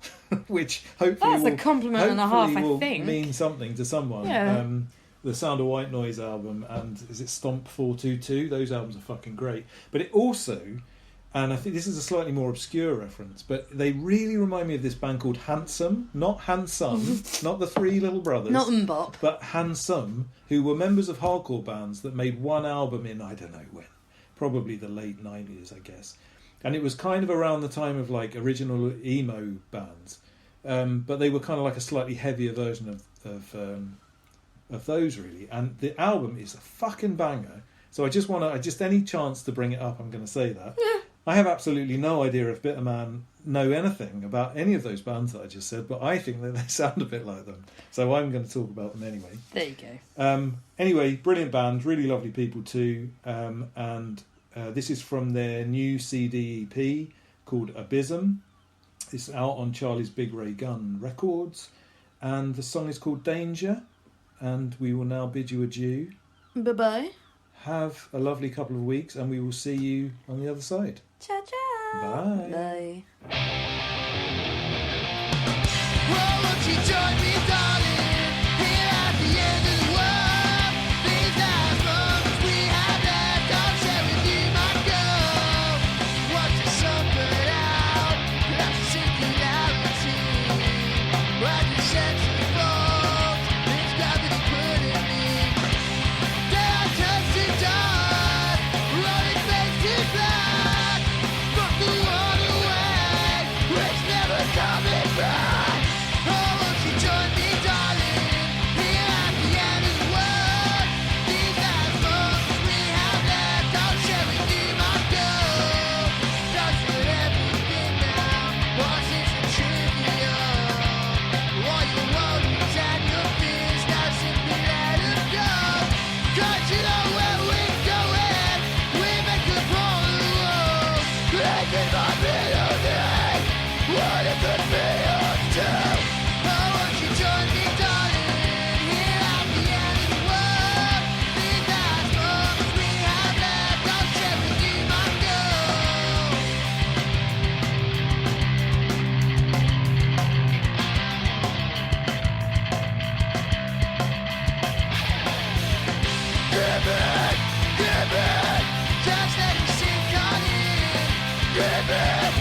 which hopefully that's a compliment and a half, I think. Mean something to someone. Yeah. The Sound of White Noise album and is it Stomp 422? Those albums are fucking great. But it also, and I think this is a slightly more obscure reference, but they really remind me of this band called Handsome, not Handsome, not the Three Little Brothers, not Mbop, but Handsome, who were members of hardcore bands that made one album in I don't know when, probably the late 90s, I guess. And it was kind of around the time of like original emo bands, but they were kind of like a slightly heavier version of those really. And the album is a fucking banger. So I just any chance to bring it up, I'm going to say that. I have absolutely no idea if Bitterman know anything about any of those bands that I just said, but I think that they sound a bit like them. So I'm going to talk about them anyway. There you go. Anyway, brilliant band, really lovely people too. And this is from their new CD EP called Abysm. It's out on Charlie's Big Ray Gun Records. And the song is called Danger. And we will now bid you adieu. Bye-bye. Have a lovely couple of weeks, and we will see you on the other side. Ciao, ciao. Bye. Bye. Well, won't you join me, darling, here at the end of the world? These last moments we have left, I'll share with you, my girl. Watch the sun burn out, that's a singularity. Why do sense of fault, this gravity putting me? There turns to dark, rolling face to black. Fuck the world away, it's never coming back. Oh, won't you join me, darling, here at the end of the world? These last moments we have left, I'll share with you, my girl. That's what everything now was, isn't trivial. Grip it, just let it sink on in. Grip it,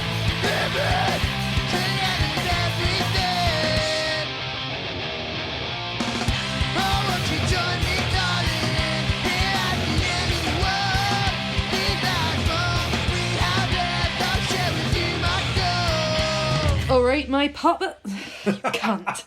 connect everything. Oh, won't you join me, darling, here at the end of the world? These last moments we have left, I'll share with you my goal. All right, my puppet. Cunt.